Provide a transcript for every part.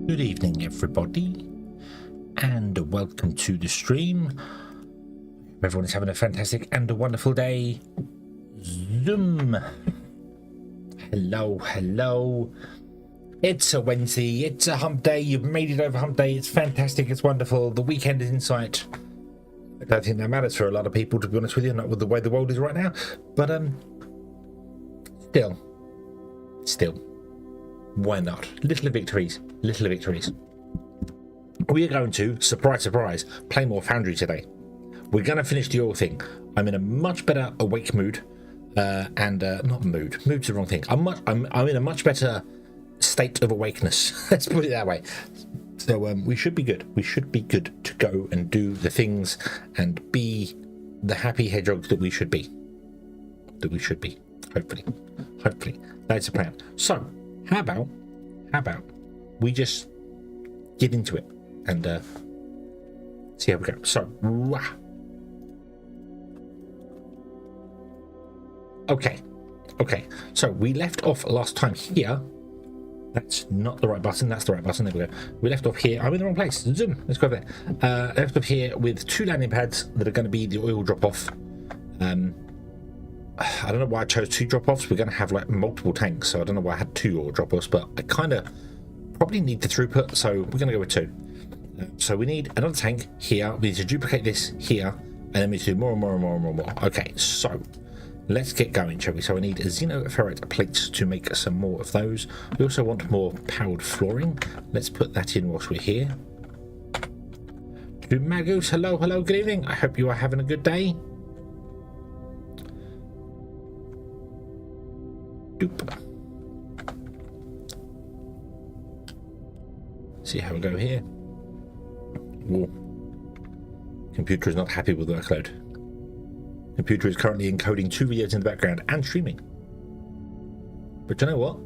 Good evening, everybody, and welcome to the stream. Everyone is having a fantastic and a wonderful day. Zoom. Hello. It's a Wednesday. It's a hump day. You've made it over hump day. It's fantastic. It's wonderful. The weekend is in sight. I don't think that matters for a lot of people, to be honest with you, not with the way the world is right now. But still, why not? Little victories. We are going to, surprise, play more Foundry today. We're going to finish the oil thing. I'm in a much better awake mood, not mood. Mood's the wrong thing. I'm in a much better state of awakeness. Let's put it that way. So we should be good. We should be good to go and do the things and be the happy hedgehogs that we should be. Hopefully. That's the plan. So, how about we just get into it and see how we go. So, okay. So we left off last time here. That's not the right button. That's the right button. There we go. We left off here. I'm in the wrong place. Zoom. Let's go over there. Left off here with 2 landing pads that are going to be the oil drop off. I don't know why I chose 2 drop offs. We're going to have like multiple tanks, so I don't know why I had 2 oil drop offs, but I kind of probably need the throughput, so we're going to go with 2. So we need another tank here. We need to duplicate this here, and then we need to do more. Okay, so let's get going, shall we? So I need xenoferrite plates to make some more of those. We also want more powered flooring. Let's put that in whilst we're here. To Magus, hello, good evening. I hope you are having a good day. Doop. See how we go here. Whoa. Computer is not happy with the workload. Computer is currently encoding 2 videos in the background and streaming. But you know what?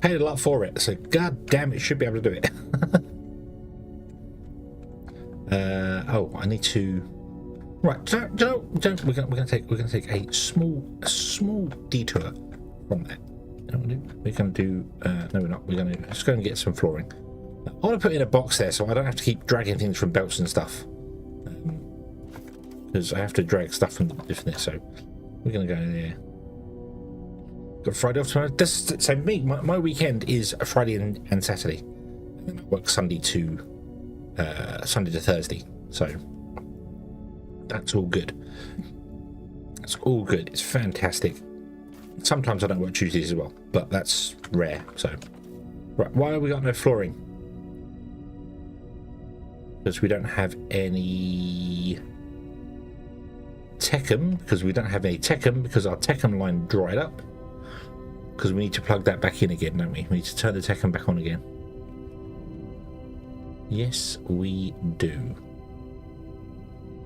Paid a lot for it, so god damn it, should be able to do it. I need to. Right, so we're gonna take a small detour from that. We're gonna do. No, we're not. We're gonna just go and get some flooring. I want to put in a box there so I don't have to keep dragging things from belts and stuff. Because I have to drag stuff from different there, so we're going to go in there. Got Friday off tomorrow. So my weekend is a Friday and Saturday, and then I work Sunday to Thursday. So that's all good. It's fantastic. Sometimes I don't work Tuesdays as well, but that's rare. So right, why have we got no flooring? Because we don't have any Techem, because we don't have any Techem, because our Techem line dried up, because we need to plug that back in again, don't we? We need to turn the Techem back on again. Yes, we do.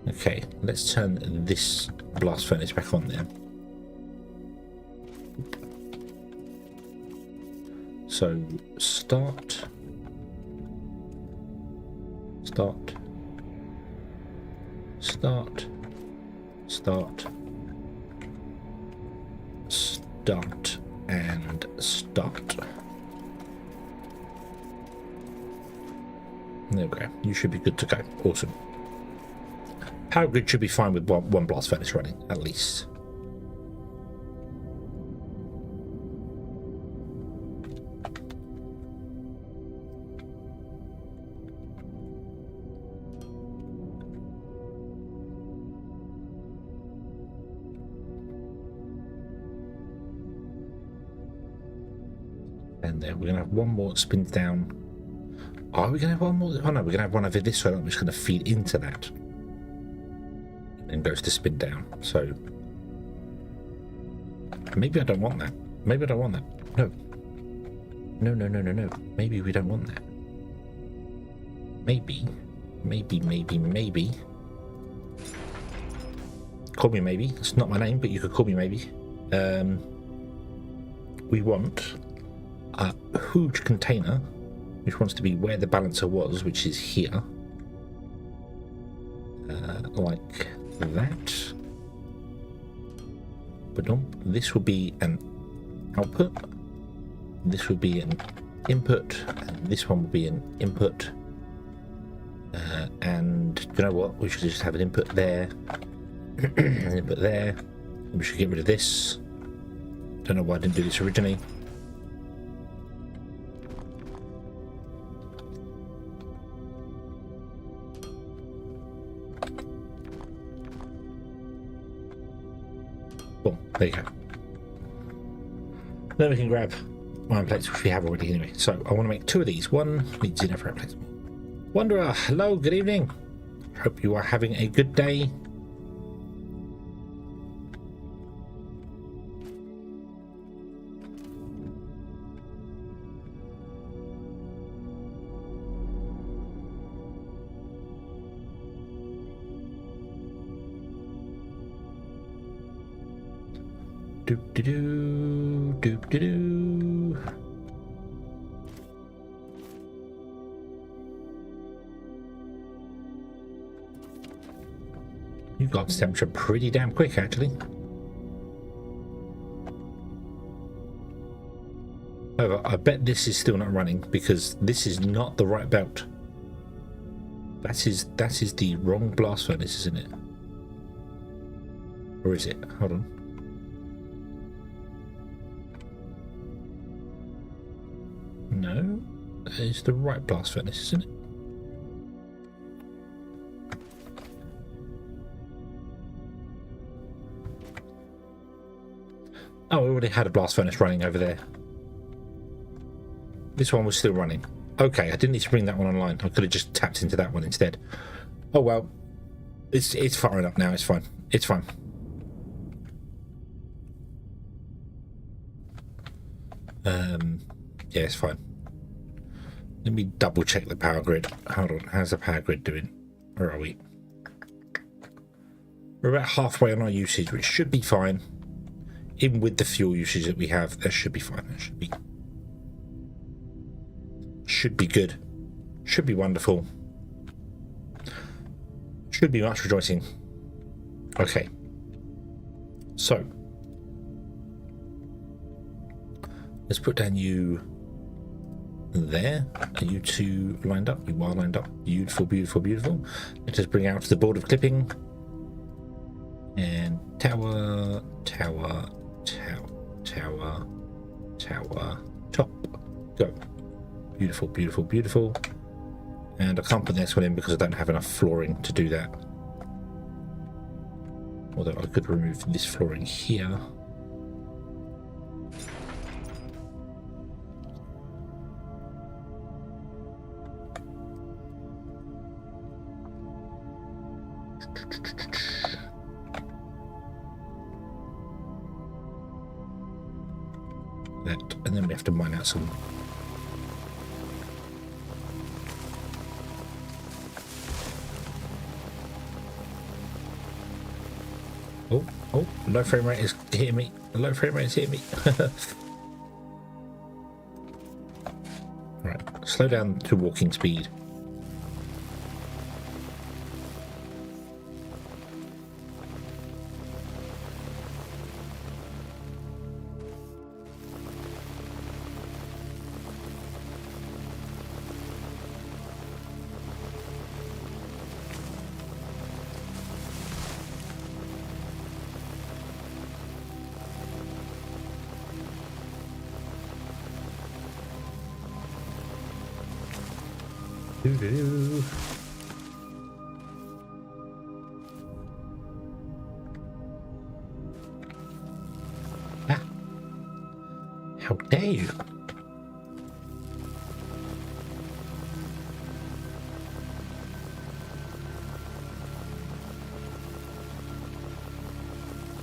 Okay, let's turn this blast furnace back on then. So start. And start. There we go. You should be good to go. Awesome. Power grid should be fine with one blast furnace running, at least. And there, we're gonna have one more spins down. Are we gonna have one more? Oh no, we're gonna have one over this way. I'm just gonna feed into that, and goes to spin down. So maybe I don't want that. No. Maybe we don't want that. Maybe. Call me maybe. It's not my name, but you could call me maybe. We want a huge container, which wants to be where the balancer was, which is here, like that. But this will be an output. This would be an input, and this one will be an input. And you know what? We should just have an input there, an input there. We should get rid of this. Don't know why I didn't do this originally. Cool, there you go. Then we can grab iron plates, which we have already anyway. So I want to make 2 of these. One needs enough iron plates. Wanderer, hello, good evening. Hope you are having a good day. Doop de doo, doop de doo. You got to temperature pretty damn quick, actually. However, I bet this is still not running because this is not the right belt. That is the wrong blast furnace, isn't it? Or is it? Hold on. No, that is the right blast furnace, isn't it? Oh, we already had a blast furnace running over there. This one was still running. Okay, I didn't need to bring that one online. I could have just tapped into that one instead. Oh well, it's firing up now. It's fine. It's fine. Yeah, it's fine. Let me double check the power grid. Hold on, how's the power grid doing? Where are we? We're about halfway on our usage, which should be fine. Even with the fuel usage that we have, that should be fine. That should be good. Should be wonderful. Should be much rejoicing. Okay. So let's put down you there. Are you two lined up? You are lined up. Beautiful, beautiful, beautiful. Let us bring out the board of clipping. And tower, tower, tower, tower, tower, top. Go. Beautiful, beautiful, beautiful. And I can't put the next one in because I don't have enough flooring to do that. Although I could remove this flooring here. That, and then we have to mine out some. Oh, low frame rate is hitting me. The low frame rate is hitting me. Right, slow down to walking speed. Ah. How dare you?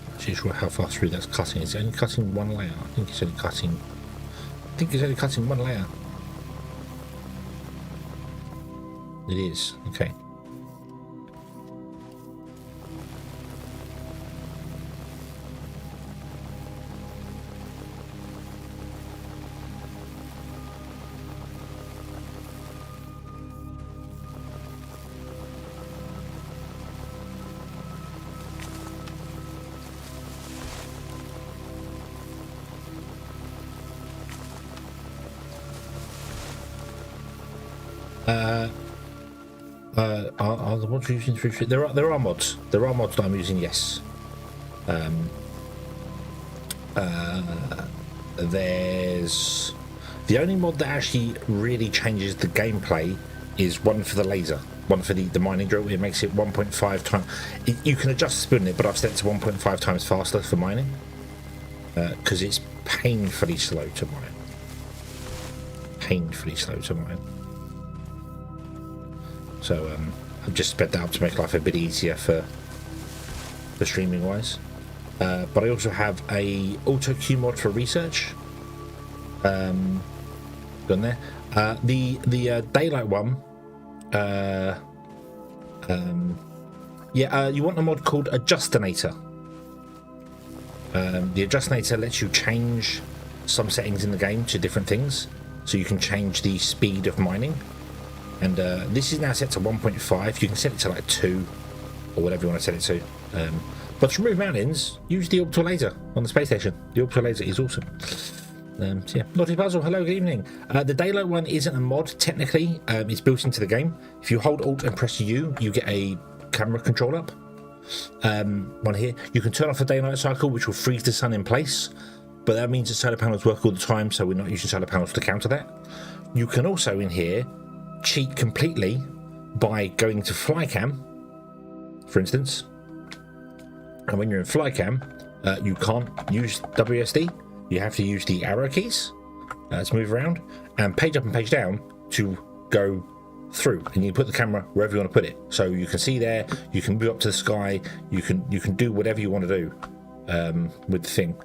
Not sure how far through that's cutting. It's only cutting one layer. I think it's only cutting one layer. It is, okay. Are the mods using 3.3? There are mods. There are mods that I'm using. Yes. There's the only mod that actually really changes the gameplay is one for the laser, one for the mining drill. It makes it 1.5 times. You can adjust the speed in it, but I've set it to 1.5 times faster for mining because it's painfully slow to mine. Painfully slow to mine. So I've just sped that up to make life a bit easier for streaming wise. But I also have a auto queue mod for research. Done there. The daylight one. You want a mod called Adjustinator. The Adjustinator lets you change some settings in the game to different things, so you can change the speed of mining. And this is now set to 1.5. You can set it to like 2 or whatever you want to set it to. But to remove mountains, use the orbital laser on the space station. The orbital laser is awesome. So yeah, Naughty Puzzle, hello, good evening. The daylight one isn't a mod technically. It's built into the game. If you hold Alt and press U, you get a camera control up. One here. You can turn off the day-night cycle, which will freeze the sun in place. But that means that solar panels work all the time, so we're not using solar panels to counter that. You can also in here cheat completely by going to flycam, for instance. And when you're in flycam, you can't use WSD. You have to use the arrow keys to move around, and page up and page down to go through. And you put the camera wherever you want to put it, so you can see there. You can move up to the sky. You can do whatever you want to do with the thing.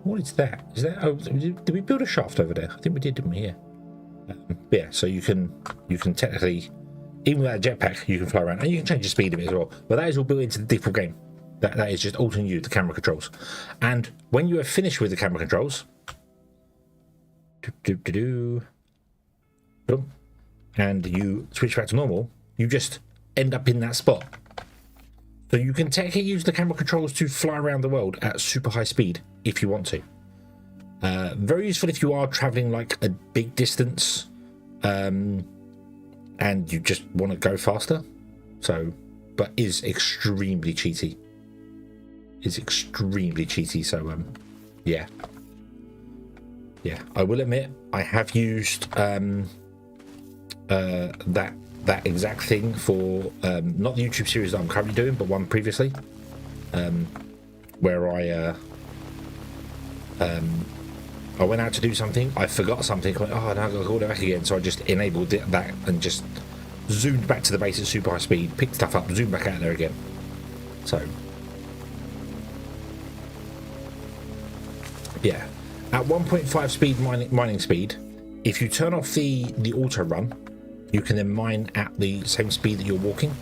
What is that? Is that? Oh, did we build a shaft over there? I think we did, didn't we? Yeah. So you can technically, even without a jetpack, you can fly around, and you can change the speed of it as well. But that is all built into the default game. That is just Alt and U, the camera controls. And when you are finished with the camera controls, and you switch back to normal, you just end up in that spot. So you can technically use the camera controls to fly around the world at super high speed if you want to. Very useful if you are traveling like a big distance and you just want to go faster. So, but is extremely cheaty. So yeah. I will admit I have used that exact thing for not the YouTube series that I'm currently doing, but one previously, where I went out to do something, I forgot something, I went, oh no, I've got to call it back again, so I just enabled that and just zoomed back to the base at super high speed, picked stuff up, zoomed back out there again. So yeah, at 1.5 speed mining speed, if you turn off the auto run, you can then mine at the same speed that you're walking.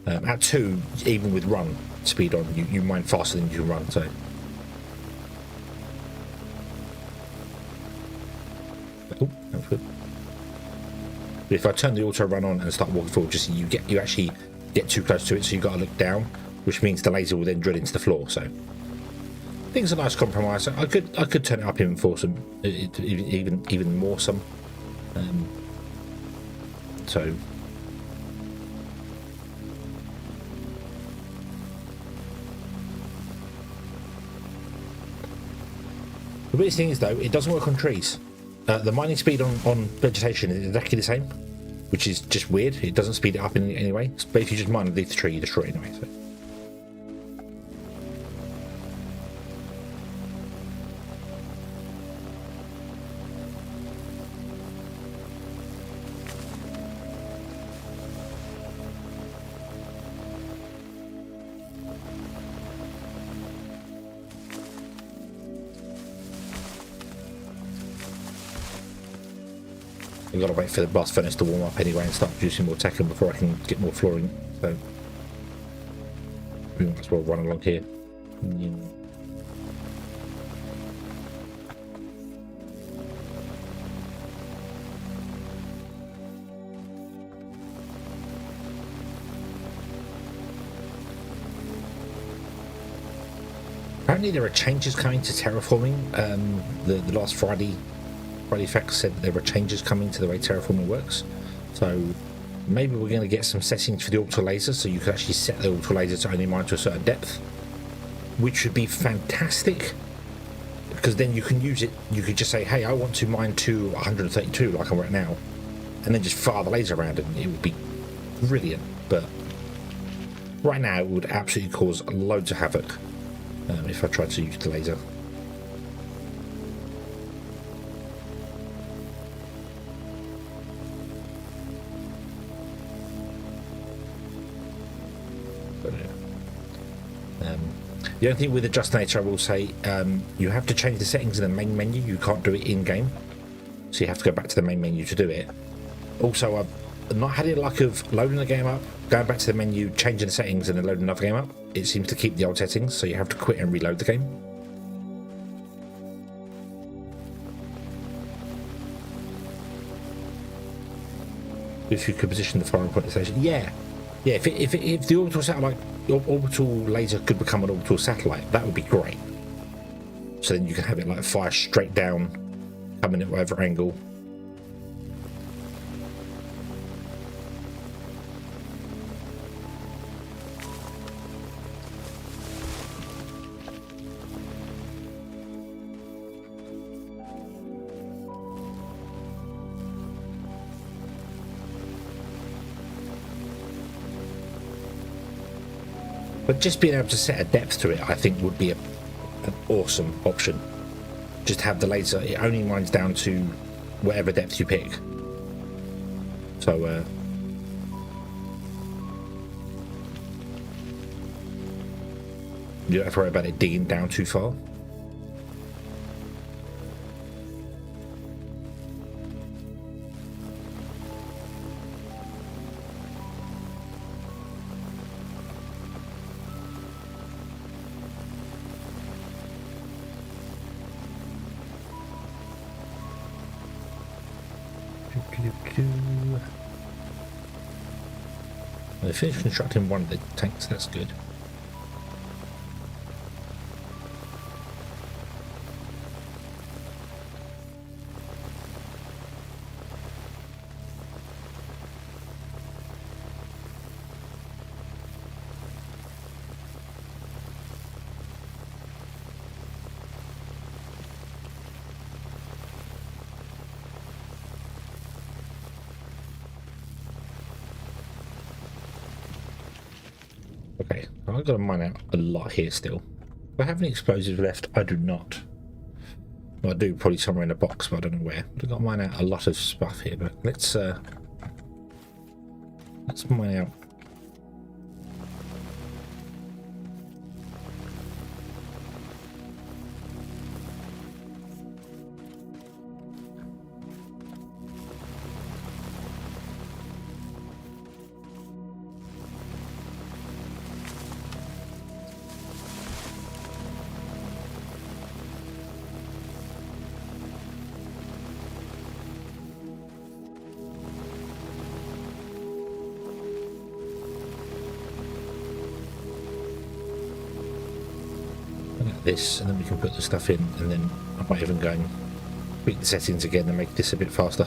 At 2, even with run speed on, you mine faster than you can run. So oh, that was good. But if I turn the auto run on and start walking forward, just you actually get too close to it, so you got to look down, which means the laser will then drill into the floor. So I think it's a nice compromise. I could turn it up even for some, even more some. So the weirdest thing is though, it doesn't work on trees. The mining speed on vegetation is exactly the same, which is just weird. It doesn't speed it up in any way. But if you just mine underneath the tree, you destroy it anyway. So. I've got to wait for the blast furnace to warm up anyway and start producing more Tekken before I can get more flooring. So we might as well run along here. Apparently there are changes coming to terraforming. The last Friday Facts said that there were changes coming to the way terraforming works. So maybe we're going to get some settings for the orbital laser, so you can actually set the orbital laser to only mine to a certain depth, which would be fantastic, because then you can use it. You could just say, hey, I want to mine to 132 like I'm right now, and then just fire the laser around, and it would be brilliant. But right now it would absolutely cause loads of havoc if I tried to use the laser. The only thing with Adjustinator, I will say, you have to change the settings in the main menu. You can't do it in game, so you have to go back to the main menu to do it. Also, I've not had the luck of loading the game up, going back to the menu, changing the settings, and then loading another game up. It seems to keep the old settings, so you have to quit and reload the game. If you could position the firing point at the station, yeah. If the orbital laser could become an orbital satellite, that would be great. So then you can have it like fire straight down, coming at whatever angle. But just being able to set a depth to it, I think, would be an awesome option. Just have the laser, it only mines down to whatever depth you pick. So, you don't have to worry about it digging down too far. They finished constructing one of the tanks, that's good. Okay, I've got to mine out a lot here still. Do I have any explosives left? I do not. Well, I do, probably somewhere in a box, but I don't know where. But I've got to mine out a lot of stuff here, but let's mine out. This, and then we can put the stuff in, and then I might even go and tweak the settings again and make this a bit faster.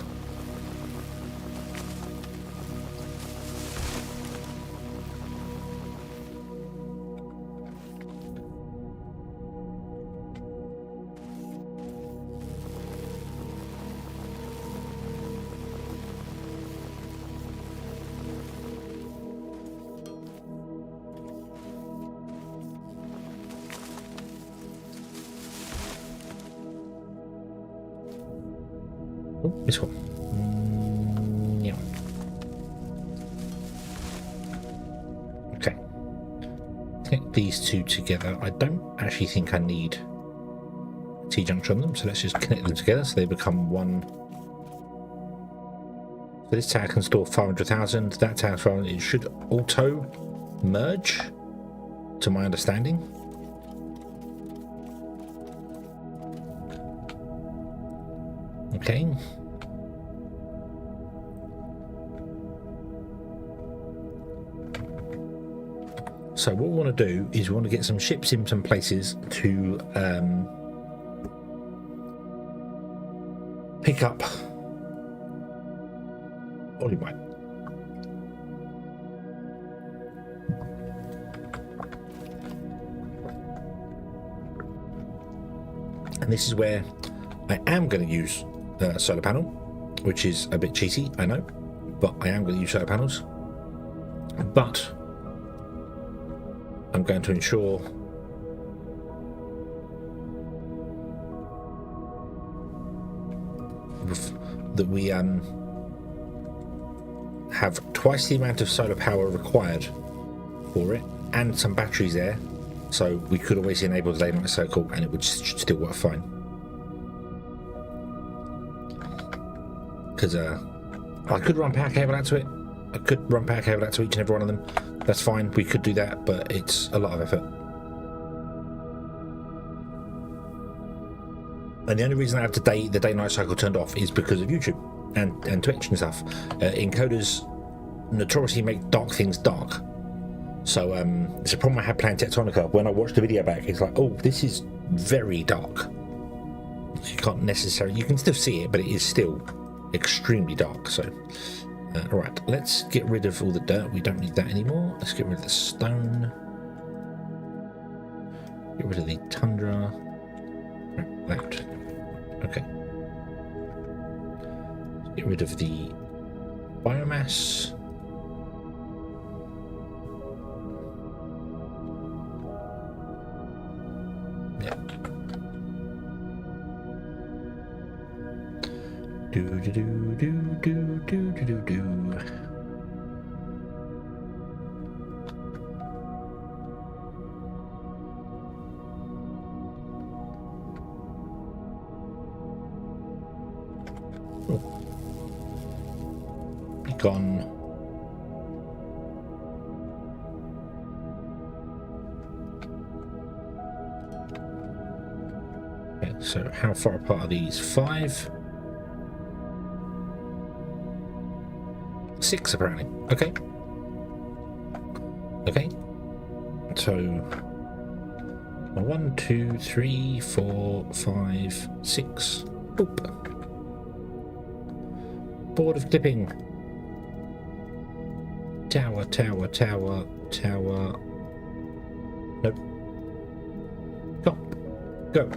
Oh, this one. Yeah. Okay. Connect these two together. I don't actually think I need a T-junction on them, so let's just connect them together so they become one. So this tower can store 500,000. That tower, 500, it should auto merge, to my understanding. Okay. So what we want to do is we want to get some ships in some places to pick up Obi-Wan. And this is where I am going to use a solar panel, which is a bit cheaty, I know, but I am going to use solar panels. But I'm going to ensure that we have twice the amount of solar power required for it, and some batteries there, so we could always enable the day-night cycle and it would still work fine. Because I could run power cable out to it. I could run power cable out to each and every one of them. That's fine. We could do that, but it's a lot of effort. And the only reason I have the day-night cycle turned off is because of YouTube and Twitch and stuff. Encoders notoriously make dark things dark. So it's a problem I had playing Tectonica. When I watched the video back, it's like, oh, this is very dark. You can't necessarily, you can still see it, but it is still extremely dark. So all right, let's get rid of all the dirt. We don't need that anymore. Let's get rid of the stone, get rid of the tundra. That, okay, get rid of the biomass. Yeah. Do do do do do do do do. Oh. Be gone. Okay, so how far apart are these? 5? 6 apparently. Okay. Okay. So 1, 2, 3, 4, 5, 6. Boop. Board of clipping. Tower, tower, tower, tower. Nope. Stop. Go.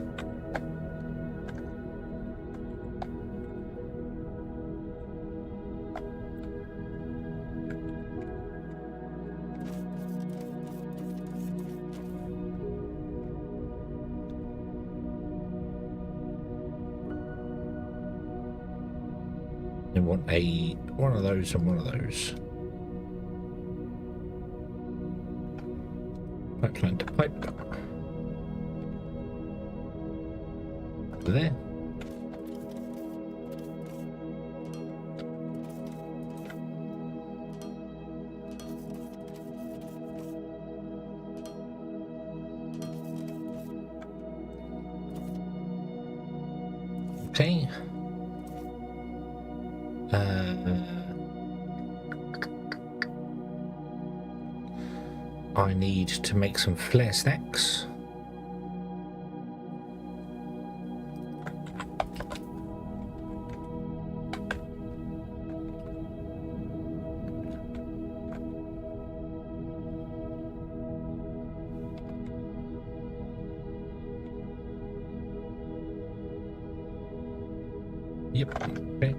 And want one of those and one of those. Pipeline to pipe. There. Okay. I need to make some flare stacks. Yep. Okay.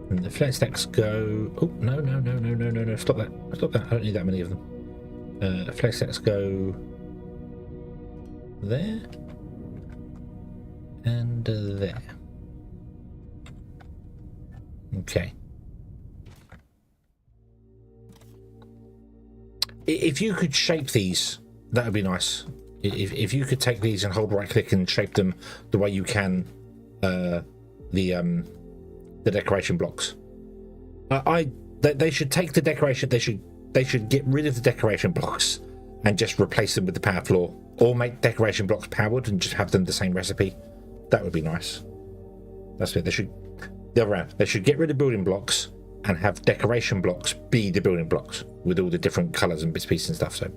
And the flare stacks go. Oh no no no no no no no! Stop that! Stop that! I don't need that many of them. Flare stacks go there and there. Okay. If you could shape these, that would be nice. If you could take these and hold right click and shape them the way you can the decoration blocks. They should take the decoration. They should get rid of the decoration blocks and just replace them with the power floor, or make decoration blocks powered and just have them the same recipe. That would be nice. That's it. They should, the other round. They should get rid of building blocks and have decoration blocks be the building blocks with all the different colours and bits, pieces and stuff. So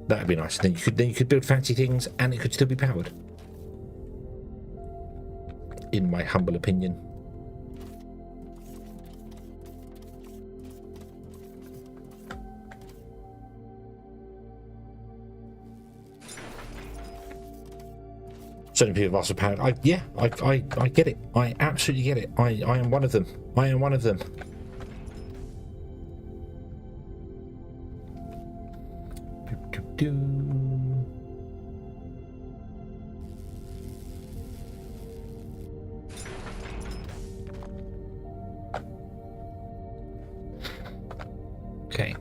That'd be nice. Then you could build fancy things, and it could still be powered. In my humble opinion. Certain people have asked for powered. I get it. I absolutely get it. I am one of them. I am one of them. Okay.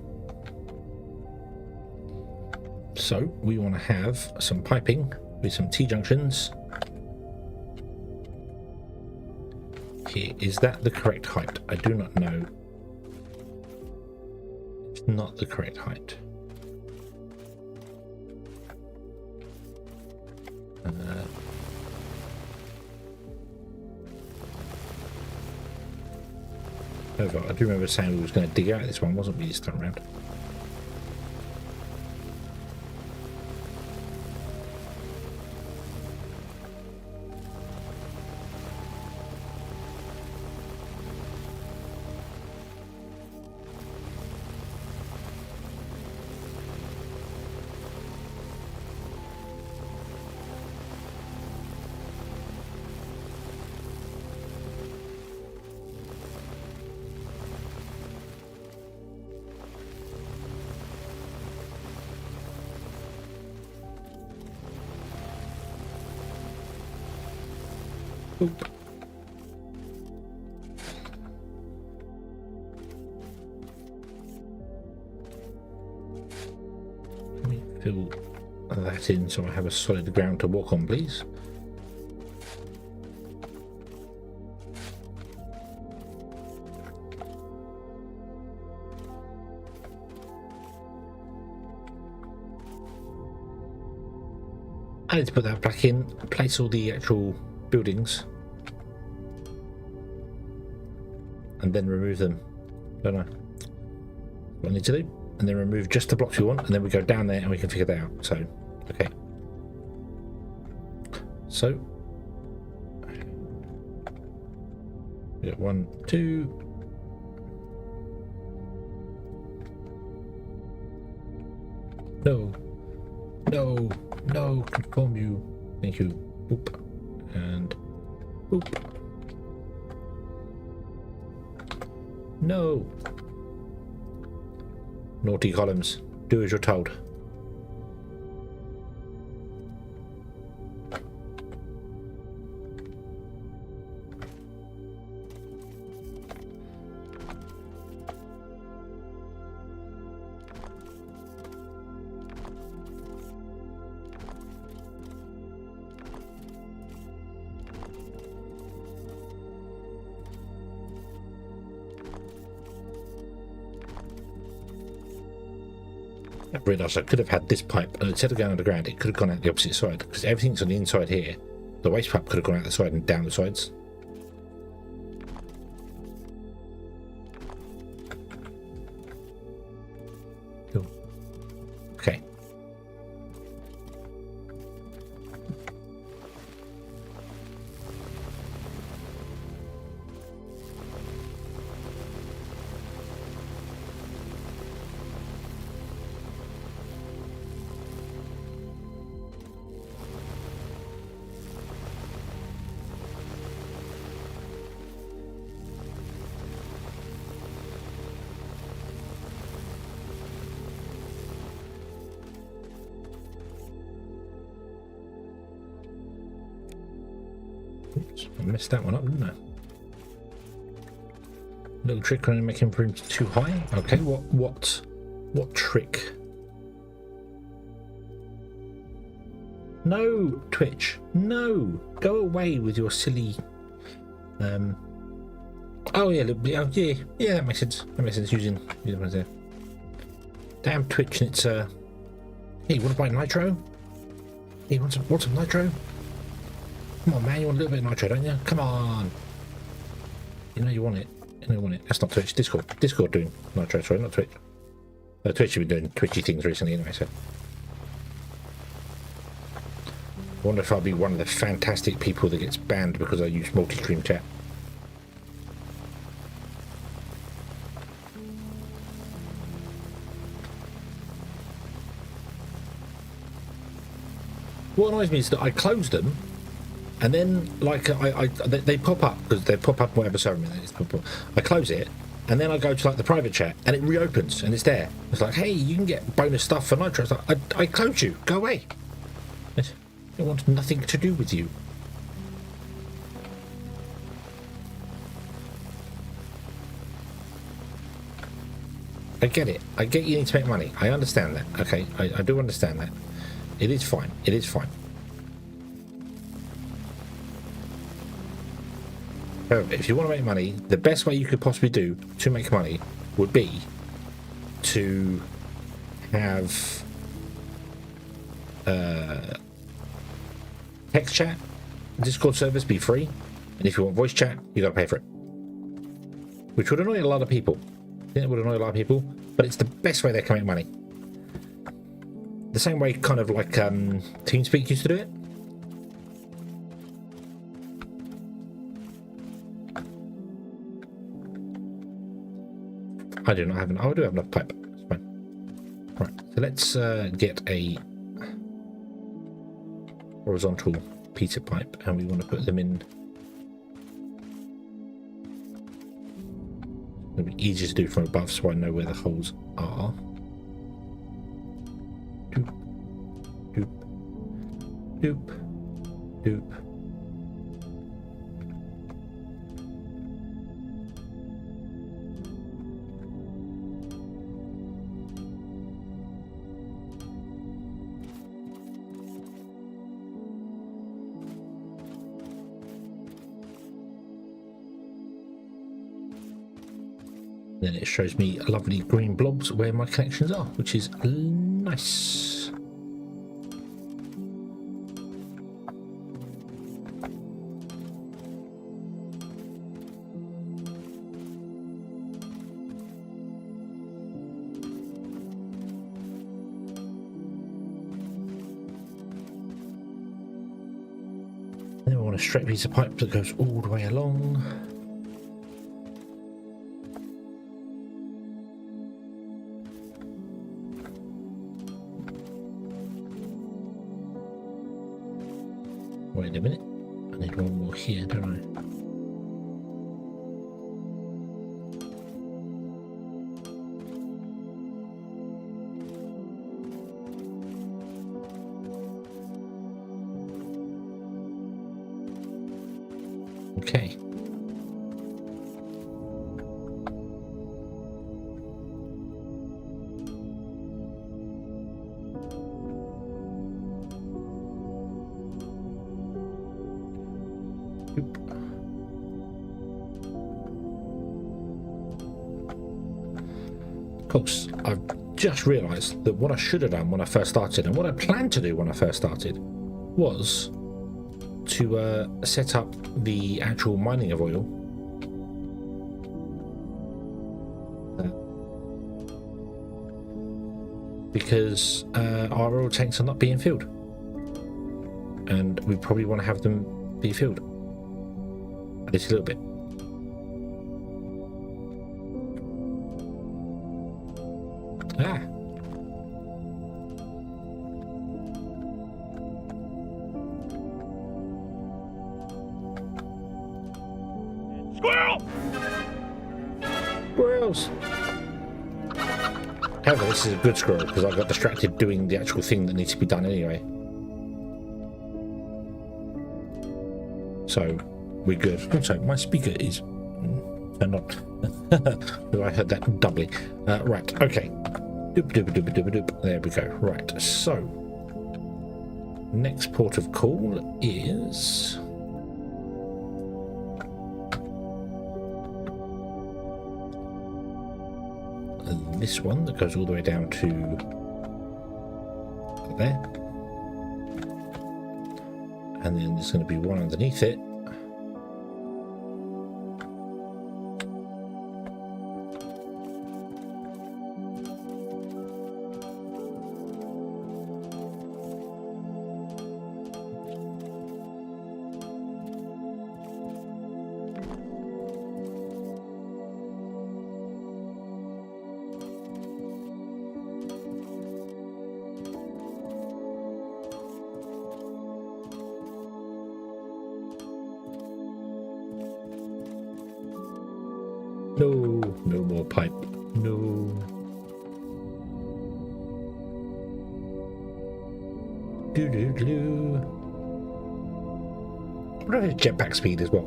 So we want to have some piping with some T-junctions. Here, is that the correct height? I do not know. It's not the correct height. However, I do remember saying we was going to dig out this one, wasn't we, this time around? Oop. Let me fill that in so I have a solid ground to walk on, please. I need to put that back in, place all the actual buildings, and then remove them. Don't know what I need to do, and then remove just the blocks we want, and then we go down there and we can figure that out. So, okay. So, we got 1, 2. No, no, no, conform you. Thank you. Oop. And oop. No. Naughty columns. Do as you're told. I realised I could have had this pipe, and instead of going underground, it could have gone out the opposite side, because everything's on the inside here. The waste pipe could have gone out the side and down the sides. Cool. Okay. Oops, I messed that one up, didn't I? Little trick on making room too high. Okay, what trick? No, Twitch. No, go away with your silly. Oh yeah, yeah, that makes sense. That makes sense. Using ones there. Damn Twitch, and it's Hey, you want to buy nitro? Hey, you want some nitro? Come on, man, you want a little bit of nitro, don't you? Come on. You know you want it. You know you want it. That's not Twitch. Discord doing nitro, sorry, not Twitch. Twitch have been doing twitchy things recently anyway, so. wonder if I'll be one of the fantastic people that gets banned because I use multi-stream chat. What annoys me is that I close them, and then like they pop up because they pop up whatever server it is. I close it, and then I go to like the private chat, and it reopens, and it's there. It's like, hey, you can get bonus stuff for Nitro. It's like, I closed you. Go away. I want nothing to do with you. I get it. I get you need to make money. I understand that. Okay, I do understand that. It is fine. It is fine. However, if you want to make money, the best way you could possibly do to make money would be to have text chat, Discord service be free, and if you want voice chat, you got to pay for it. Which would annoy a lot of people. I think it would annoy a lot of people, but it's the best way they can make money. The same way kind of like TeamSpeak used to do it. I do not have an... Oh, I do have enough pipe. That's fine. Right, so let's get a horizontal pizza pipe, and we want to put them in... It'll be easier to do from above so I know where the holes are. Doop, doop, doop. Then it shows me lovely green blobs where my connections are, which is nice. And then we want a straight piece of pipe that goes all the way along. Wait a minute, I need one more here, don't I? Okay. Of course, I've just realised that what I should have done when I first started, and what I planned to do when I first started, was to set up the actual mining of oil. Because our oil tanks are not being filled. And we probably want to have them be filled. At least a little bit. Ah. Squirrel! Squirrels! However, this is a good squirrel because I got distracted doing the actual thing that needs to be done anyway. So, we're good. Also, my speaker is turned on. I heard that doubly. Right, okay. Doop, doop, doop, doop, doop. There we go. Right, so next port of call is this one that goes all the way down to there, and then there's going to be one underneath it. pipe. No. Doo-doo-doo. I wonder if it's jetpack speed as well.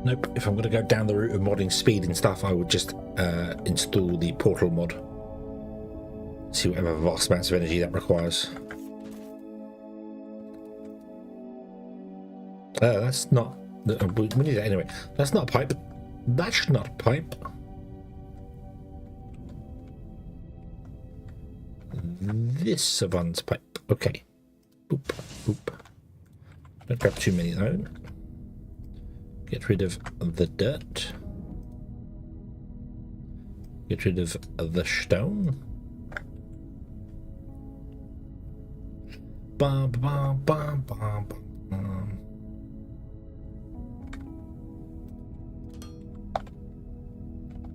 Nope, if I'm going to go down the route of modding speed and stuff, I would just install the portal mod. See whatever vast amounts of energy that requires. That's not... we need that anyway. That's not a pipe. That's not a pipe. This is one's pipe. Okay. Boop, boop. Don't grab too many though. Get rid of the dirt. Get rid of the stone. Bum, bum, bum, bum, bum.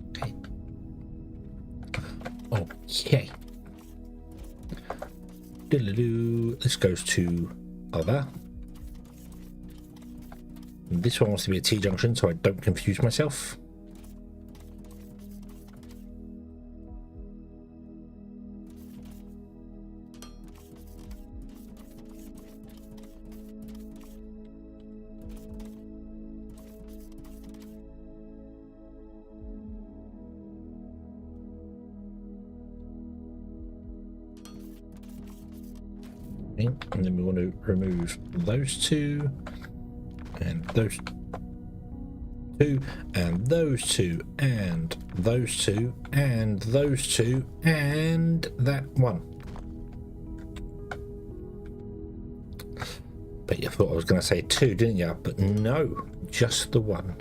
Okay. Okay. Diddle-doo. This goes to other. This one wants to be a T-junction, so I don't confuse myself. Okay, and then we want to remove those two. And those two, and those two, and those two, and those two, and that one. But you thought I was going to say two, didn't you? But no, just the one.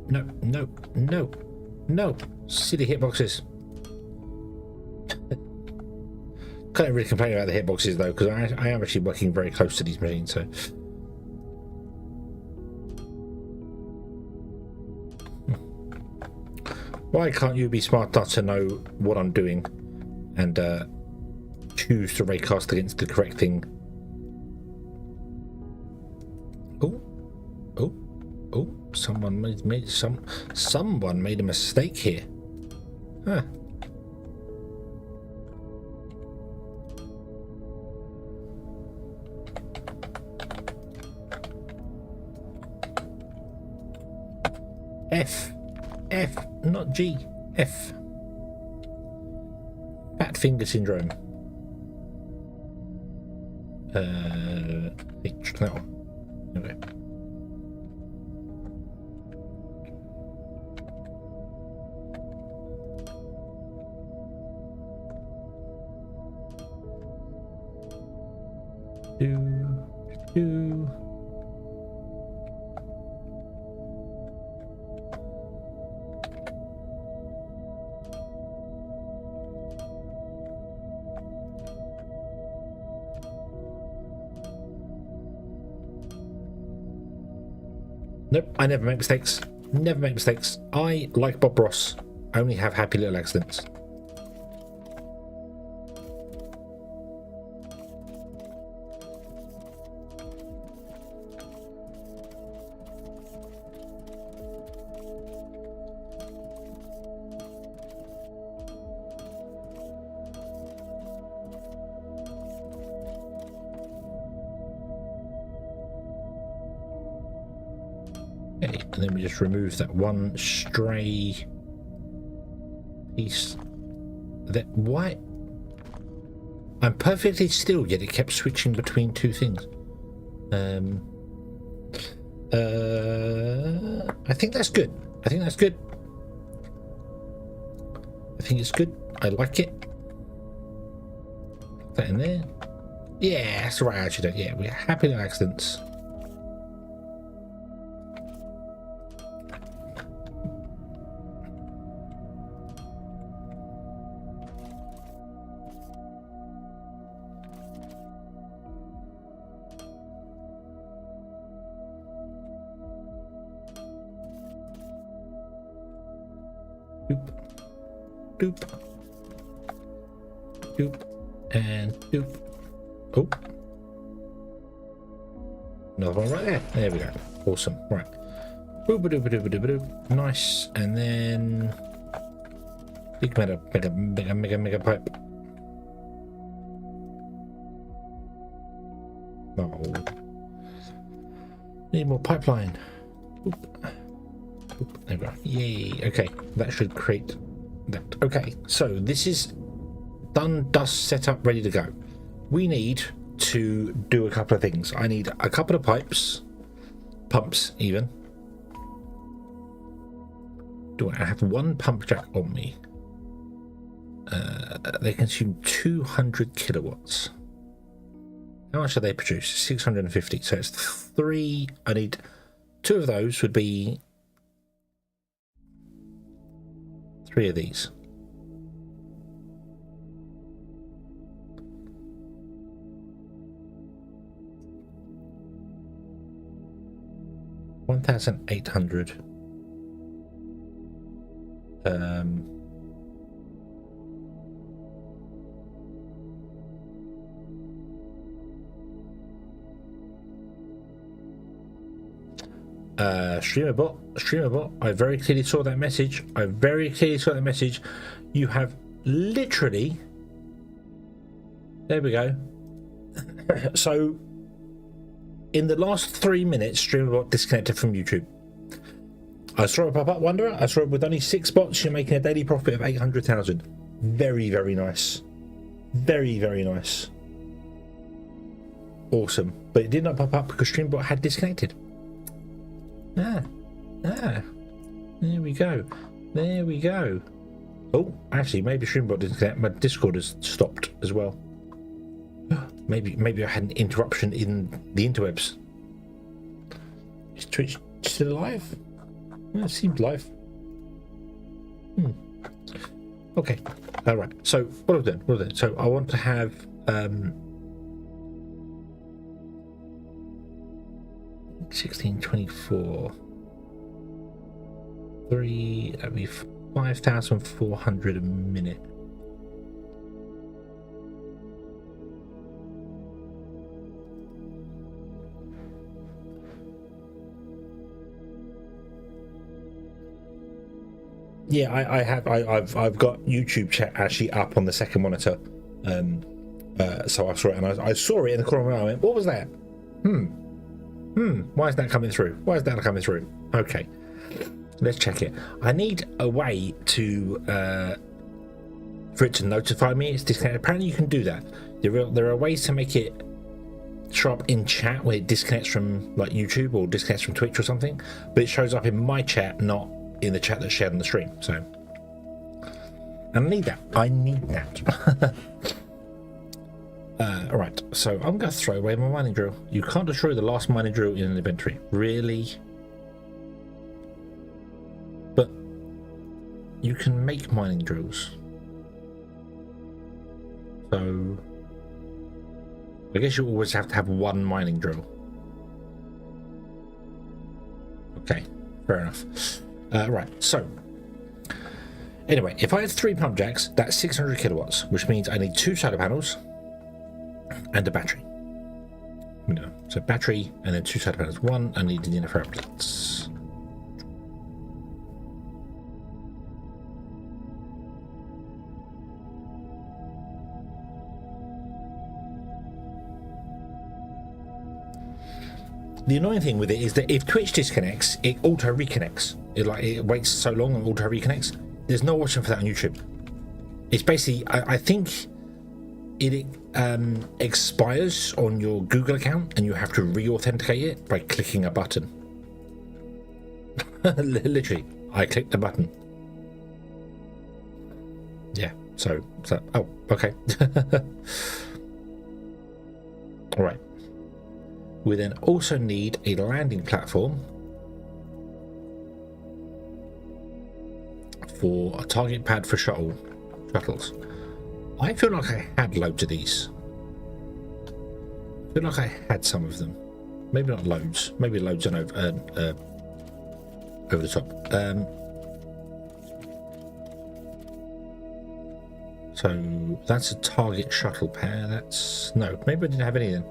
No, no, no, no. Silly hitboxes. Can't really complain about the hitboxes though, because I am actually working very close to these machines, so. Why can't you be smart enough to know what I'm doing and choose to raycast against the correct thing? Oh, oh, oh! Someone made a mistake here. Huh. F, not G. F. Fat finger syndrome. H, that one. Okay. Do. Nope, I never make mistakes. Never make mistakes. I, like Bob Ross, only have happy little accidents. Okay, and then we just remove that one stray piece. That why? I'm perfectly still, yet it kept switching between two things. I think that's good. I think that's good. I think it's good. I like it. Put that in there. Yeah, that's the right attitude. Yeah, we're happy no accidents. Doop, doop, doop, and doop. Oh, another one right there. There we go. Awesome. Right. Boop, doop, doop, doop, doop. Nice. And then big mega pipe. Oh, need more pipeline. Boop. There we go. Yay. Okay, that should create that. Okay, so this is done, dust, set up, ready to go. We need to do a couple of things. I need a couple of pumps even. Do I have one pump jack on me? They consume 200 kilowatts. How much do they produce? 650. So it's 3. I need 2 of those. Would be 3 of these. $1,800. Streamerbot, I very clearly saw that message. You have literally, there we go. So in the last 3 minutes, Streamerbot disconnected from YouTube. I saw it pop up, Wanderer. I saw it with only 6 bots. You're making a daily profit of 800,000. Very, very nice. Very, very nice. Awesome. But it did not pop up because Streamerbot had disconnected. There we go. There we go. Oh, actually, maybe Streambot didn't connect. My Discord has stopped as well. Maybe I had an interruption in the interwebs. Is Twitch still alive? Well, it seemed live. Okay. All right. So what have I done? So I want to have 1624. 3. That'd be 5,400 a minute. Yeah, I've got YouTube chat actually up on the second monitor. So I saw it, and I saw it in the corner and I went, what was that? Why is that coming through? Okay, let's check it. I need a way to for it to notify me it's disconnected. Apparently you can do that. There are ways to make it show up in chat when it disconnects from like YouTube or disconnects from Twitch or something, but it shows up in my chat, not in the chat that's shared on the stream. So and I need that. Alright, so I'm going to throw away my mining drill. You can't destroy the last mining drill in an inventory. Really? But you can make mining drills. So I guess you always have to have one mining drill. Okay, fair enough. Right, so anyway, if I had 3 pump jacks, that's 600 kilowatts, which means I need 2 solar panels and a battery. So battery and then 2 solar panels. 1, I need the inner outlets. The annoying thing with it is that if Twitch disconnects, it auto reconnects. It waits so long and auto reconnects. There's no option for that on YouTube. It's basically, I think it expires on your Google account and you have to re-authenticate it by clicking a button. Literally, I clicked the button. Yeah, so oh, okay. All right. We then also need a landing platform for a target pad for shuttles. I feel like I had loads of these. I feel like I had some of them. Maybe not loads. Maybe loads and over the top. So that's a target shuttle pair. That's no. Maybe I didn't have any then.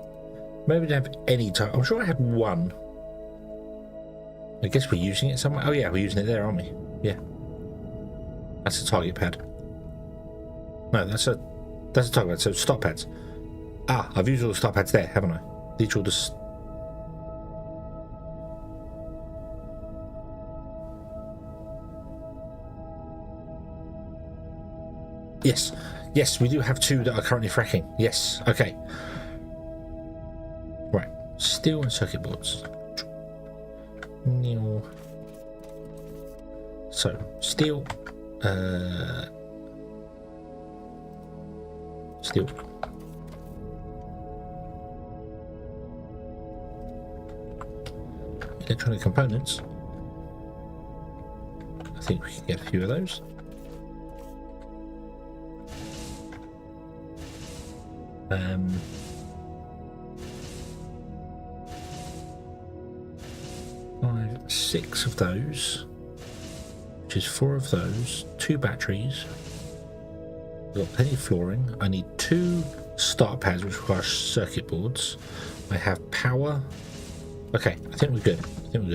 Maybe I didn't have any. I'm sure I had one. I guess we're using it somewhere. Oh yeah, we're using it there, aren't we? Yeah. That's a target pad. No, that's a target pad. So stop pads. Ah, I've used all the stop pads there, haven't I? These are all the. Yes, yes, we do have two that are currently fracking. Yes, okay. Right, steel and circuit boards. New. So steel. Steel. Electronic components. I think we can get a few of those. Six of those, which is 4 of those, 2 batteries. We've got plenty of flooring. I need 2 start pads, which require circuit boards. I have power. Okay, I think we're good.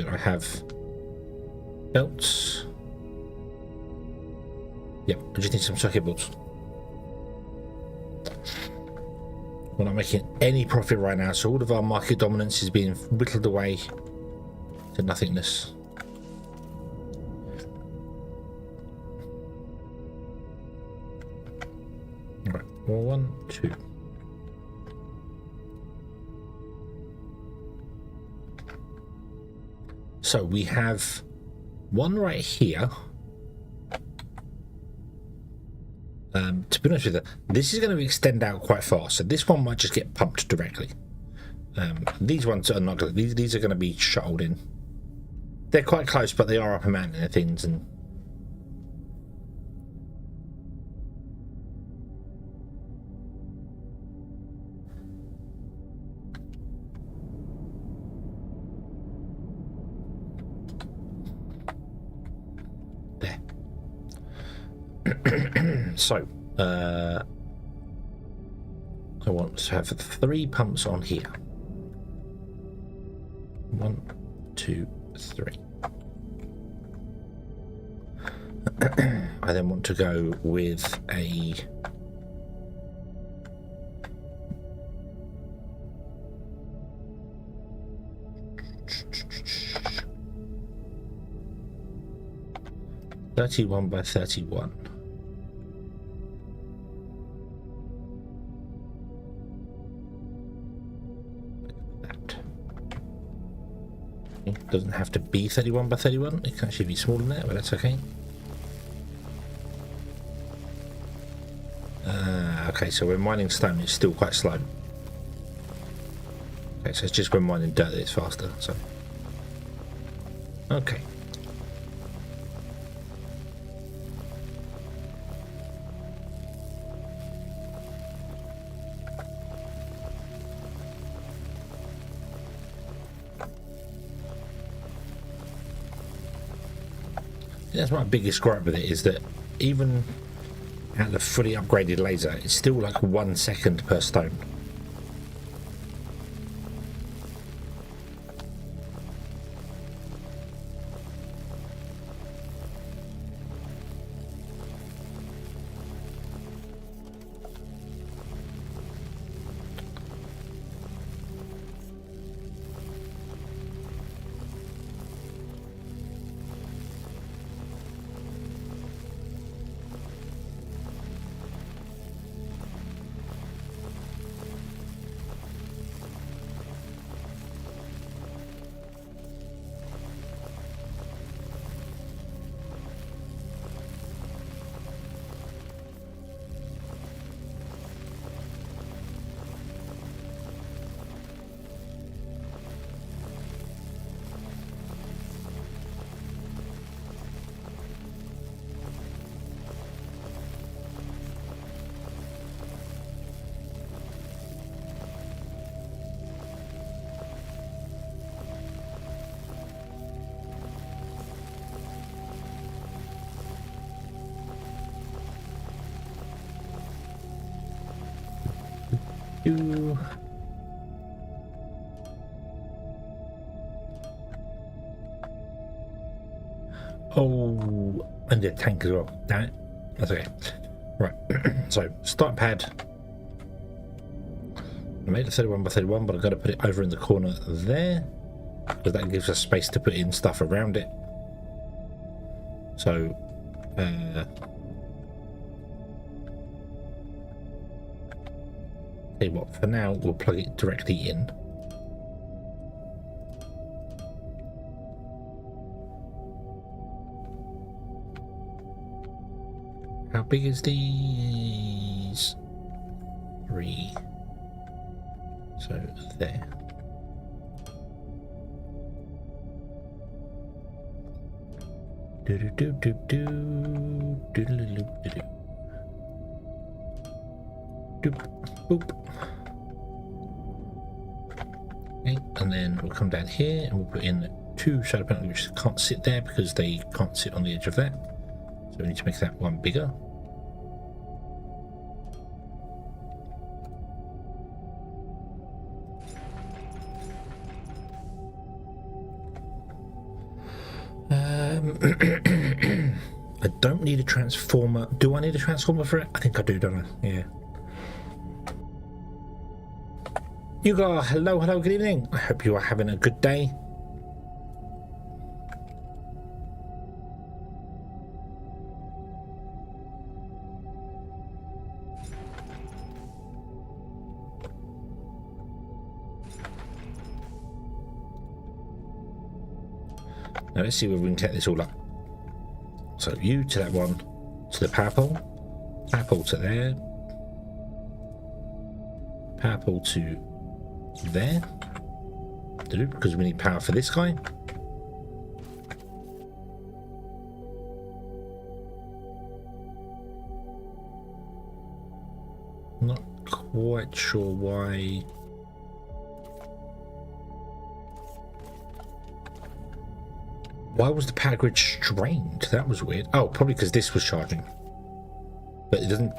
I have belts. Yep, I just need some circuit boards. We're not making any profit right now, so all of our market dominance is being whittled away to nothingness. Right, well, 1, 2. So we have one right here. To be honest with you, this is going to extend out quite fast, so this one might just get pumped directly. These ones are not going to, these are going to be shuttled in. They're quite close, but they are up a mountain and things, and there. So I want to have 3 pumps on here. 1, 2, 3. I then want to go with a (31 by 31). It doesn't have to be 31 by 31. It can actually be smaller than that, but that's okay. Okay, so when mining stone, it's still quite slow. Okay, so it's just when mining dirt that it's faster. So, okay. That's my biggest gripe with it, is that even at the fully upgraded laser, it's still like 1 second per stone. do. Oh, and the tank as well. Damn it. That's okay. Right. So start pad. I made a 31 by 31, but I've got to put it over in the corner there, because that gives us space to put in stuff around it. So tell you what, for now we'll plug it directly in. How big is these? 3. So there. Do do do do do do do do do. Doop boop. Okay, and then we'll come down here and we'll put in 2 shadow panels which can't sit there because they can't sit on the edge of that. So we need to make that one bigger. I don't need a transformer. Do I need a transformer for it? I think I do, don't I? Yeah. You go. Hello, hello, good evening. I hope you are having a good day. Now let's see whether we can take this all up. So you to that one, to the power pole to there, power pole to there, because we need power for this guy. Not quite sure why. Why was the power grid strained? That was weird. Oh, probably because this was charging. But it doesn't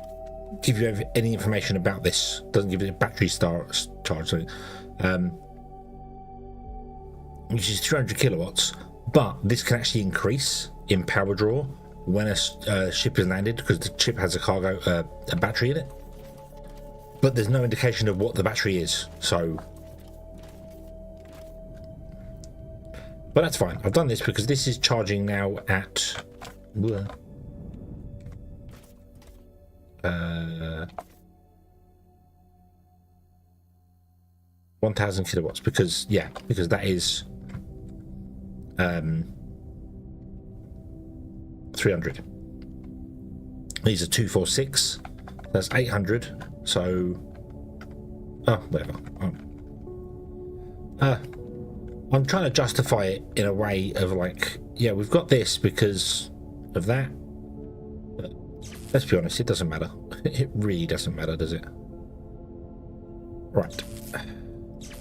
give you any information about this. It doesn't give you a battery charge. So, which is 300 kilowatts. But this can actually increase in power draw when a ship is landed, because the ship has a cargo, a battery in it. But there's no indication of what the battery is. So. But that's fine. I've done this because this is charging now at 1000 kilowatts, because that is 300. These are 246. That's 800. So whatever. I'm trying to justify it in a way of like, yeah, we've got this because of that. But let's be honest, it doesn't matter. It really doesn't matter, does it? Right.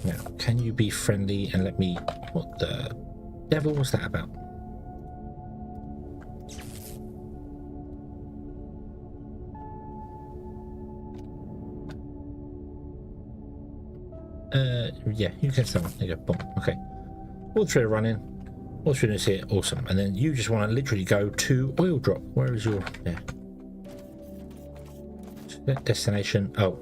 Now, can you be friendly and let me... What the devil was that about? Yeah, you can start one. There you go. Boom. Okay. All 3 are running. All 3 units here. Awesome. And then you just want to literally go to oil drop. Where is your... Yeah. Destination. Oh.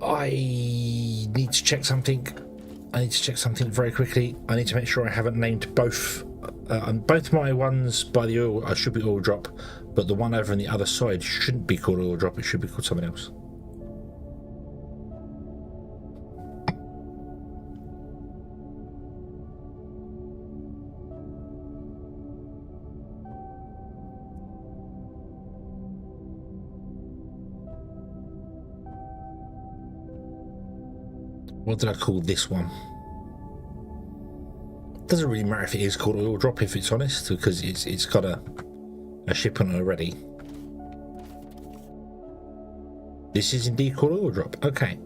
I need to check something. I need to check something very quickly. I need to make sure I haven't named both. Both my ones by the oil should be oil drop, but the one over on the other side shouldn't be called oil drop. It should be called something else. What did I call this one? Doesn't really matter if it is called oil drop, if it's honest, because it's got a ship on it already. This is indeed called oil drop. Okay.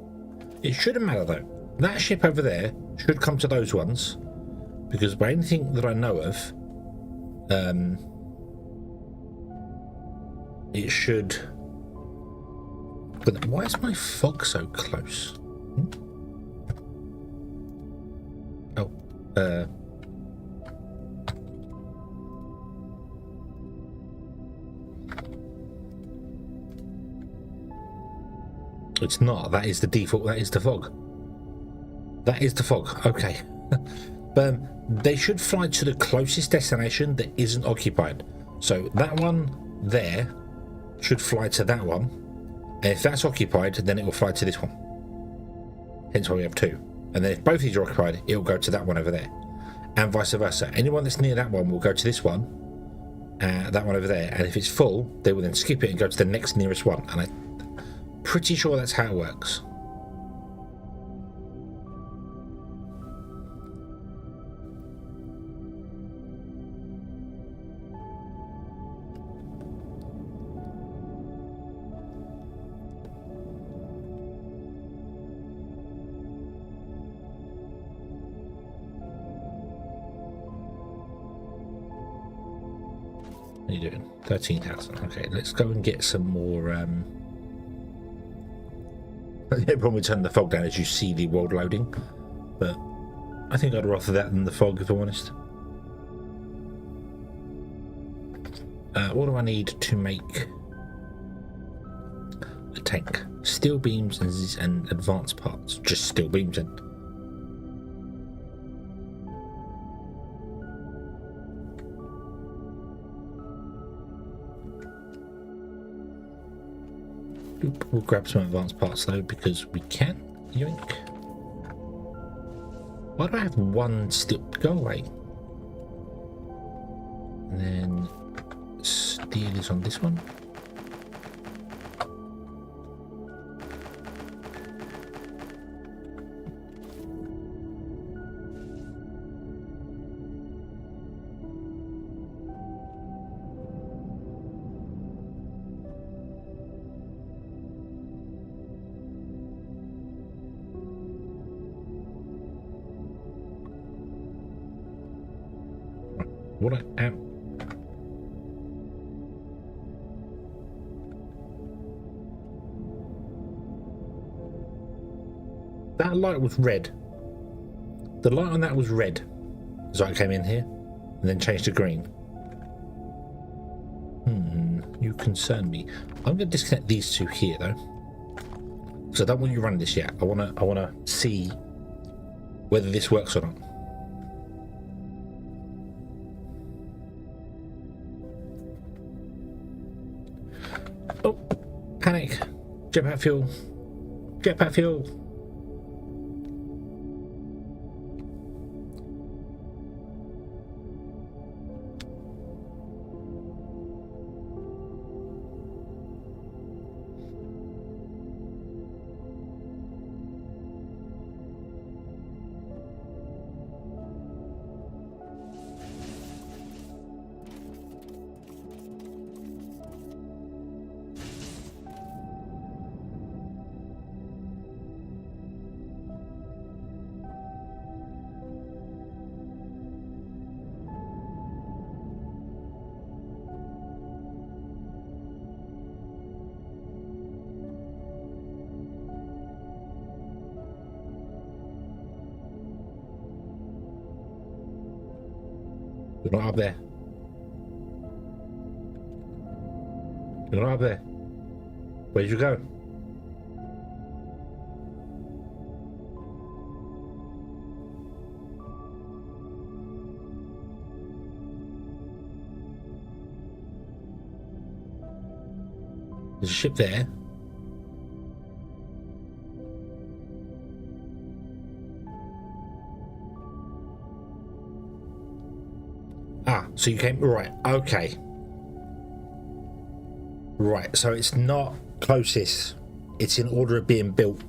It shouldn't matter though. That ship over there should come to those ones, because by anything that I know of, it should. But why is my fog so close? Oh, it's not. That is the default. That is the fog. That is the fog. Okay. But they should fly to the closest destination that isn't occupied. So that one there should fly to that one. And if that's occupied, then it will fly to this one. Hence why we have two. And then if both of these are occupied, it will go to that one over there. And vice versa. Anyone that's near that one will go to this one. That one over there. And if it's full, they will then skip it and go to the next nearest one. And I'm pretty sure that's how it works. What are you doing? 13,000. Okay, let's go and get some more. The problem with turning the fog down is you see the world loading, but I think I'd rather that than the fog, if I'm honest. What do I need to make a tank? Steel beams and advanced parts. Just steel beams and. We'll grab some advanced parts though, because we can. Yoink. Why do I have one steel? Go away. And then steel is on this one. What I am. That light was red. The light on that was red as I came in here and then changed to green. You concern me. I'm going to disconnect these two here though. So I don't want you running this yet. I wanna see whether this works or not. Oh, panic. Jetpack fuel. Jetpack fuel. You're not up there. You're not up there. Where'd you go? There's a ship there. Ah, so you came right. Okay. Right, so it's not closest. It's in order of being built.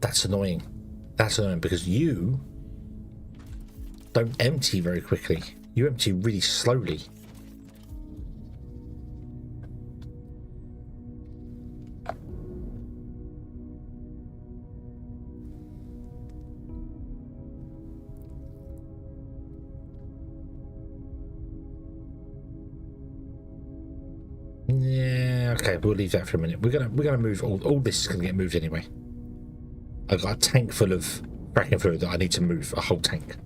That's annoying. That's annoying because you don't empty very quickly. You empty really slowly. Yeah, okay, we'll leave that for a minute. We're gonna move all this is gonna get moved anyway. I've got a tank full of cracking fluid that I need to move, a whole tank.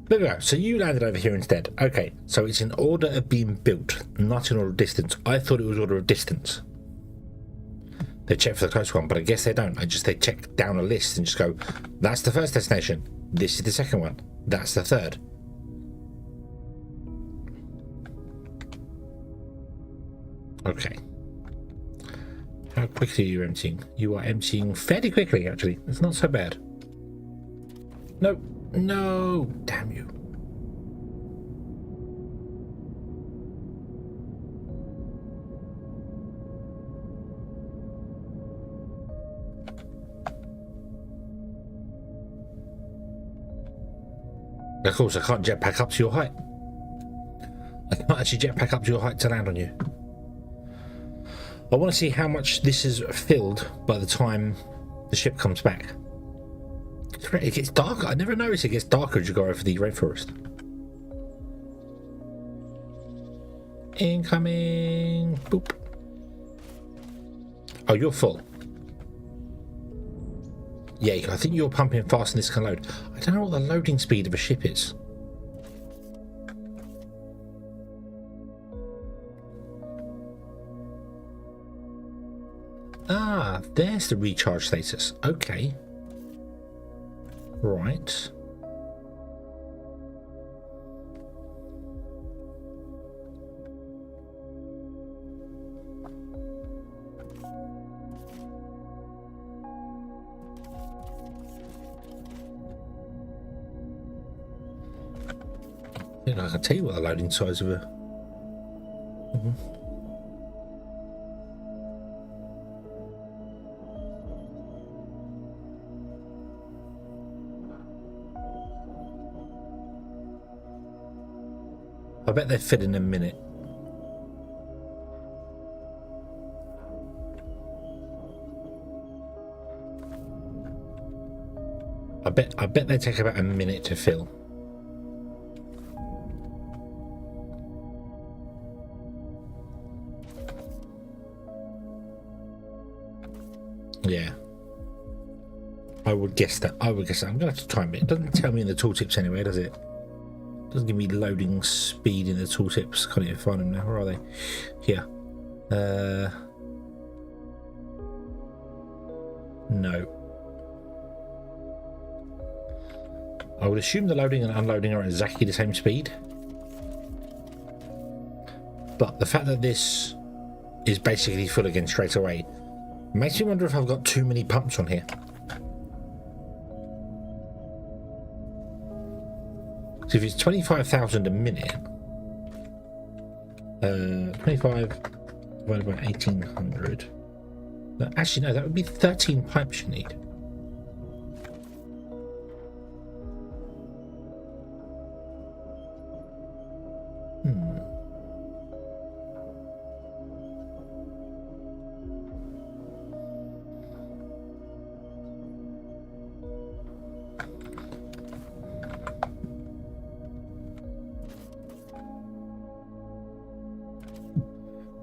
There we go. So you landed over here instead. Okay, so it's in order of being built, not in order of distance. I thought it was order of distance. They check for the close one, but I guess they don't. They check down a list and just go, that's the first destination. This is the second one. That's the third. Okay. How quickly are you emptying? You are emptying fairly quickly, actually. It's not so bad. No, no, damn you. Of course, I can't jetpack up to your height. I can't actually jetpack up to your height to land on you. I want to see how much this is filled by the time the ship comes back. It gets darker. I never noticed it gets darker as you go over the rainforest. Incoming. Boop. Oh, you're full. Yeah, I think you're pumping fast and this can load. I don't know what the loading speed of a ship is. Ah, there's the recharge status. Okay. Right. I think I can tell you what the loading size of a... I bet they fit in a minute. I bet they take about a minute to fill. Yeah. I would guess that. I'm gonna have to time it. It doesn't tell me in the tooltips anyway, does it? Doesn't give me loading speed in the tooltips. Can't even find them now. Where are they? Here. No. I would assume the loading and unloading are at exactly the same speed. But the fact that this is basically full again straight away makes me wonder if I've got too many pumps on here. So if it's 25,000 a minute, 25 divided by 1,800. Actually, no, that would be 13 pipes you need.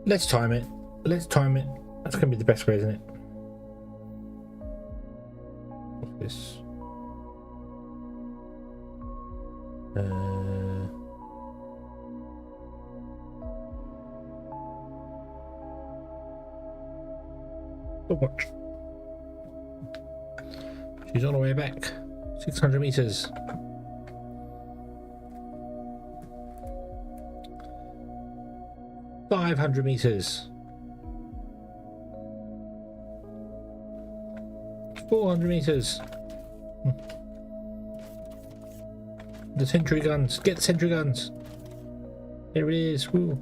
Let's time it. Let's time it. That's going to be the best way, isn't it? What's this? So much. She's on her way back. 600 meters. $500 meters. 400 meters. The sentry guns. Get the sentry guns. There it is. Woo.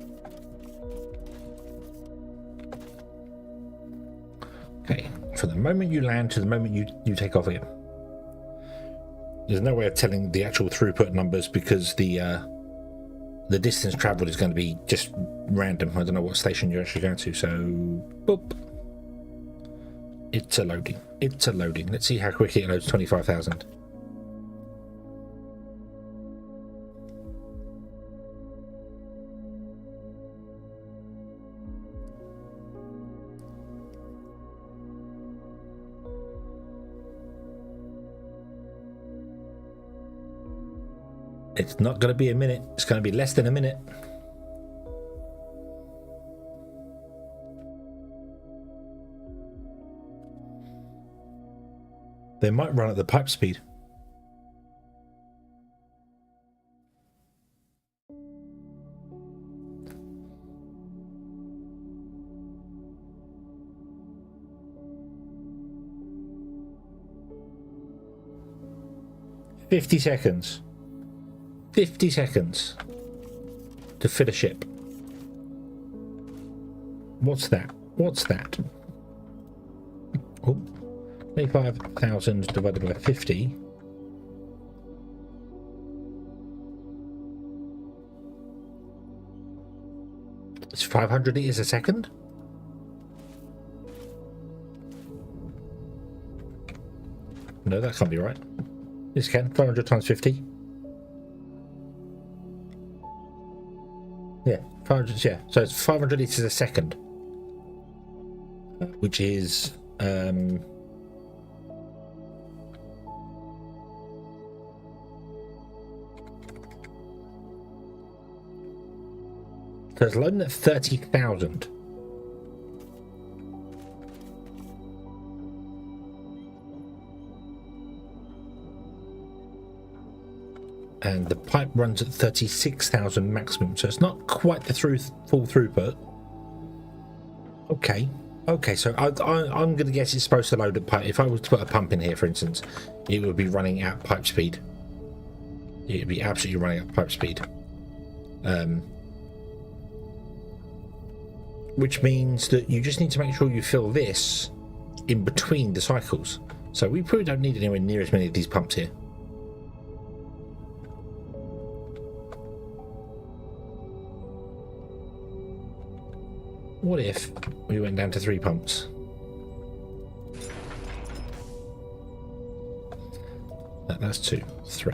Okay. From the moment you land to the moment you take off again. There's no way of telling the actual throughput numbers because the distance travelled is going to be just random. I don't know what station you're actually going to, so boop. It's a loading. It's a loading. Let's see how quickly it loads 25,000. It's not going to be a minute. It's going to be less than a minute. They might run at the pipe speed. "50 seconds. 50 seconds to fill a ship. What's that? What's that? Oh, 25,000 divided by 50. It's 500 liters a second? No, that can't be right. This can. 500 times 50. Yeah, 500, yeah. So it's 500 liters a second, which is so it's loading at 30,000. And the pipe runs at 36,000 maximum, so it's not quite the full throughput. Okay, so I'm going to guess it's supposed to load at pipe. If I was to put a pump in here, for instance, it would be running at pipe speed. It would be absolutely running at pipe speed. Which means that you just need to make sure you fill this in between the cycles. So we probably don't need anywhere near as many of these pumps here. What if we went down to 3 pumps? That's 2, 3.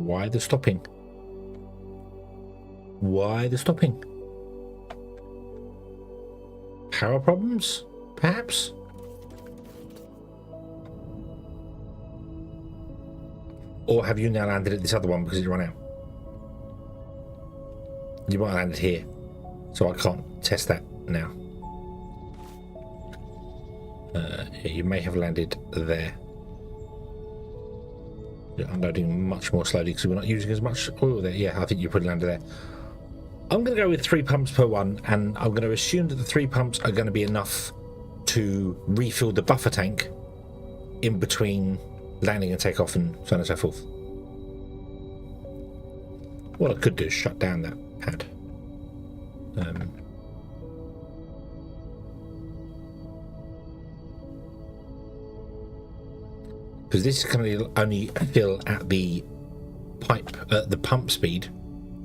Why the stopping? Why the stopping? Power problems, perhaps? Or have you now landed at this other one because you run out? You might have landed here, so I can't test that now. Yeah, you may have landed there. You're unloading much more slowly because we're not using as much oil there. Yeah, I think you probably landed there. I'm going to go with 3 pumps per one, and I'm going to assume that the 3 pumps are going to be enough to refill the buffer tank in between landing and takeoff and so on and so forth. What I could do is shut down that pad. Because this is going to only fill at the pump speed.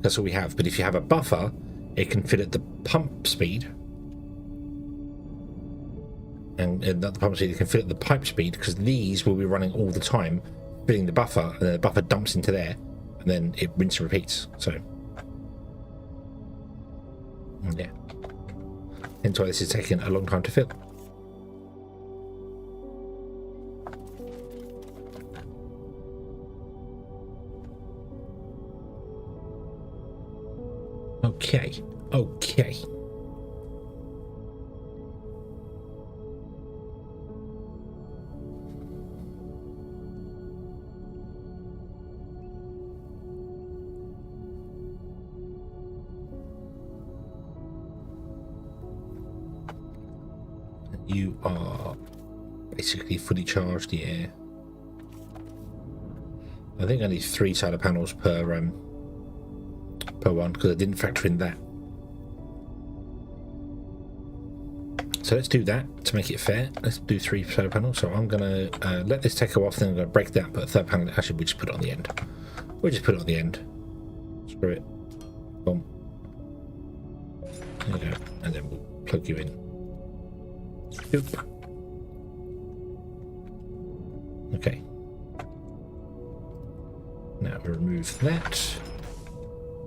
That's all we have. But if you have a buffer, it can fill at the pump speed. And not the pump speed, it can fill at the pipe speed, because these will be running all the time, filling the buffer, and then the buffer dumps into there, and then it rinse and repeats. So, yeah. Hence why this is taking a long time to fill. Okay. You are basically fully charged, yeah. I think I need 3 solar panels per one because I didn't factor in that. So let's do that to make it fair. Let's do 3 solar panels. So I'm gonna let this take off, then I'm gonna break that, put a 3rd panel. Actually, we just put it on the end. We'll just put it on the end. Screw it. Boom. There you go. And then we'll plug you in. Oop. Okay. Now we remove that.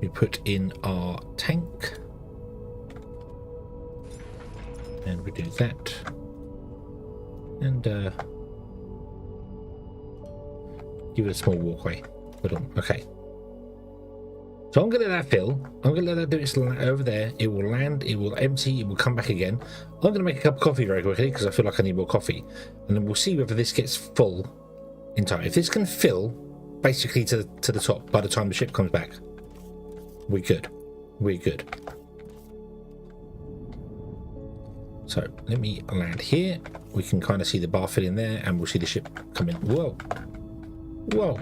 We put in our tank. And we do that. And give it a small walkway. Okay. So I'm going to let that fill. I'm going to let that do its over there. It will land. It will empty. It will come back again. I'm going to make a cup of coffee very quickly because I feel like I need more coffee. And then we'll see whether this gets full in time. If this can fill basically to the top by the time the ship comes back, we're good. We're good. So let me land here. We can kind of see the bar fill in there and we'll see the ship come in. Whoa. Whoa.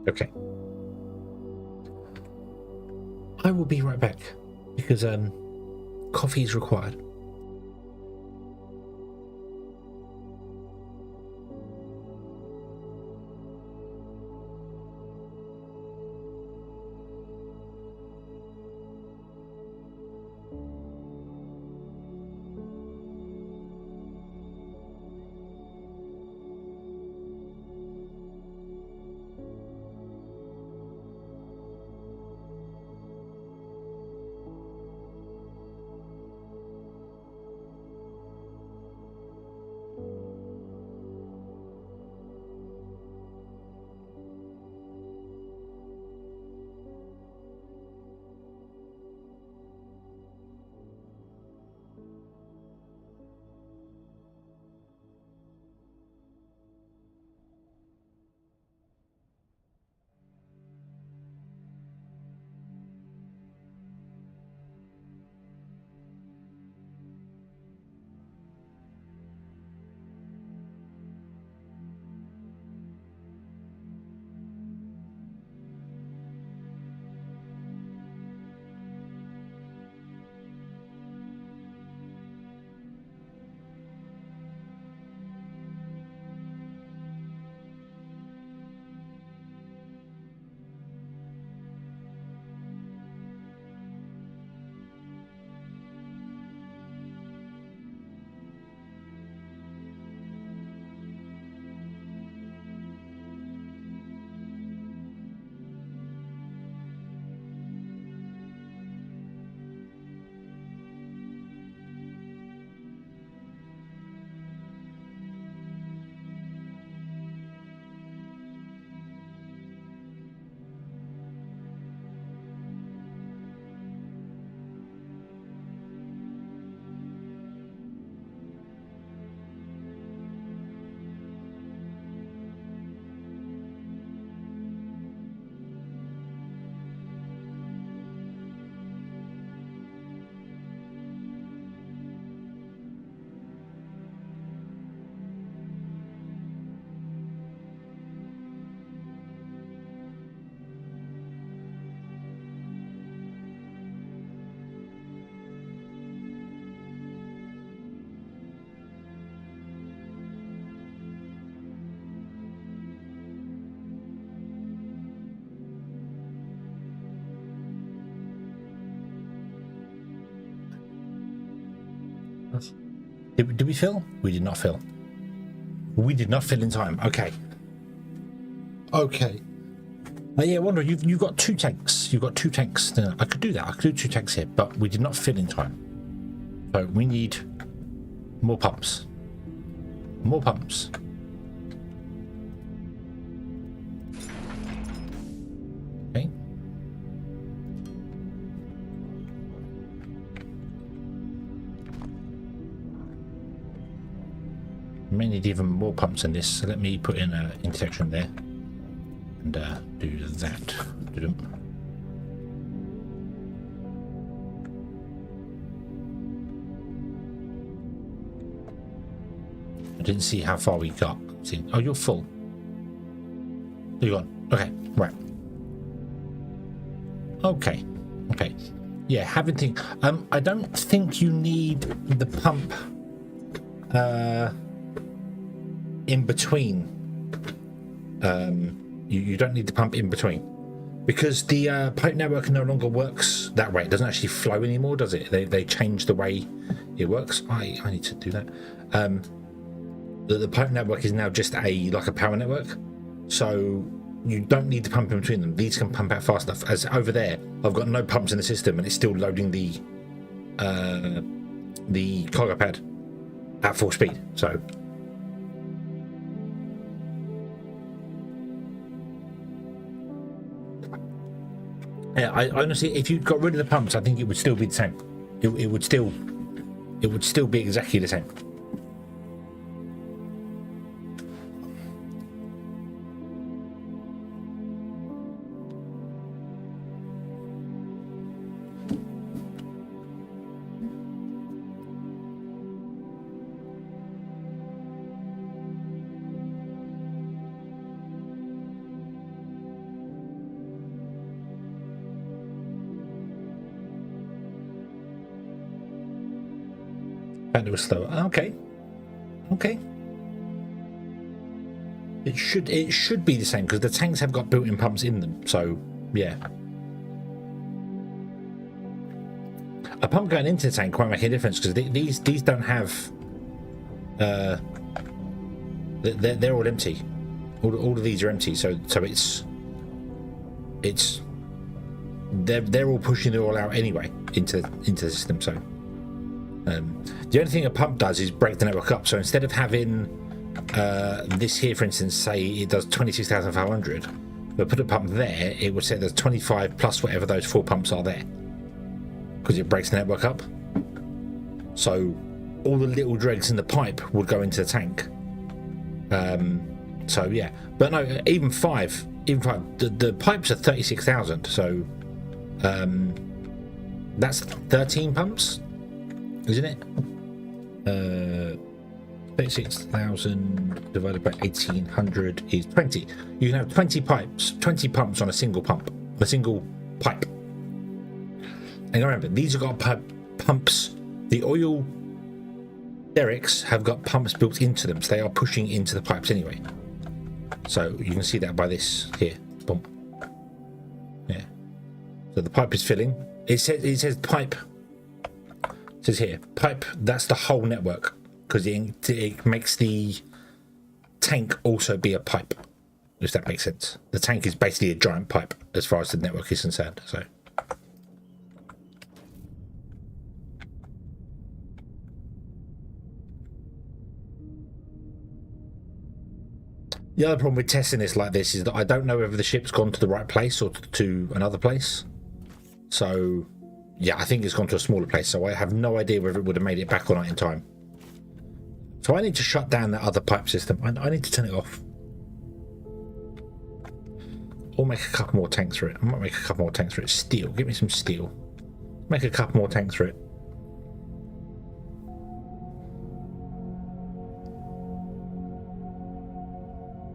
Okay. I will be right back because coffee is required. Did we fill? We did not fill. We did not fill in time. Okay. Okay. Yeah, Wonder, you've got 2 tanks. You've got 2 tanks. I could do that. I could do 2 tanks here, but we did not fill in time. So we need more pumps. More pumps. Okay. We may need even more pumps than this, so let me put in an intersection there and do that. didn't see how far we got. See, oh, you're full. You're gone. Okay, right. Okay, okay. Yeah, having thing. I don't think you need the pump in between. You don't need the pump in between because the pipe network no longer works that way. It doesn't actually flow anymore, does it? They changed the way it works. I need to do that. The pipe network is now just like a power network, so you don't need to pump in between them. These can pump out fast enough. As over there, I've got no pumps in the system, and it's still loading the cargo pad at full speed. So yeah, I honestly, if you got rid of the pumps, I think it would still be the same. It would still be exactly the same. It was slower. Okay. It should be the same because the tanks have got built-in pumps in them. So yeah, a pump going into the tank won't make a difference because these don't have. They're all empty. All of these are empty. So it's they're all pushing it all out anyway into the system. So. The only thing a pump does is break the network up. So instead of having this here, for instance, say it does 26,500, but put a pump there, it would say there's 25 plus whatever those 4 pumps are there, because it breaks the network up. So all the little dregs in the pipe would go into the tank. So yeah, but no, even five. The pipes are 36,000. So that's 13 pumps. Isn't it? 36,000 divided by 1,800 is 20. You can have 20 pumps on a single pump, a single pipe. And remember, these have got pumps. The oil derricks have got pumps built into them, so they are pushing into the pipes anyway. So you can see that by this here. Boom. Yeah. So the pipe is filling. It says pipe. It says here, pipe, that's the whole network, because it makes the tank also be a pipe, if that makes sense. The tank is basically a giant pipe as far as the network is concerned. So the other problem with testing this like this is that I don't know whether the ship's gone to the right place or to another place. So yeah, I think it's gone to a smaller place, so I have no idea whether it would have made it back or not in time. So I need to shut down that other pipe system. I need to turn it off. Or make a couple more tanks for it. I might make a couple more tanks for it. Steel. Give me some steel. Make a couple more tanks for it.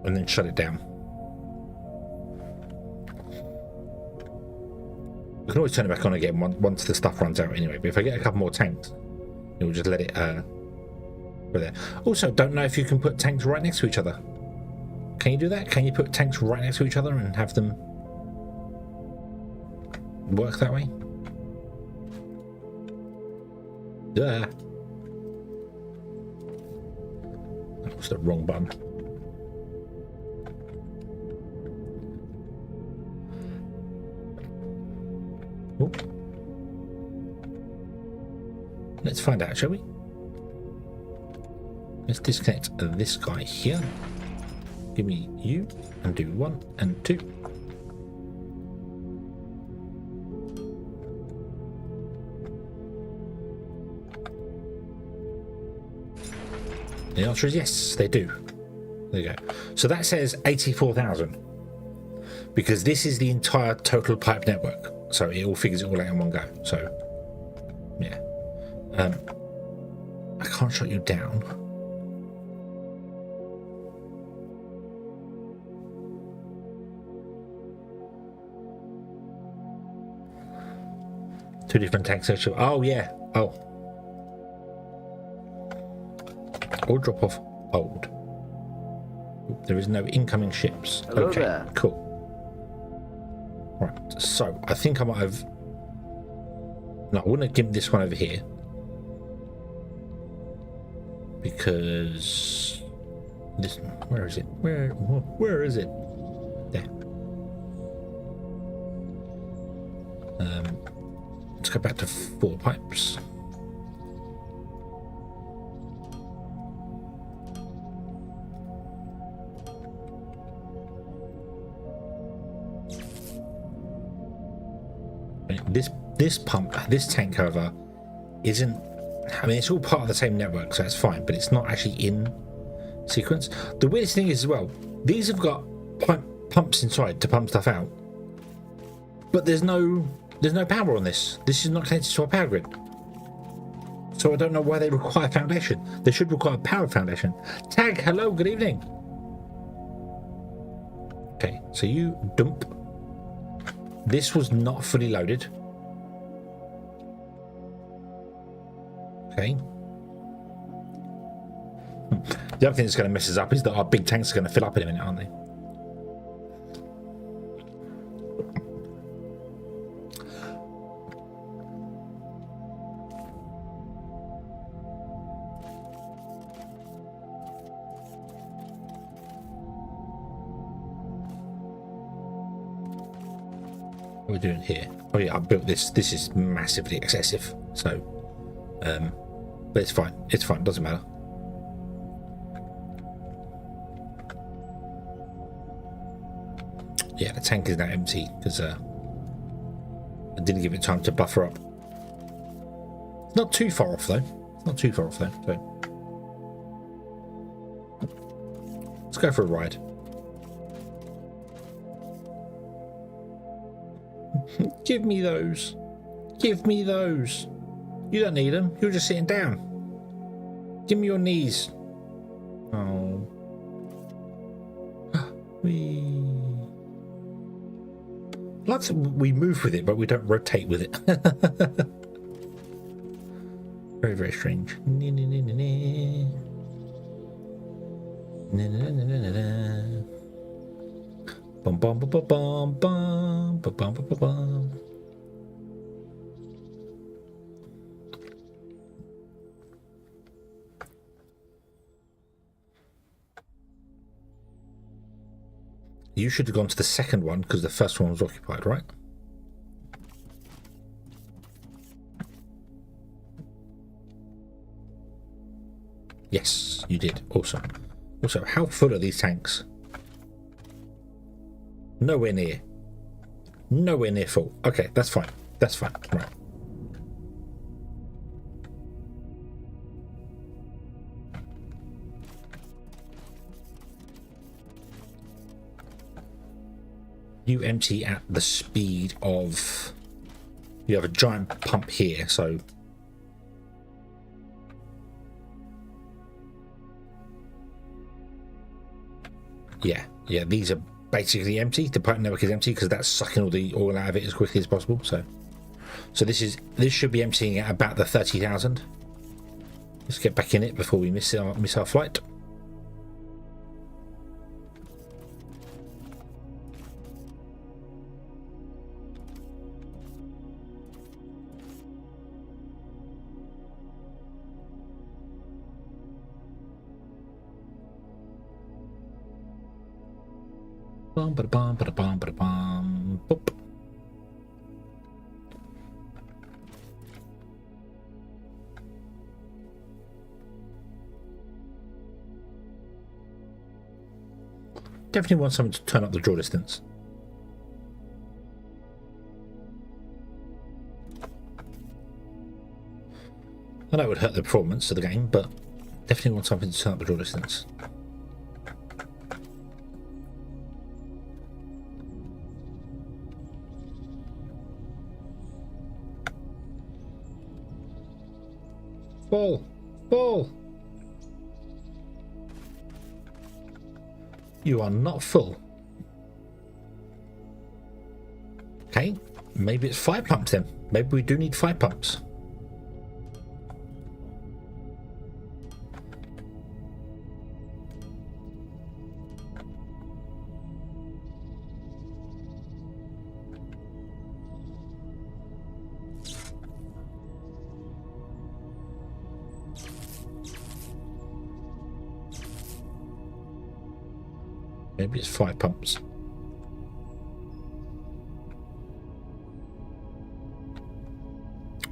And then shut it down. We can always turn it back on again once the stuff runs out anyway, but if I get a couple more tanks, it will just let it go there. Also, don't know if you can put tanks right next to each other. Can you do that? Can you put tanks right next to each other and have them work that way? Duh. That was the wrong button. Oh. Let's find out, shall we? Let's disconnect this guy here. Give me you and do 1 and 2. The answer is yes, they do. There you go. So that says 84,000 because this is the entire total pipe network. So it all figures it all out in one go. So yeah, I can't shut you down. Two different tanks. Oh yeah. Oh. Or drop off old. There is no incoming ships. Hello okay. there. Cool. Right. So I think I might have. No, I wouldn't have given this one over here because this. Where is it? Where is it? There. Let's go back to 4 pipes. This pump, this tank, however, isn't. I mean, it's all part of the same network, so that's fine. But it's not actually in sequence. The weirdest thing is as well, these have got pumps inside to pump stuff out, but there's no power on this. This is not connected to a power grid, so I don't know why they require foundation. They should require power foundation. Tag, hello, good evening. Okay, so you dump. This was not fully loaded. Okay. The other thing that's going to mess us up is that our big tanks are going to fill up in a minute, aren't they? What are we doing here? Oh yeah, I built this. This is massively excessive. So, but it's fine. It's fine. Doesn't matter. Yeah, the tank is now empty because I didn't give it time to buffer up. Not too far off though. Not too far off though. So let's go for a ride. Give me those. Give me those. You don't need them. You're just sitting down. Give me your knees. Oh. We move with it, but we don't rotate with it. Very, very strange. Bum bum bum bum bum bum bum bum bum bum. You should have gone to the second one because the first one was occupied, right? Yes, you did. Awesome. Also, how full are these tanks? Nowhere near. Nowhere near full. Okay, that's fine. That's fine. Right. You empty at the speed of. You have a giant pump here, so. Yeah, these are basically empty. The pipe network is empty because that's sucking all the oil out of it as quickly as possible. So this should be emptying at about the 30,000. Let's get back in it before we miss our flight. Bum ba bum ba bum ba bum. Boop. Definitely want someone to turn up the draw distance. I know it would hurt the performance of the game, but definitely want something to turn up the draw distance. Ball. You are not full. Okay, Maybe it's 5 pumps then. Maybe we do need 5 pumps. Maybe it's 5 pumps.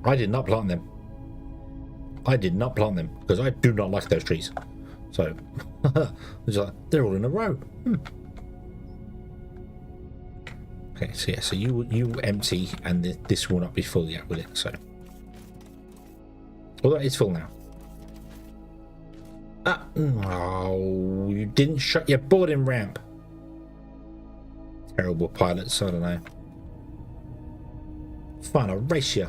I did not plant them. I did not plant them because I do not like those trees. So they're all in a row. Okay, so yeah, so you empty, and this will not be full yet, will it? So, although it's full now. Oh, you didn't shut your boarding ramp. Terrible pilots, I don't know. Fine, I'll race you.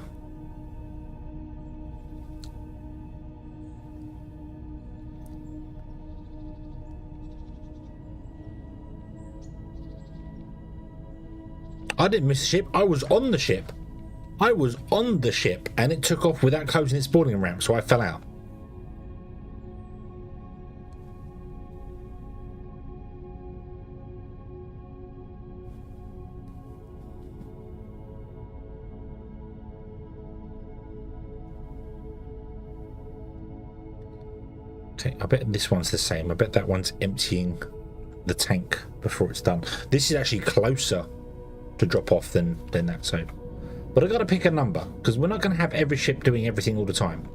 I didn't miss the ship. I was on the ship. I was on the ship, and it took off without closing its boarding ramp, so I fell out. Okay, I bet this one's the same. I bet that one's emptying the tank before it's done. This is actually closer to drop off than that, so. But I got to pick a number because we're not going to have every ship doing everything all the time.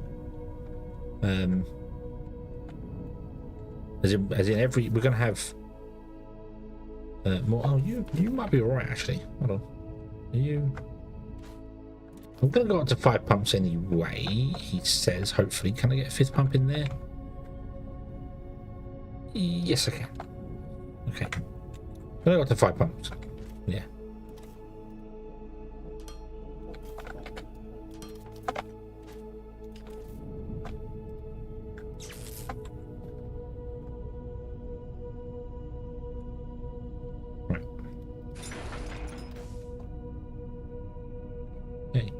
As in every, we're going to have more. Oh, you might be all right actually. Hold on. Are you? I'm going to go up to 5 pumps anyway. He says. Hopefully, can I get a 5th pump in there? Yes, I can. Okay. I'm going to go up to 5 pumps. Yeah. Okay.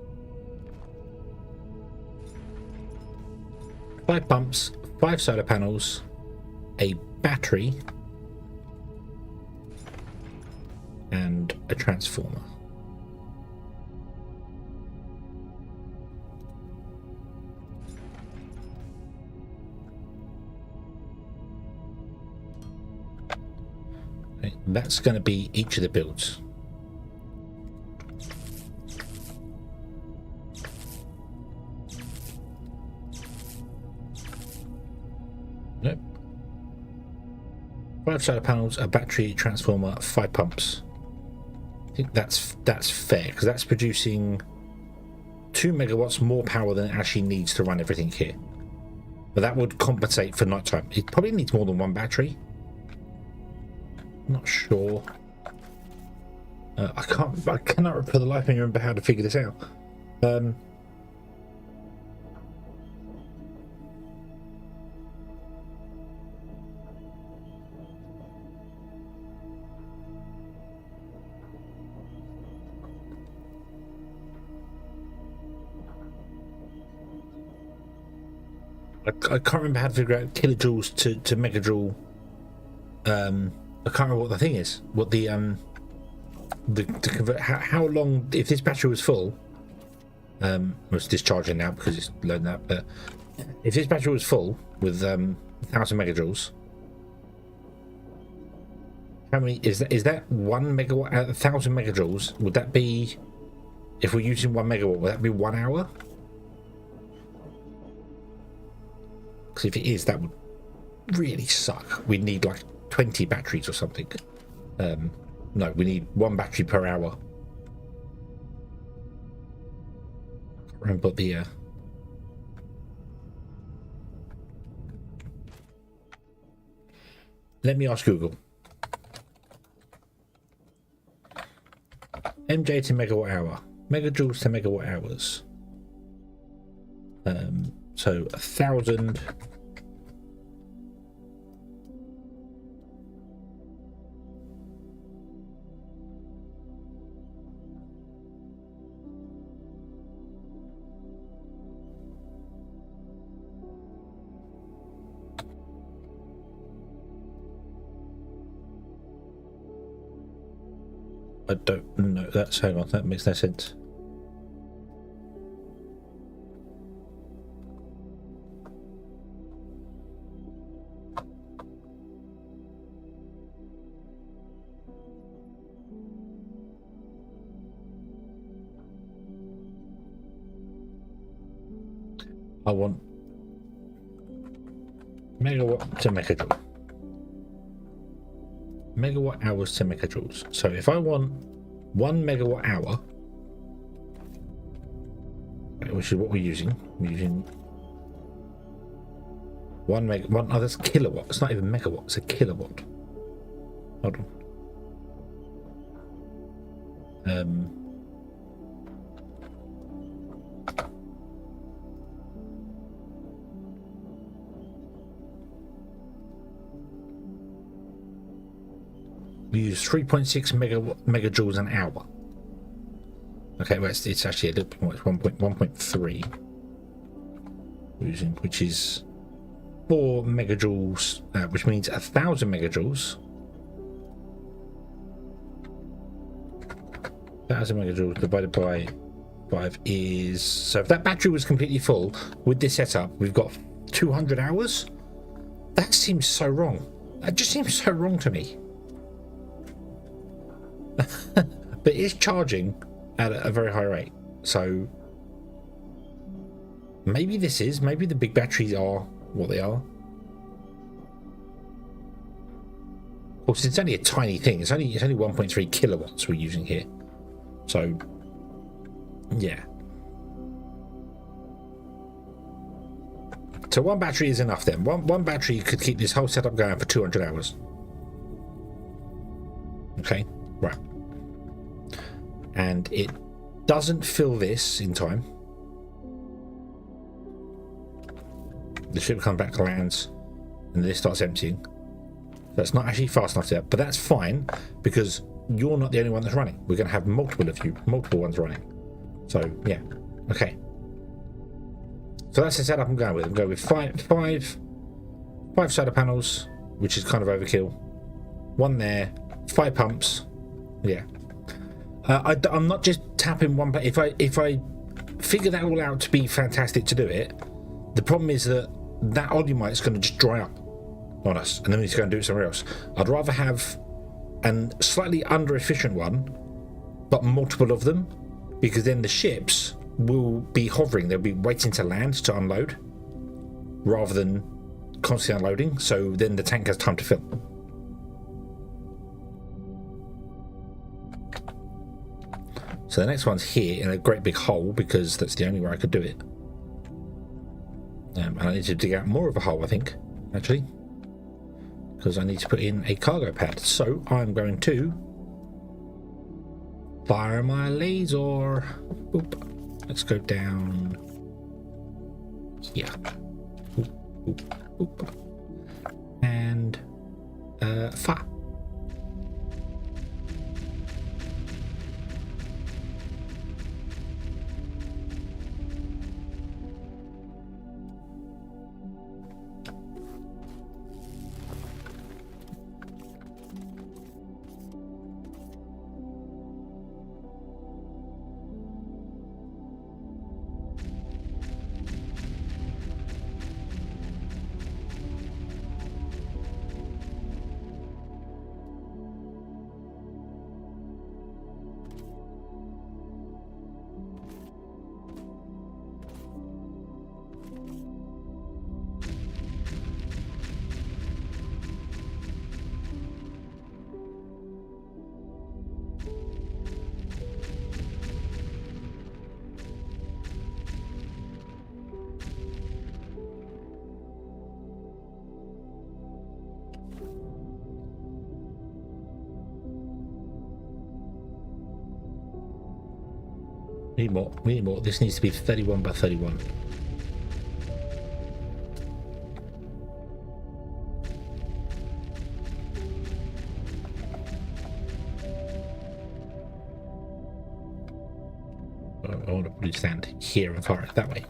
5 pumps, 5 solar panels, a battery, and a transformer. Okay, that's going to be each of the builds. Nope. 5 solar panels, a battery, transformer, 5 pumps. I think that's fair because that's producing 2 megawatts more power than it actually needs to run everything here. But that would compensate for nighttime. It probably needs more than 1 battery. Not sure. I cannot for the life of me remember how to figure this out. I can't remember how to figure out kilojoules to megajoule. I can't remember what the thing is. What the convert, how long, if this battery was full, well, it's discharging now because it's loading up, but if this battery was full with 1,000 megajoules, how many is that 1 megawatt out of 1,000 megajoules? Would that be, if we're using 1 megawatt, would that be 1 hour? Because if it is, that would really suck. We'd need like 20 batteries or something. No, we need 1 battery per hour. Can't remember the let me ask Google. MJ to megawatt hour. Megajoules to megawatt hours. So 1,000 I don't know. That's, hang on, that makes no sense. I want megawatt to megajoule. Megawatt hours to megajoules. So if I want 1 megawatt hour, which is what we're using, oh, that's kilowatt. It's not even megawatt, it's a kilowatt. Hold on. We use 3.6 megajoules an hour. Okay, well, it's actually a little bit more. It's 1.3 using, which is 4 megajoules, which means 1,000 megajoules. 1,000 megajoules divided by 5 is, so if that battery was completely full with this setup, we've got 200 hours. That seems so wrong. That just seems so wrong to me. But it's charging at a very high rate, so maybe maybe the big batteries are what they are. Of course, it's only a tiny thing. It's only 1.3 kilowatts we're using here, so yeah. So one battery is enough then. One battery could keep this whole setup going for 200 hours. Okay, right. And it doesn't fill this in time. The ship comes back to lands and this starts emptying. That's not actually fast enough to that, but that's fine because you're not the only one that's running. We're going to have multiple of you, multiple ones running. So yeah, okay. So that's the setup I'm going with. I'm going with five solar panels, which is kind of overkill. One there, 5 pumps. Yeah. I'm not just tapping one. If I figure that all out to be fantastic to do it, the problem is that Olimite is going to just dry up on us, and then we need to go and do it somewhere else. I'd rather have a slightly under efficient one, but multiple of them, because then the ships will be hovering. They'll be waiting to land to unload, rather than constantly unloading. So then the tank has time to fill. So the next one's here in a great big hole because that's the only way I could do it. And I need to dig out more of a hole, I think, actually, because I need to put in a cargo pad. So I'm going to fire my laser. Boop. Let's go down here. Boop, boop, boop. And fire. We need more. This needs to be 31 by 31. I want to put it stand here and fire it that way.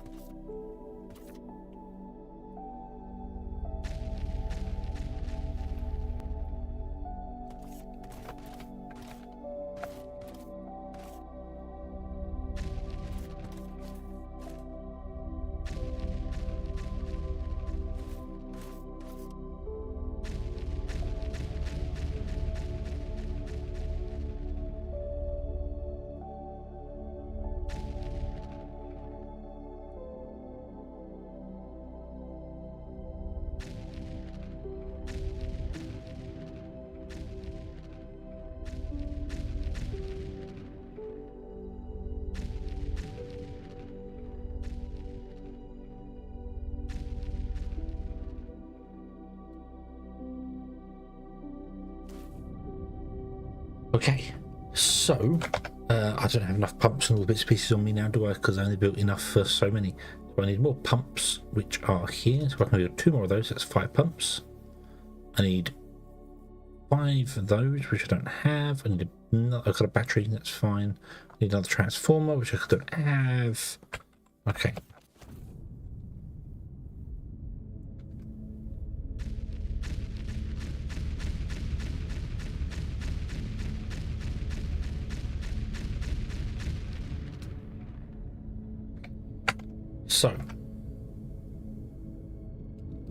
Okay, so I don't have enough pumps and all the bits and pieces on me now, do I? Because I only built enough for so many. So I need more pumps, which are here. So I can do 2 more of those. That's 5 pumps. I need 5 of those, which I don't have. I need another. I've got a battery. That's fine. I need another transformer, which I don't have. Okay. So,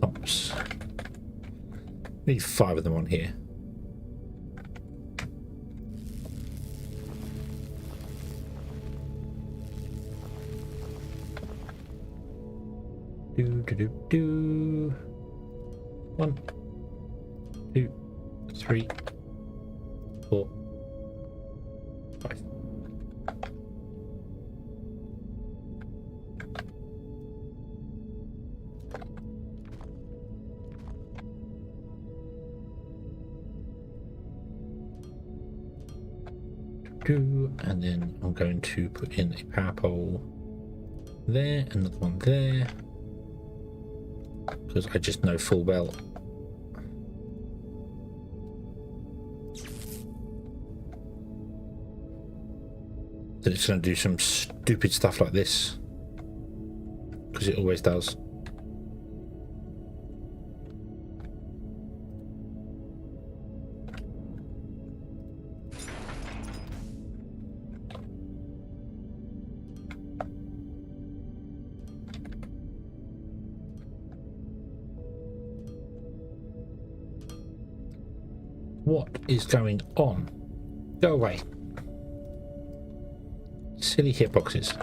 pumps. Need 5 of them on here. Do. 1, 2, 3, 4, 5. And then I'm going to put in a power pole there, another one there, because I just know full well that it's going to do some stupid stuff like this, because it always does. What is going on? Go away. Silly hitboxes.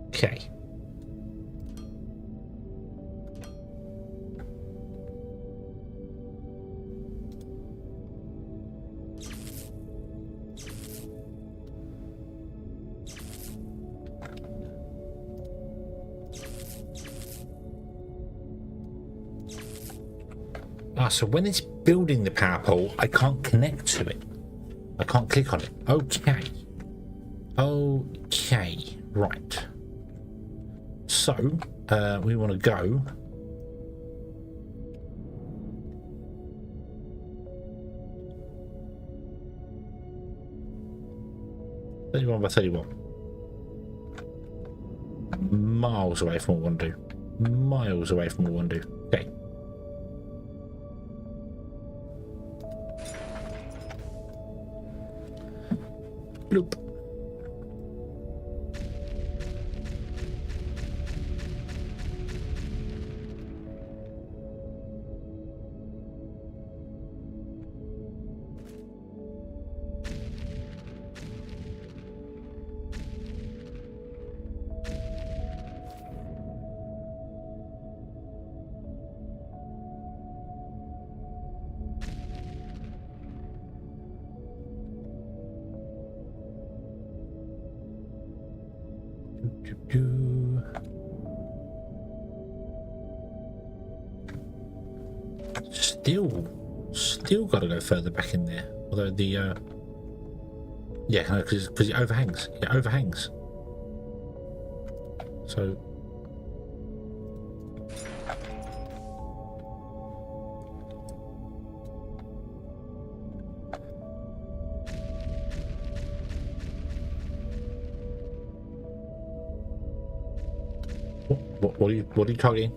Okay. So when it's building the power pole, I can't connect to it. I can't click on it. Okay. Okay. Right. So, we want to go. (31 by 31). Miles away from what we want to do. Miles away from what we want to do. Okay. Bloop. Still got to go further back in there. Although the yeah, no, because it overhangs. It overhangs. So what are you targeting?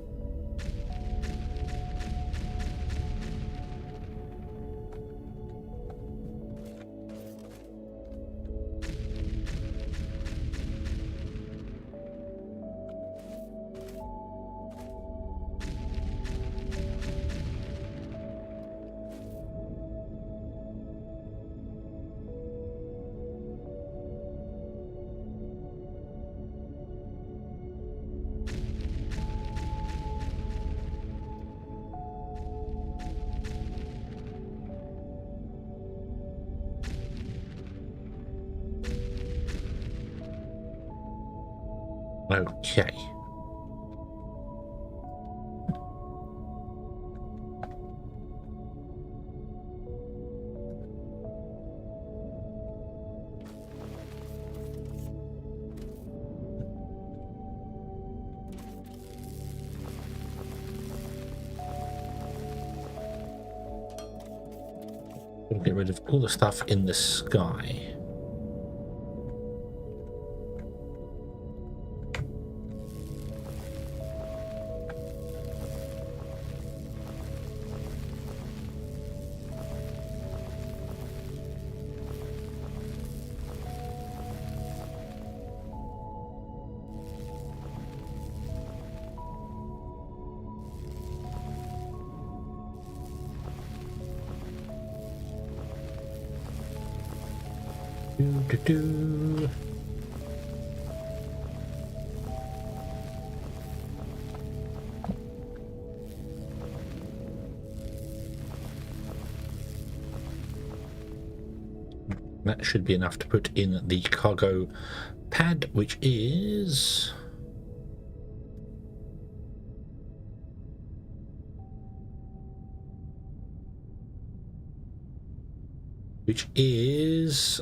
Okay. We'll get rid of all the stuff in the sky. Do. That should be enough to put in the cargo pad, which is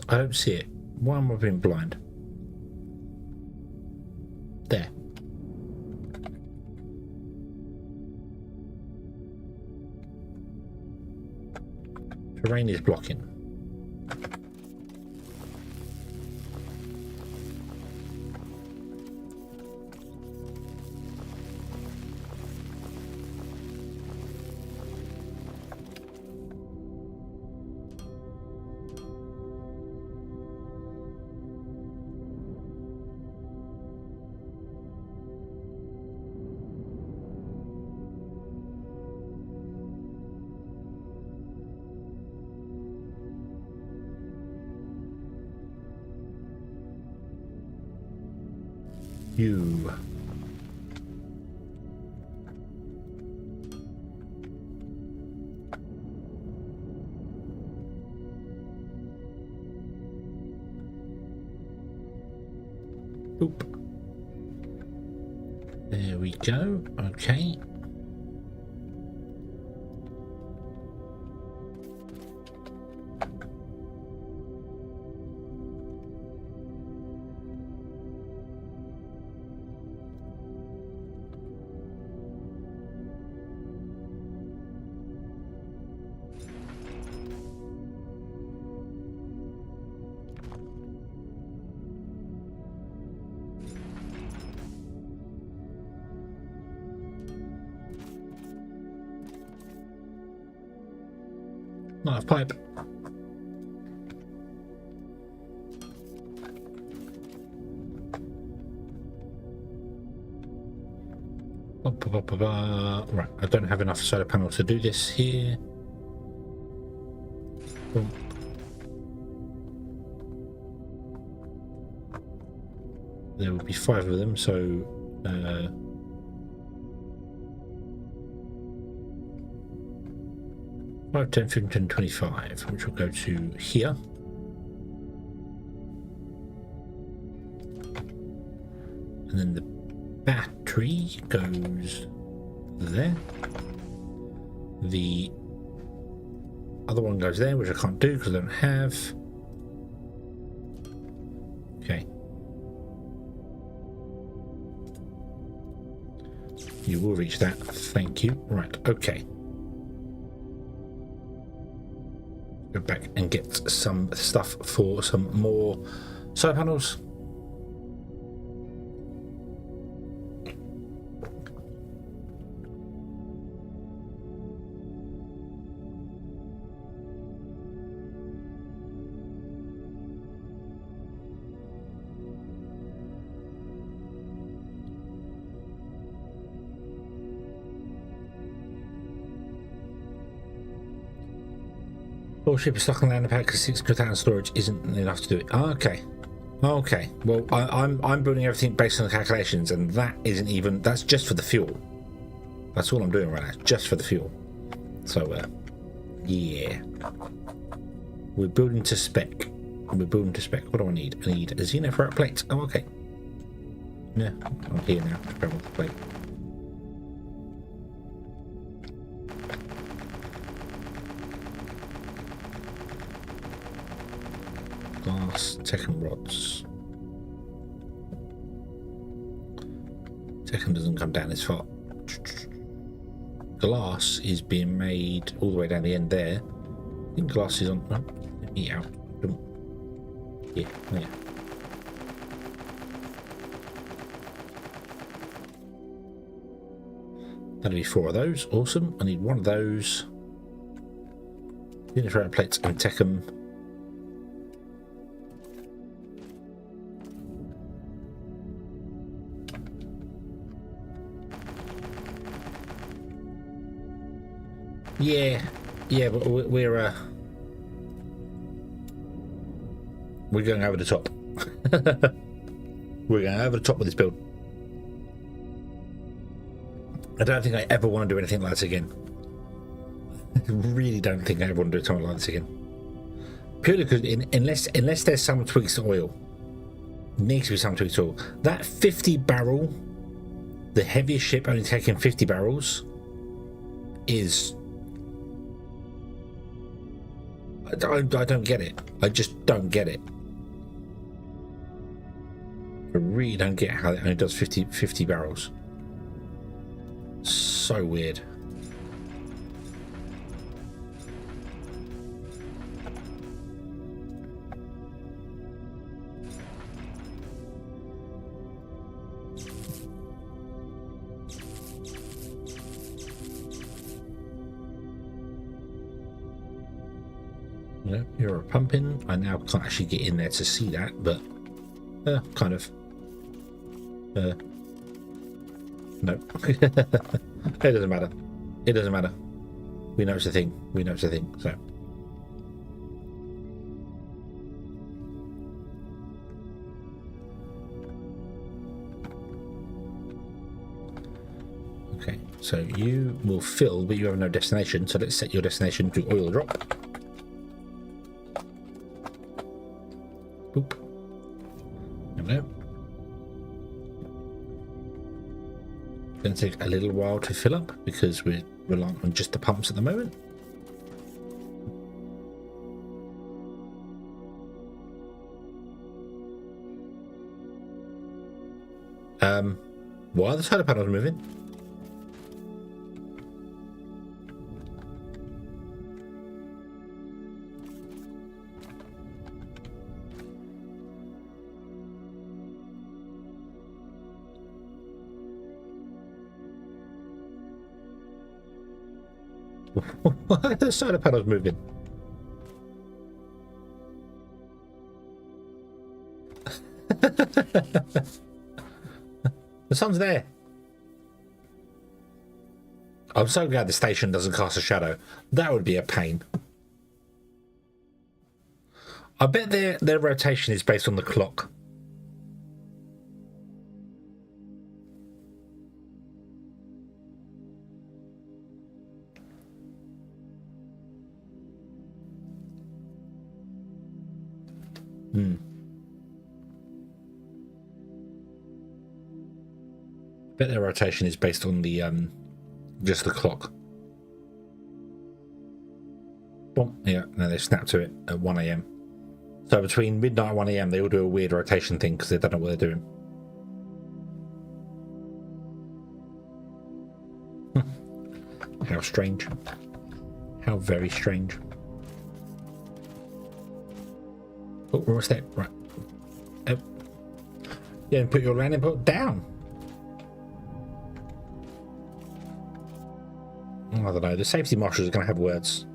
I don't see it. Why am I being blind? There. Terrain is blocking. You. Oop. There we go. Okay. Not enough pipe. Right, I don't have enough solar panels to do this here. There will be 5 of them, so 5, 10, 15, 25, which will go to here. And then the battery goes there. The other one goes there, which I can't do because I don't have. Okay. You will reach that. Thank you. Right, okay. Go back and get some stuff for some more solar panels. Ship is stuck on land pad because 6 container storage isn't enough to do it. Okay. Okay. Well, I'm building everything based on the calculations, and that isn't even. That's just for the fuel. That's all I'm doing right now, just for the fuel. So, yeah. We're building to spec. We're building to spec. What do I need? I need a xenoferrite plate. Oh, okay. Yeah, I'm here now. Grab off the plate. Glass, Tekken rods. Tekken doesn't come down as far. Glass is being made all the way down the end there. think glass is on. Oh, let me out. Yeah, yeah. That'll be 4 of those. Awesome. I need 1 of those. Unifrared plates and take them. Yeah, but we're going over the top. We're going over the top with this build. I don't think I ever want to do anything like this again. I really don't think I ever want to do something like this again. Purely because unless there's some tweaks to oil, needs to be some tweaks to oil. That 50 barrel, the heaviest ship only taking 50 barrels, is. I don't get it. I just don't get it. I really don't get how it only does 50 barrels. So weird. No, you're pumping. I now can't actually get in there to see that, but kind of. No. It doesn't matter. It doesn't matter. We know it's a thing. We know it's a thing, so. Okay, so you will fill, but you have no destination, so let's set your destination to oil drop. Boop. No. Going to take a little while to fill up because we're relying on just the pumps at the moment. Why are the solar panels moving? Why are the solar panels moving? The sun's there. I'm so glad the station doesn't cast a shadow. That would be a pain. I bet their rotation is based on the clock. Bet their rotation is based on the just the clock. Boom. Yeah, no, they snap to it at 1 AM. So between midnight and 1 AM, they all do a weird rotation thing because they don't know what they're doing. How strange. How very strange. Oh, we're almost there. Right. Oh. Yeah, and put your landing port down. I don't know. The safety marshals are going to have words.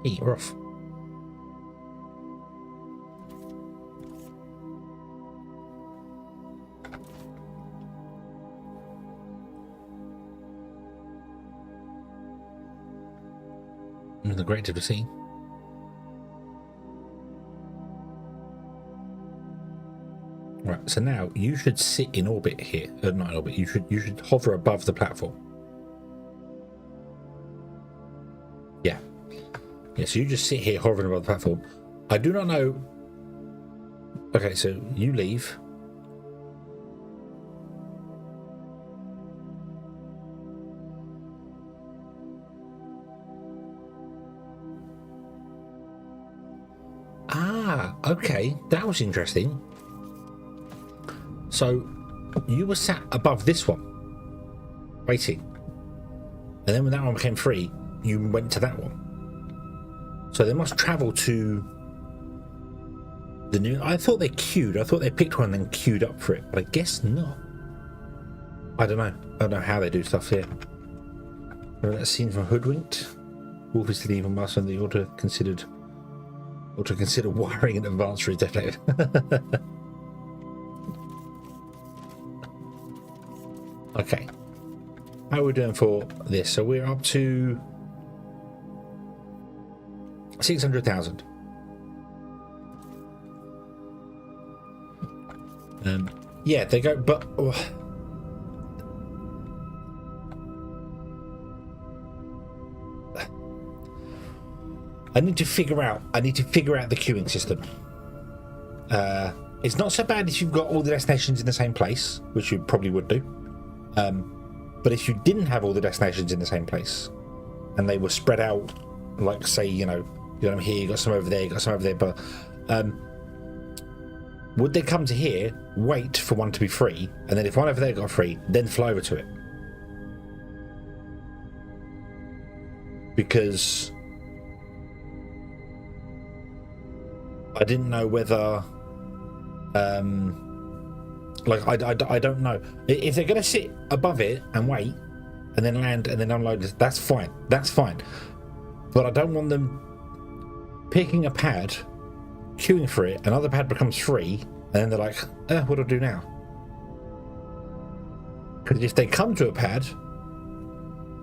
Hey, we're off. The great to see. Right, so now you should sit in orbit here. Not in orbit. You should hover above the platform. Yeah. Yeah, so you just sit here hovering above the platform. I do not know. Okay, so you leave. Ah, okay. That was interesting. So you were sat above this one, waiting. And then when that one became free, you went to that one. So they must travel to the new... I thought they queued. I thought they picked one and then queued up for it, but I guess not. I don't know. I don't know how they do stuff here. Remember that scene from Hoodwinked? Wolf is the evil master, and they ought to consider wiring in advance for his detonator. Okay. How are we doing for this? So we're up to 600,000. Yeah, they go, but I need to figure out the queuing system. It's not so bad if you've got all the destinations in the same place, which you probably would do. But if you didn't have all the destinations in the same place and they were spread out, like say, you know I'm here, you got some over there, you got some over there, but would they come to here, wait for one to be free, and then if one over there got free, then fly over to it? Because I didn't know whether like I don't know if they're gonna sit above it and wait and then land and then unload it. That's fine, but I don't want them picking a pad, queuing for it, another pad becomes free, and then they're like, what do I do now? Because if they come to a pad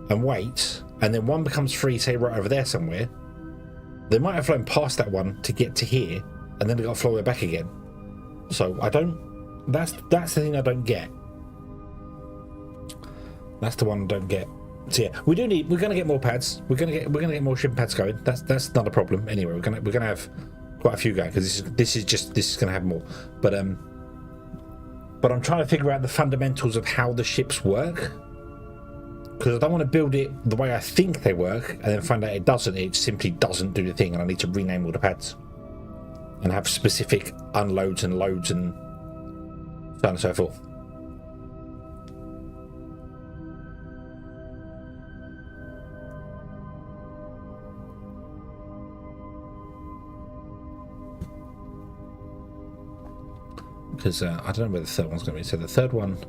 and wait and then one becomes free, say right over there somewhere, they might have flown past that one to get to here and then they got to fly back again. So I don't... That's the thing I don't get. That's the one I don't get. So yeah, we're going to get more pads. We're going to get more ship pads going. That's not a problem. Anyway, we're going to have quite a few going because this is going to have more. But I'm trying to figure out the fundamentals of how the ships work, because I don't want to build it the way I think they work and then find out it doesn't. It simply doesn't do the thing, and I need to rename all the pads and have specific unloads and loads and so on and so forth. Because I don't know where the third one's going to be. So the third one...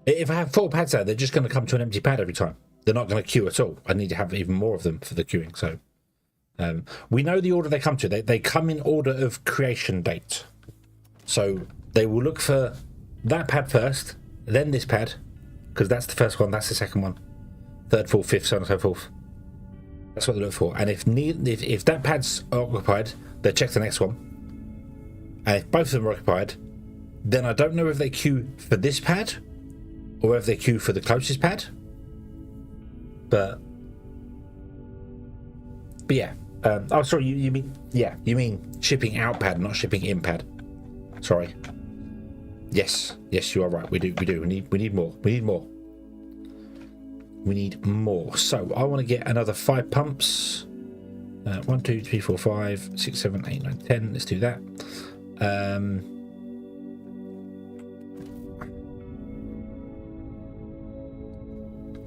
If I have 4 pads there, they're just going to come to an empty pad every time. They're not going to queue at all. I need to have even more of them for the queuing. So we know the order they come to. They come in order of creation date. So they will look for that pad first, then this pad, because that's the first one, that's the second one, third, fourth, fifth, so on and so forth. That's what they look for. And if that pad's occupied, they check the next one. And if both of them are occupied, then I don't know if they queue for this pad or if they queue for the closest pad. But yeah. Oh, sorry. You mean shipping out pad, not shipping in pad. Sorry. Yes, you are right. We do. We need more. We need more. So I want to get another 5 pumps. 1, 2, 3, 4, 5, 6, 7, 8, 9, 10. Let's do that.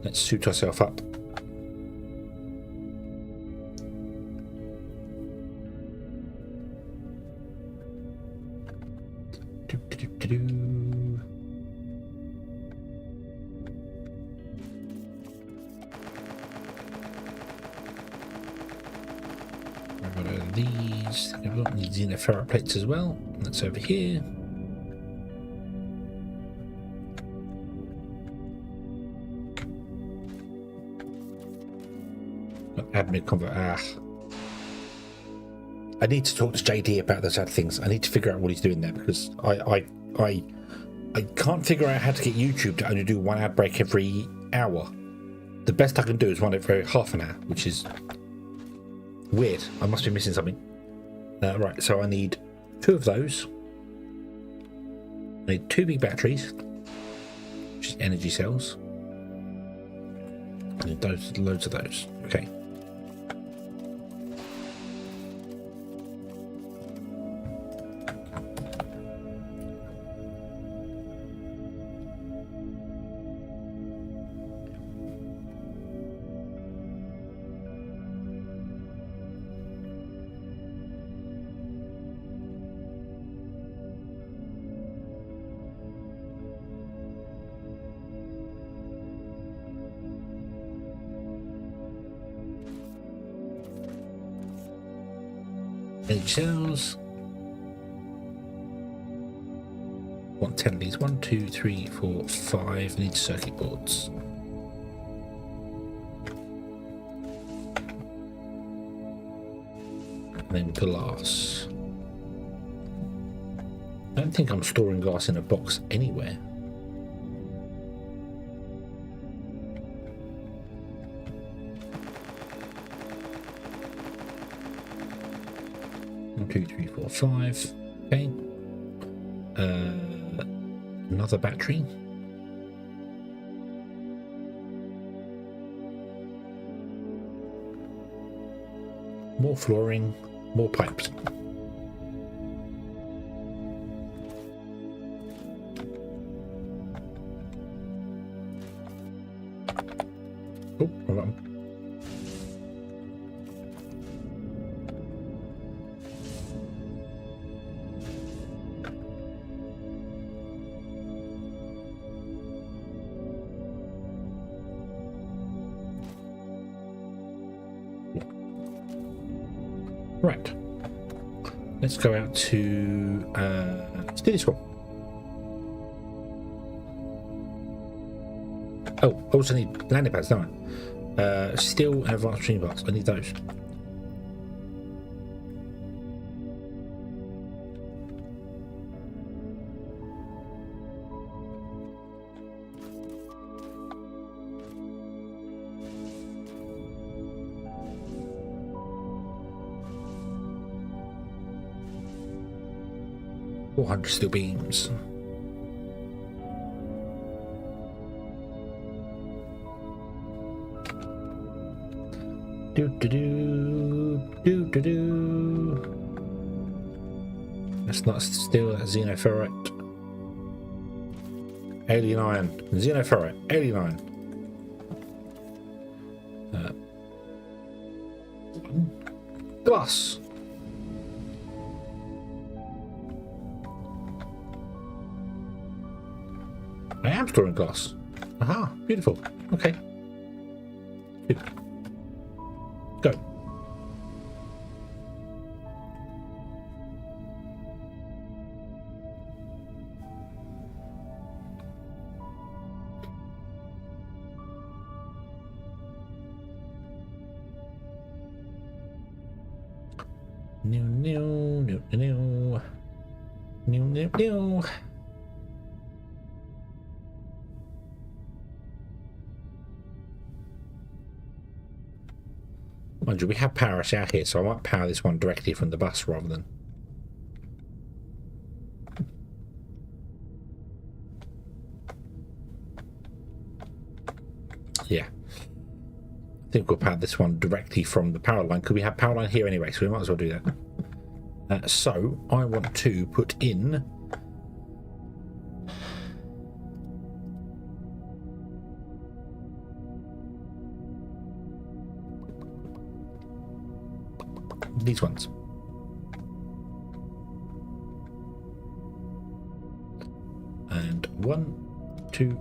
Let's suit ourselves up. These. We've got these ferrite plates as well. That's over here. Admin convert. I need to talk to JD about those other things. I need to figure out what he's doing there, because I can't figure out how to get YouTube to only do 1 ad break every hour. the best I can do is run it for half an hour, which is weird. I must be missing something. Right, so I need 2 of those. I need 2 big batteries, which is energy cells. I need loads of those. Okay. Energy cells. Want 10 of these. 1, 2, 3, 4, 5. Need circuit boards. And then glass. I don't think I'm storing glass in a box anywhere. One, 2, 3, 4, 5. Okay. Another battery. More flooring, more pipes. Oh, hold on. Right, let's go out to let's do this one. Oh, I also need landing pads, don't I? Steel and advanced machine parts. I need those. Steel beams. That's not steel, that's xenoferrite. Alien iron. Xenoferrite. Alien iron. Glass. I am storing glass. Aha, beautiful. Okay. Good. Go. New. Mind you, we have power out here, so I might power this one directly from the bus rather than... Yeah. I think we'll power this one directly from the power line, because we have power line here anyway, so we might as well do that. So, I want to put in... these ones. And 1, 2,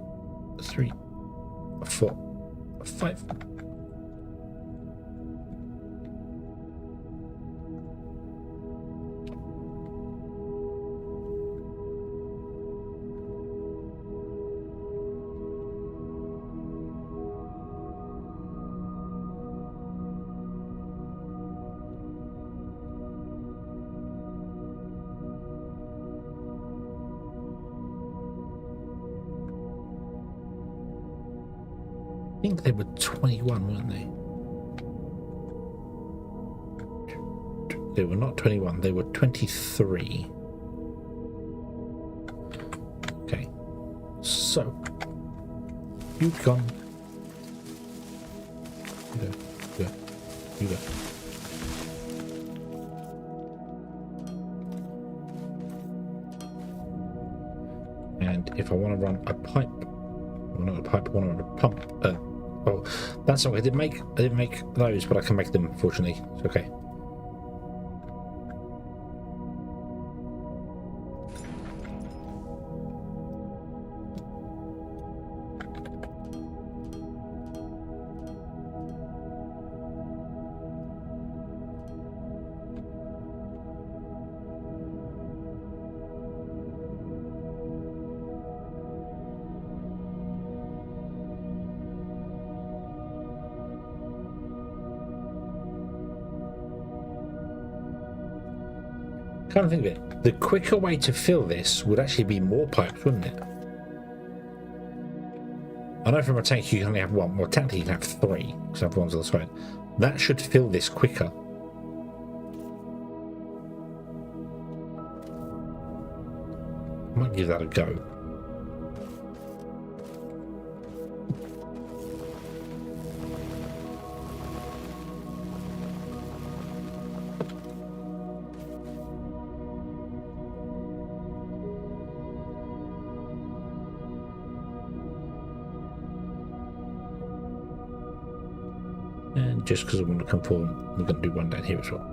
3, 4, 5. I think they were 21, weren't they? They were not 21, they were 23. Okay. So, you've gone. You go. You go. And if I want to run a pipe, well, not a pipe, I want to run a pump. Oh, that's okay. I didn't make those, but I can make them. Fortunately, it's okay. Kind of think of it. The quicker way to fill this would actually be more pipes, wouldn't it? I know from a tank you can only have one. Well, technically you can have three, because I have ones on the side. That should fill this quicker. I might give that a go. And just because I want to conform, we're going to do one down here as well.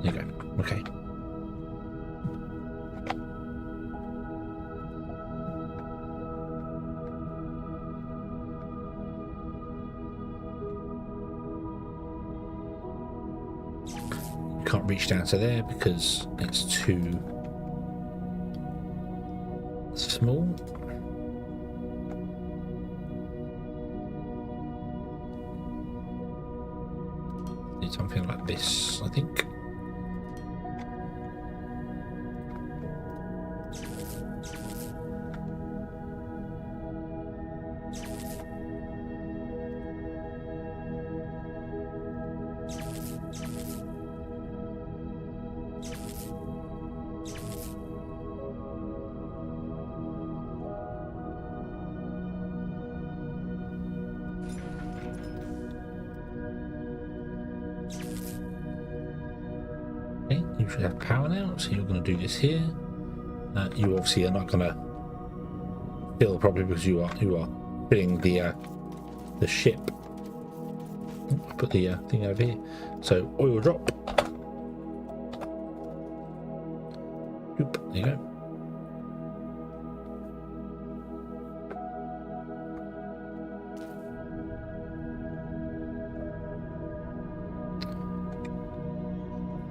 There you go. Okay. Can't reach down to there because it's too small. Need something like this, I think. You should have power now, so you're going to do this here. You obviously are not going to fill properly because you are filling the ship. I'll put the thing over here. So oil drop. Oop, there you go.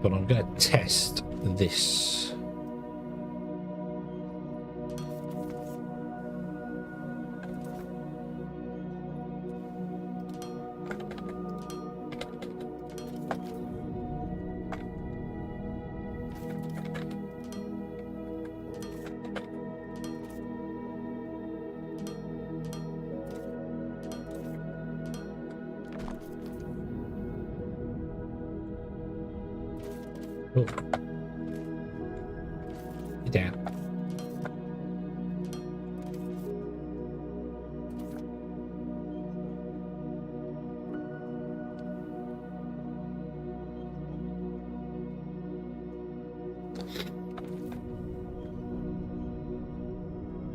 But I'm going to test this. Oh. Get down.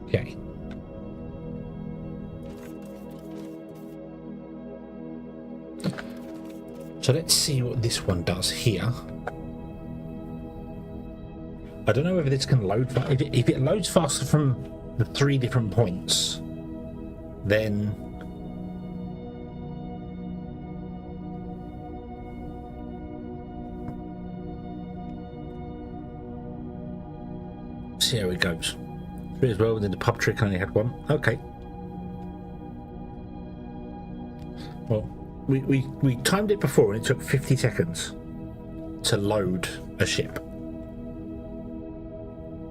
Okay. So let's see what this one does here. I don't know whether this can load. If it loads faster from the 3 different points, then see how it goes. 3 as well, and then the pub trick only had 1. Okay. Well, we timed it before, and it took 50 seconds to load a ship.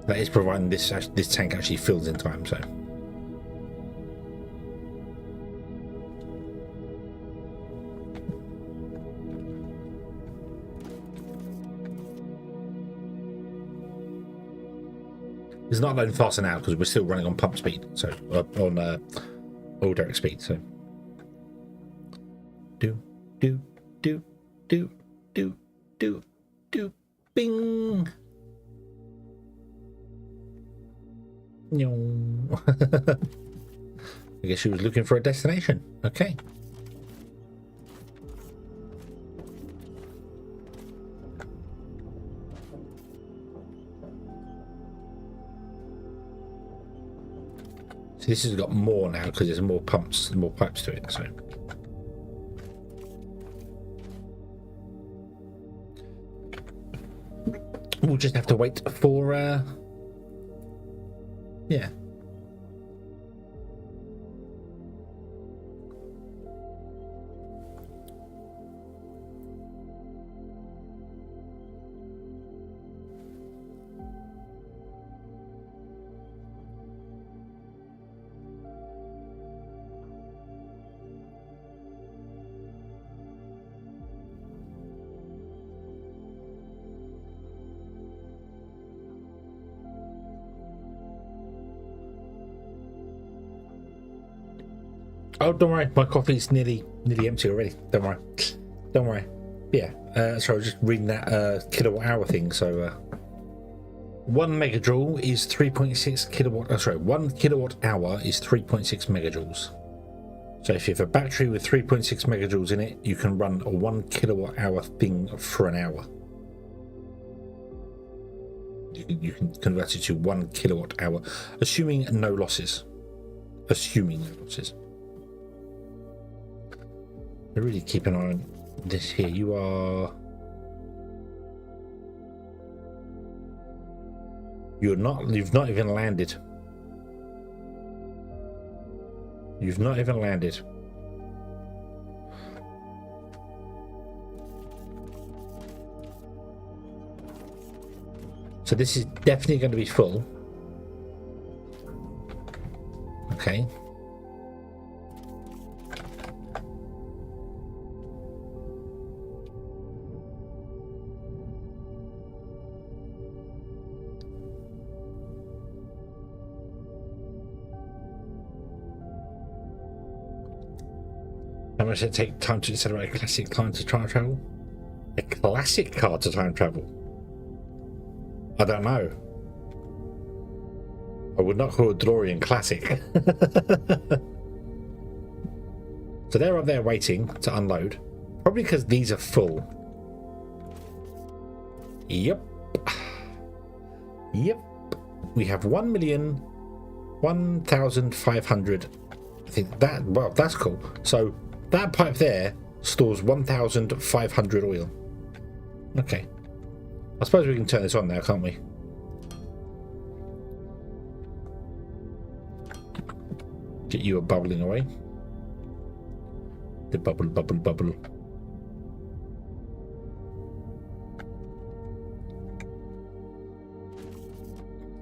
That is providing this tank actually fills in time, so. It's not loading faster now because we're still running on pump speed, so on oil direct speed. So do do do do do do do bing. No. I guess she was looking for a destination. Okay. So this has got more now because there's more pumps, more pipes to it. So we'll just have to wait for yeah. Oh, don't worry, my coffee's nearly empty already. Don't worry. Yeah. So I was just reading that kilowatt hour thing. So 1 megajoule is 3.6 kilowatt. Sorry, 1 kilowatt hour is 3.6 megajoules. So if you have a battery with 3.6 megajoules in it, you can run a 1 kilowatt hour thing for an hour. You can convert it to 1 kilowatt hour, assuming no losses. I really keep an eye on this here. You've not even landed. You've not even landed. So this is definitely going to be full. Okay. How much does it take time to accelerate a classic car to time travel? A classic car to time travel? I don't know. I would not call a DeLorean classic. So they're up there waiting to unload. Probably because these are full. Yep. We have 1,001,500. I think that, well, that's cool. So that pipe there stores 1,500 oil. Okay. I suppose we can turn this on now, can't we? Get you a bubbling away. The bubble, bubble, bubble.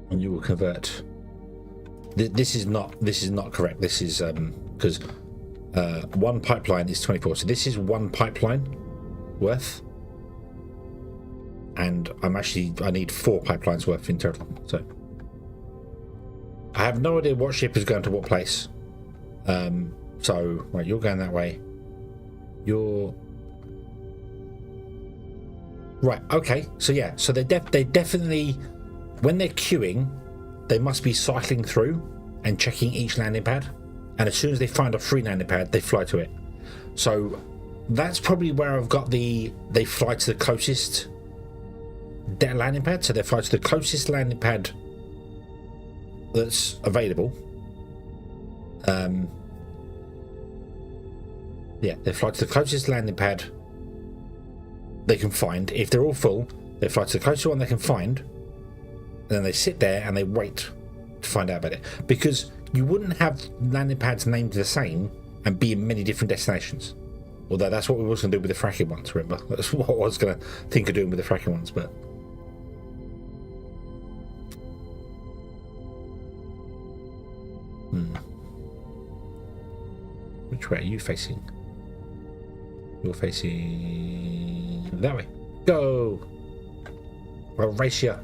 And you will convert. This is not correct. This is because one pipeline is 24. So this is one pipeline worth. And I need 4 pipelines worth in total. So I have no idea what ship is going to what place. So right, you're going that way. You're right. Okay. So yeah. So they definitely, when they're queuing, they must be cycling through and checking each landing pad. And as soon as they find a free landing pad, they fly to it. So that's probably where I've got they fly to the closest landing pad. So they fly to the closest landing pad that's available. Yeah, they fly to the closest landing pad they can find. If they're all full, they fly to the closest one they can find, and then they sit there and they wait to find out about it. Because you wouldn't have landing pads named the same and be in many different destinations. Although that's what we was going to do with the fracking ones, remember? That's what I was going to think of doing with the fracking ones, but... Which way are you facing? You're facing that way. Go! I'll race you.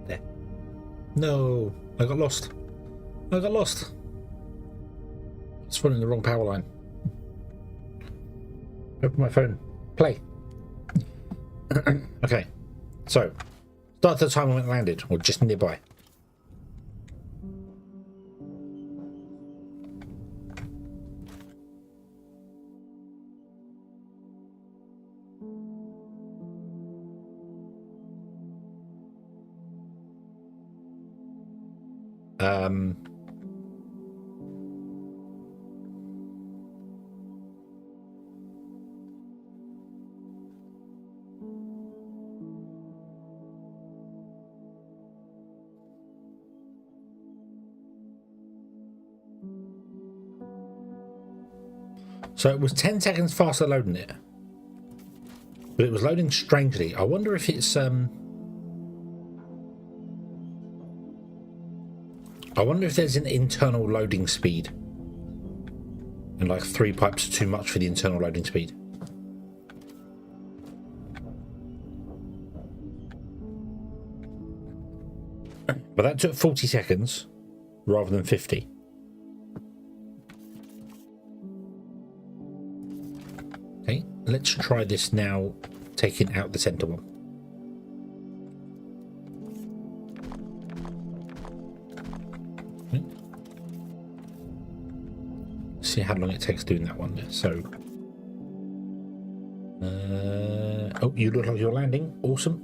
There. No, I got lost. I got lost. It's running the wrong power line. Open my phone. Play. Okay. So, start at the time when it landed, or just nearby. So it was 10 seconds faster loading it, but it was loading strangely. I wonder if it's I wonder if there's an internal loading speed, and like 3 pipes are too much for the internal loading speed. But that took 40 seconds rather than 50. Okay, let's try this now, taking out the center one. Okay. See how long it takes doing that one there. So, oh, you look like you're landing. Awesome.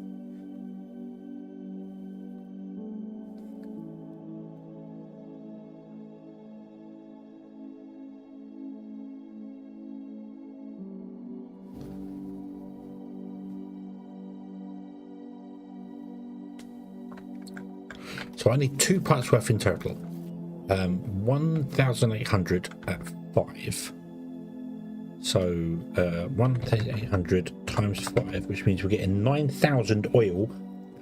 So I need 2 parts worth in total. 1,800 at 5. So 1,800 times 5, which means we're getting 9,000 oil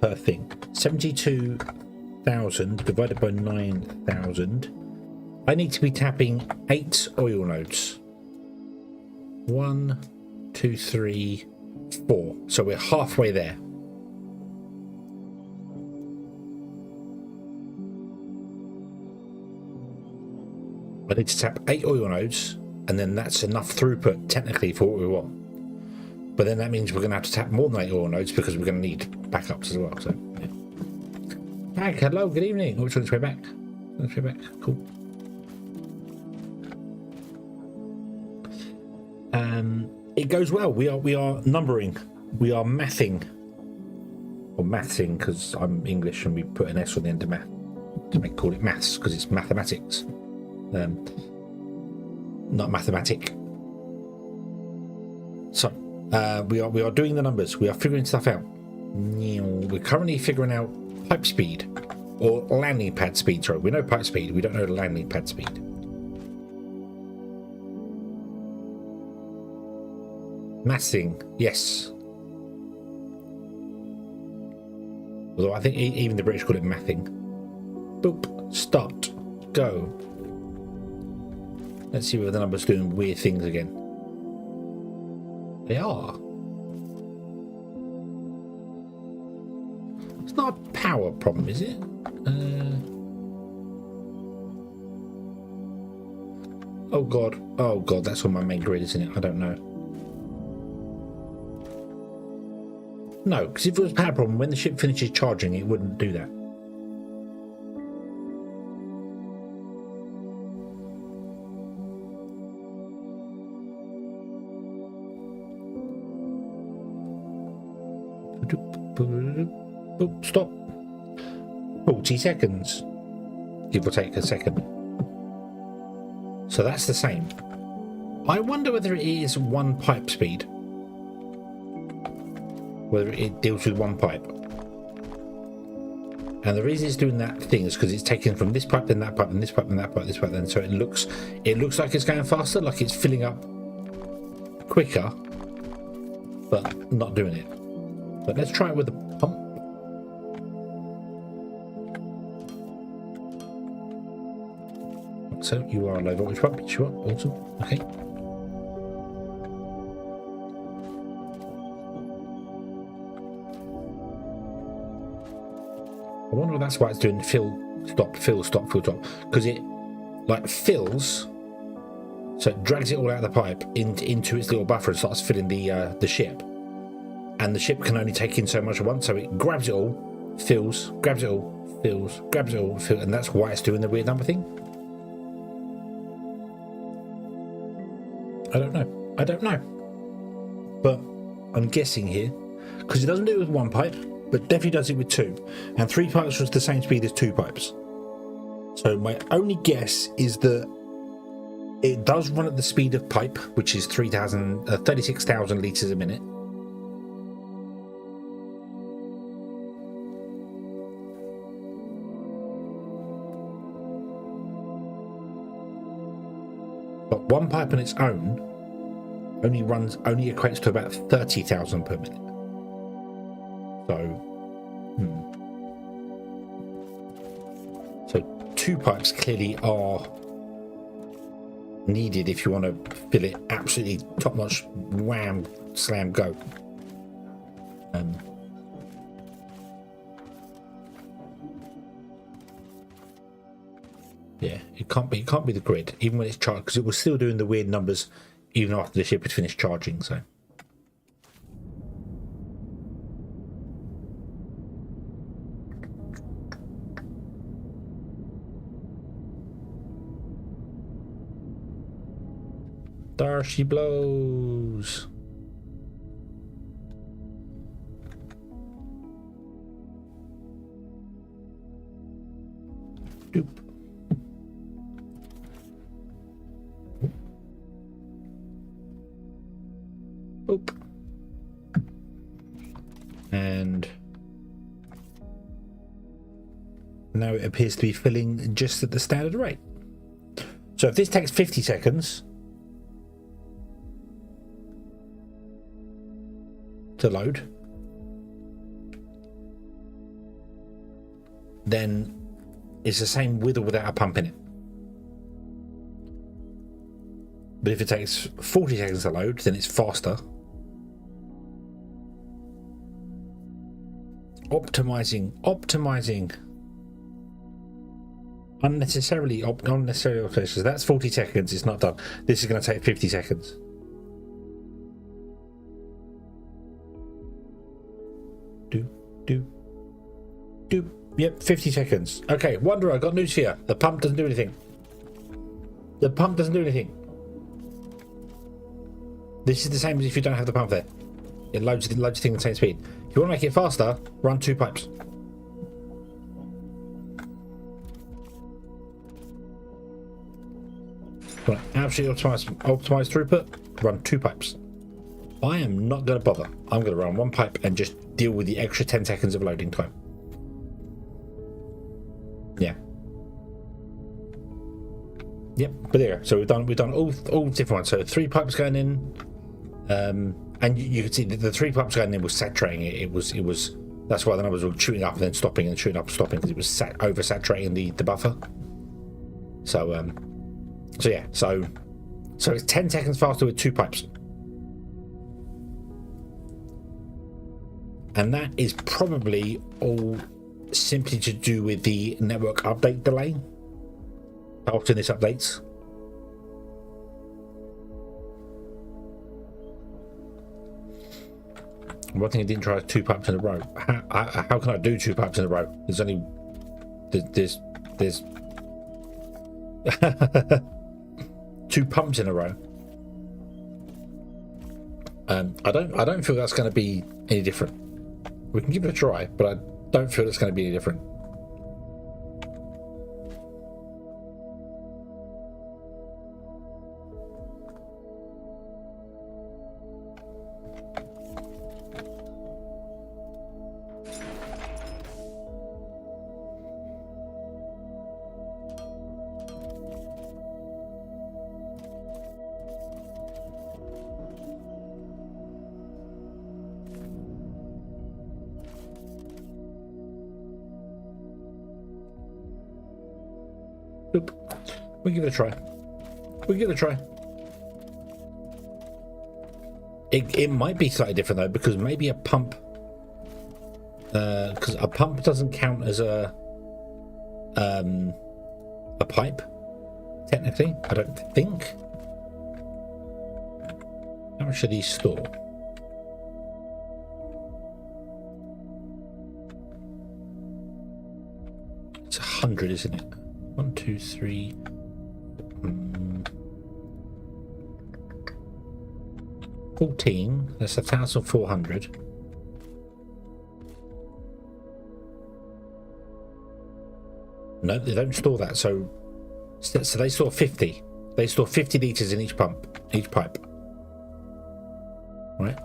per thing. 72,000 divided by 9,000. I need to be tapping 8 oil nodes. 1, 2, 3, 4. So we're halfway there. I need to tap 8 oil nodes, and then that's enough throughput technically for what we want. But then that means we're going to have to tap more than 8 oil nodes because we're going to need backups as well. So, yeah. Back, hello, good evening. Oh, it's on its way back. On its way back. Cool. It goes well. We are numbering. We are mathing, or mathsing because I'm English and we put an S on the end of math to call it maths because it's mathematics. Not mathematic. So we are doing the numbers. We are figuring stuff out. We're currently figuring out pipe speed or landing pad speed. Sorry, we know pipe speed. We don't know the landing pad speed. Mathing, yes. Although I think even the British call it mathing. Boop. Start. Go. Let's see whether the numbers doing weird things again. They are. It's not a power problem, is it? Oh god. Oh god, that's on my main grid, isn't it? I don't know. No, because if it was a power problem, when the ship finishes charging, it wouldn't do that. Stop. 40 seconds, give or take a second. So that's the same. I wonder whether it is one pipe speed, whether it deals with one pipe. And the reason it's doing that thing is because it's taken from this pipe, then that pipe, and this pipe, and that pipe, this pipe, then so it looks like it's going faster, like it's filling up quicker, but not doing it. But let's try it with the pump. So you are a low voltage pump, sure, awesome, okay. wonder if that's why it's doing fill, stop, fill, stop, fill, stop. Because it like fills, so it drags it all out of the pipe into its little buffer and starts filling the ship. And the ship can only take in so much at once, so it grabs it all, fills, grabs it all, fills, grabs it all, fills, and that's why it's doing the weird number thing. I don't know. But I'm guessing here, because it doesn't do it with one pipe, but definitely does it with two. And 3 pipes was the same speed as 2 pipes. So my only guess is that it does run at the speed of pipe, which is 36,000 litres a minute. But one pipe on its own only equates to about 30,000 per minute. So, so 2 pipes clearly are needed if you want to fill it absolutely top-notch, wham, slam, go. Yeah, it can't be the grid, even when it's charged, because it was still doing the weird numbers even after the ship had finished charging. So there she blows. Doop. Oop. And now it appears to be filling just at the standard rate. So if this takes 50 seconds to load, then it's the same with or without a pump in it. But if it takes 40 seconds to load, then it's faster. Optimizing unnecessarily operations. That's 40 seconds. It's not done. This is going to take 50 seconds. Do. Yep, 50 seconds. Okay, Wanderer, I got news for you. The pump doesn't do anything. This is the same as if you don't have the pump there. It loads the thing at the same speed. If you want to make it faster, run 2 pipes. Right, absolutely optimize throughput, run 2 pipes. I am not going to bother. I'm going to run 1 pipe and just deal with the extra 10 seconds of loading time. Yeah. Yep, but there you go. So we've done all different ones. So 3 pipes going in, and you can see the 3 pipes going in was saturating it. It was that's why the numbers were shooting up and then stopping and shooting up and stopping, because it was oversaturating the buffer. So yeah, so it's 10 seconds faster with 2 pipes, and that is probably all simply to do with the network update delay. How often this updates. One thing I didn't try is 2 pipes in a row. How can I do 2 pipes in a row? There's only there's 2 pumps in a row. I don't feel that's going to be any different. We can give it a try, but I don't feel it's going to be any different. Oop. We'll give it a try. It might be slightly different though, because maybe a pump, because a pump doesn't count as a a pipe. Technically, I don't think. How much do these store? It's 100, isn't it? 1, 2, 3. 14. That's 1,400. No, they don't store that. So they store 50. They store 50 liters in each pipe. Right.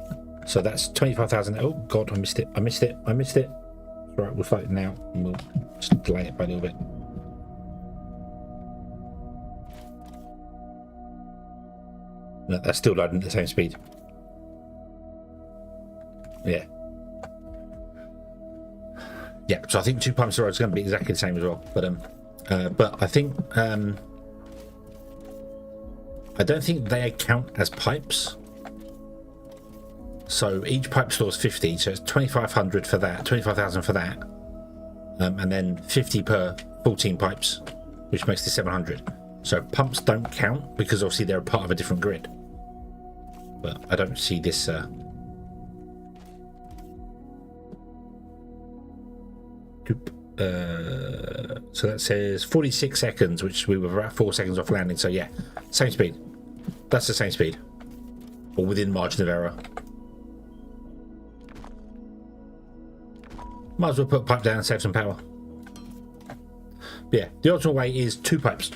So that's 25,000. Oh God, I missed it. Right, we'll fight it now, and we'll just delay it by a little bit. No, that's still loading at the same speed. Yeah. Yeah, so I think 2 pumps a road is going to be exactly the same as well. But I think I don't think they count as pipes. So each pipe stores 50, so it's 2,500 for that, 25,000 for that, and then 50 per 14 pipes, which makes it 700. So pumps don't count because obviously they're a part of a different grid. But I don't see this. So that says 46 seconds, which we were about 4 seconds off landing. So yeah, same speed. That's the same speed, or within margin of error. Might as well put a pipe down and save some power. But yeah, the optimal way is 2 pipes.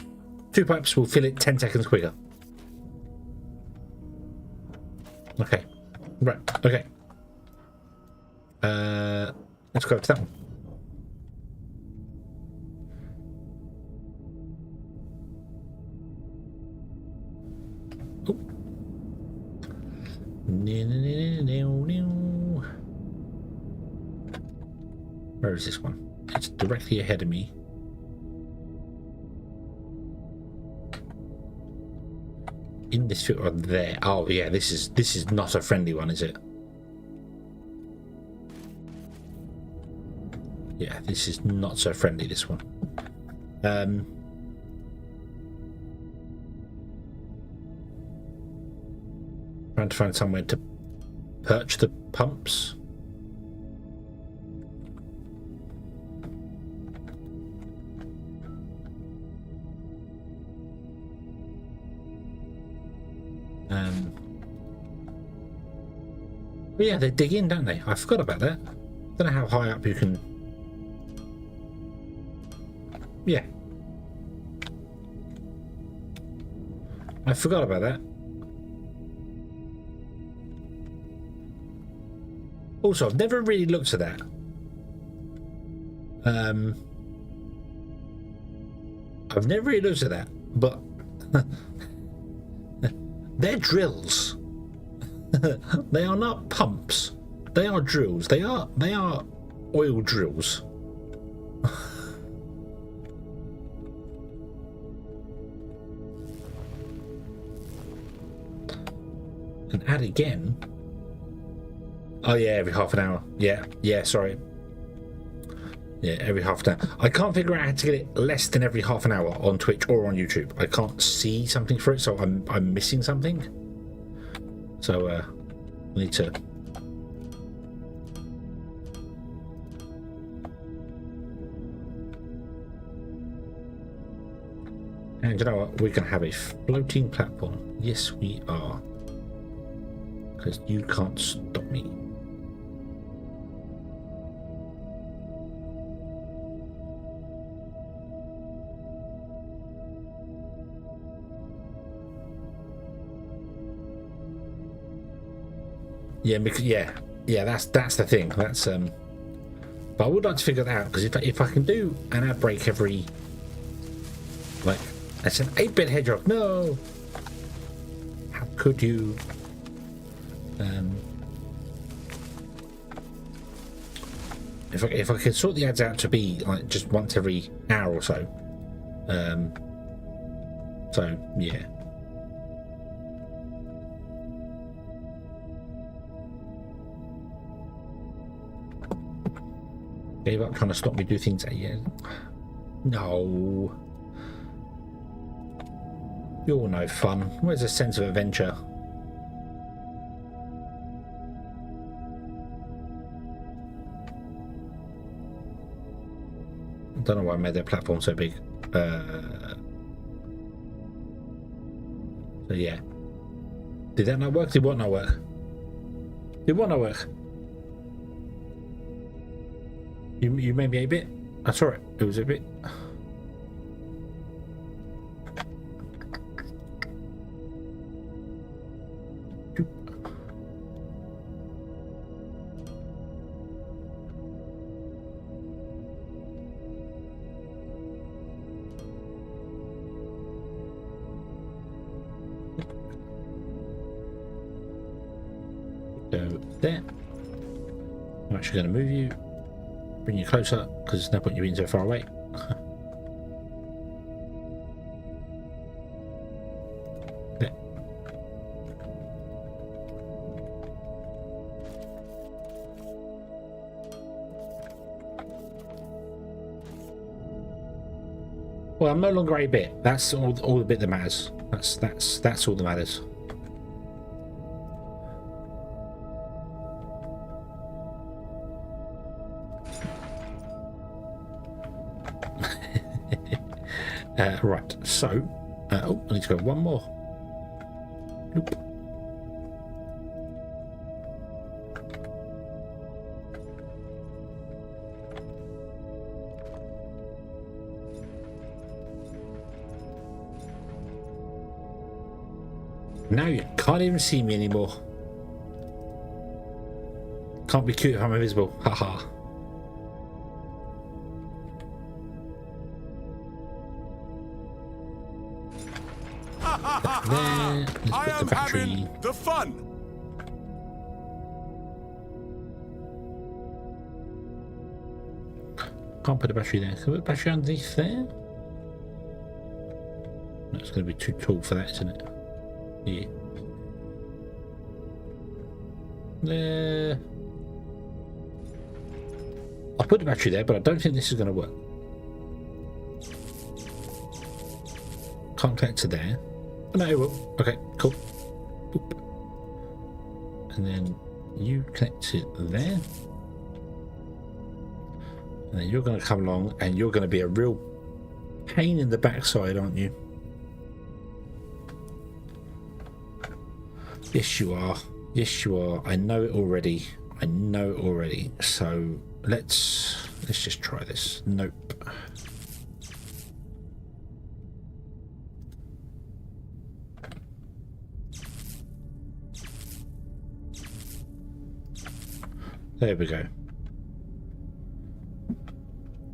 2 pipes will fill it 10 seconds quicker. Okay. Right. Okay. Let's go to that one. Oh. Where is this one? It's directly ahead of me. In this field, or there. Oh yeah, this is not a friendly one, is it? Yeah, this is not so friendly, this one. Trying to find somewhere to perch the pumps. But yeah, they dig in, don't they? I forgot about that. Don't know how high up you can. Yeah, I forgot about that. Also, I've never really looked at that. I've never really looked at that, but they're drills. They are not pumps. They are drills. They are oil drills. And add again. Oh yeah, every half an hour. Yeah, sorry. Yeah, every half an hour. I can't figure out how to get it less than every half an hour on Twitch or on YouTube. I can't see something for it, so I'm missing something. So I need to. And you know what? We can have a floating platform. Yes, we are. Because you can't stop me. Yeah, because yeah, that's the thing. That's but I would like to figure that out, because if I can do an ad break every, like, that's an 8-bit hedgehog. No, how could you? If I could sort the ads out to be like just once every hour or so, so yeah. Gave up trying to stop me do things. Yeah, No. You're no fun. Where's the sense of adventure? I don't know why I made that platform so big. So yeah. Did that not work? Did what not work? Did what not work? You made me a bit. I saw it. It was a bit. Go there. I'm actually going to move you, bring you closer, because there's no point you being so far away. There. Well, I'm no longer a bit. That's all the bit that matters. That's all that matters. Right, so oh, I need to go one more. Nope. Now you can't even see me anymore. Can't be cute if I'm invisible. Haha. There. Let's put the battery. The fun. Can't put the battery there. Can we put the battery underneath there? That's going to be too tall for that, isn't it? Yeah. There. I'll put the battery there, but I don't think this is going to work. Can't connect to there. Oh, no, it will. Okay, cool. Boop. And then you connect it there. And then you're going to come along and you're going to be a real pain in the backside, aren't you? Yes, you are. Yes, you are. I know it already. I know it already. So let's just try this. Nope. There we go.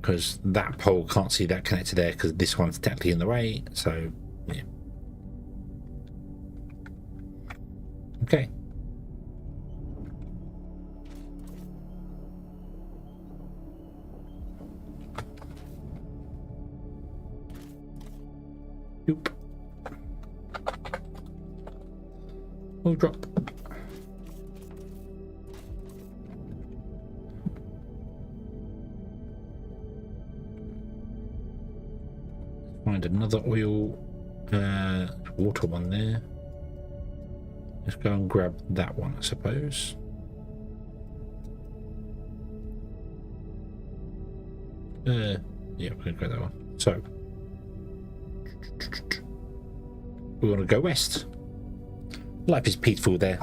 Because that pole can't see that connected there because this one's technically in the way. So, yeah. Okay. Oop. Oh, drop. Find another oil, water one there. Let's go and grab that one, I suppose. Yeah, we're gonna grab that one. So we want to go west. Life is peaceful there.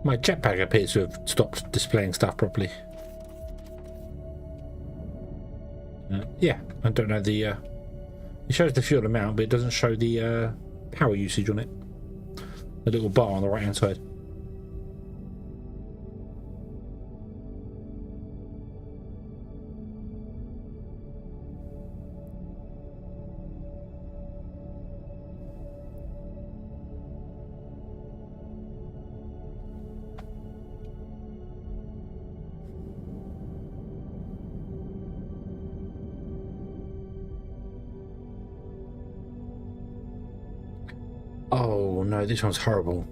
My jetpack appears to have stopped displaying stuff properly. Yeah, I don't know the... it shows the fuel amount, but it doesn't show the power usage on it. The little bar on the right-hand side. no, this one's horrible.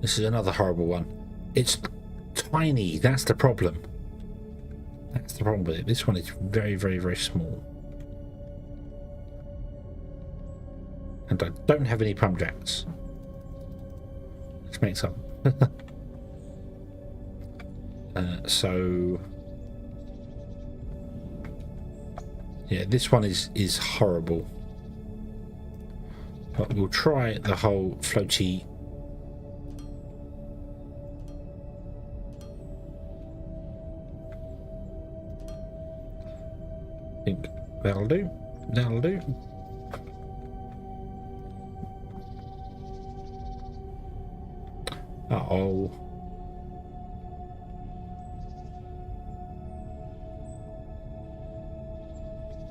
This is another horrible one. It's tiny. That's the problem. That's the problem with it. This one is very, very, very small. And I don't have any pump jacks. Let's make some. So yeah, this one is horrible. But we'll try the whole floaty. I think that'll do. That'll do. Uh-oh.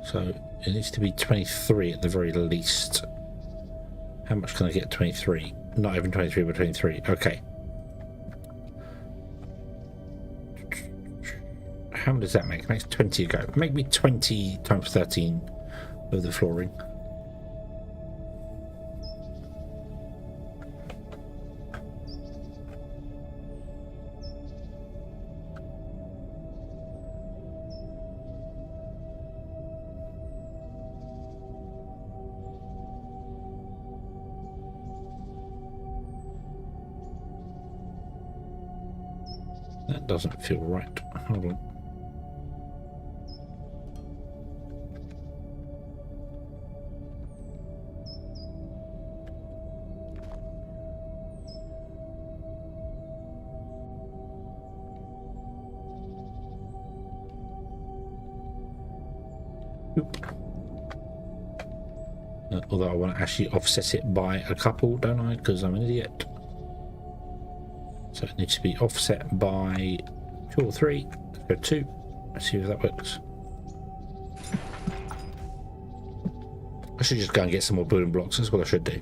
So it needs to be 23 at the very least. How much can I get? 23? Not even 23, but 23. Okay. How much does that make? It makes 20 a go. Make me 20 times 13 of the flooring. That doesn't feel right. Hold on. Although I want to actually offset it by a couple, don't I? Because I'm an idiot. So it needs to be offset by 2 or 3. Let's go 2. Let's see if that works. I should just go and get some more building blocks. That's what I should do.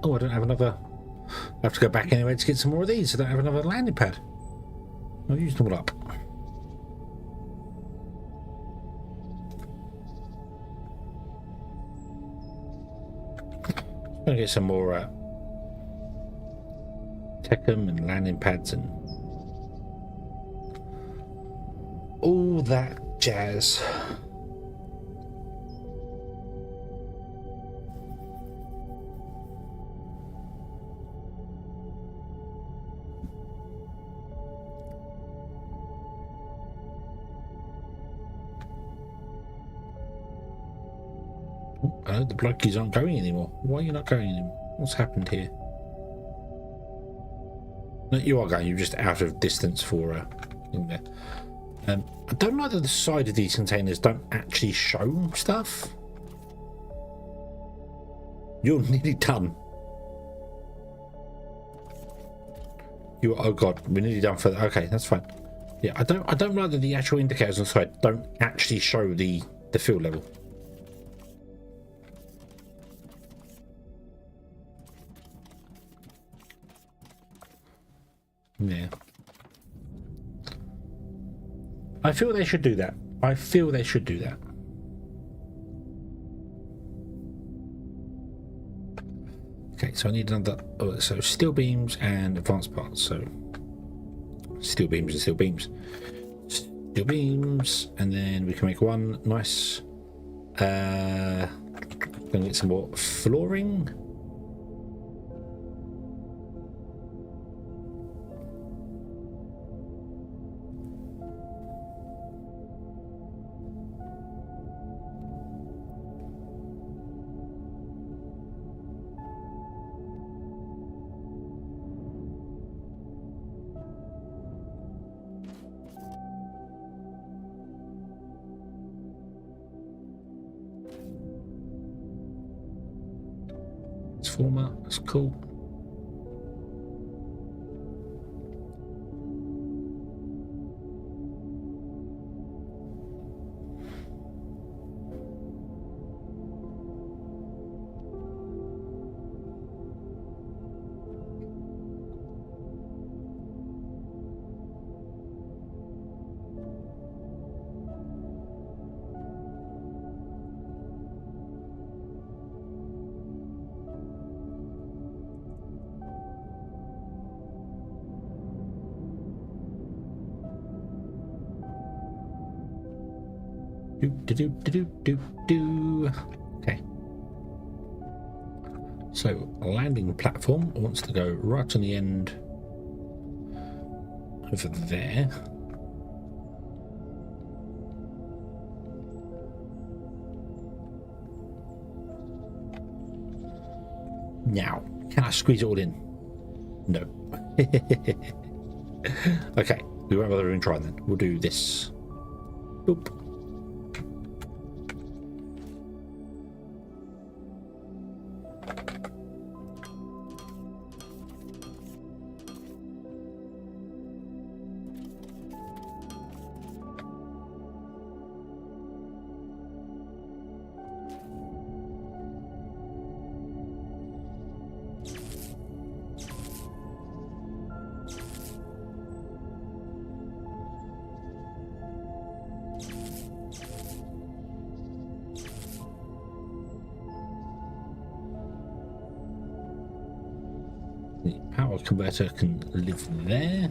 Oh, I don't have another. I have to go back anyway to get some more of these. I don't have another landing pad. I'll use them all up. I'm going to get some more Techum and landing pads and all that jazz. Oh, the blokes aren't going anymore. Why are you not going anymore? What's happened here? No, you are going. You're just out of distance for in there. I don't like that the side of these containers don't actually show stuff. You're nearly done. You are, oh god, we're nearly done for that. Okay, that's fine. Yeah, I don't like that the actual indicators on the side don't actually show the field level. Yeah. I feel they should do that. I feel they should do that. Okay, so I need another. Oh, so steel beams and advanced parts. So steel beams and steel beams. Steel beams, and then we can make one nice. Gonna get some more flooring. Transformer, that's cool. Do do do do do do. Okay. So landing platform wants to go right on the end over there. Now, can I squeeze it all in? No. Okay, we won't bother even trying then. We'll do this. Boop. The power converter can live there.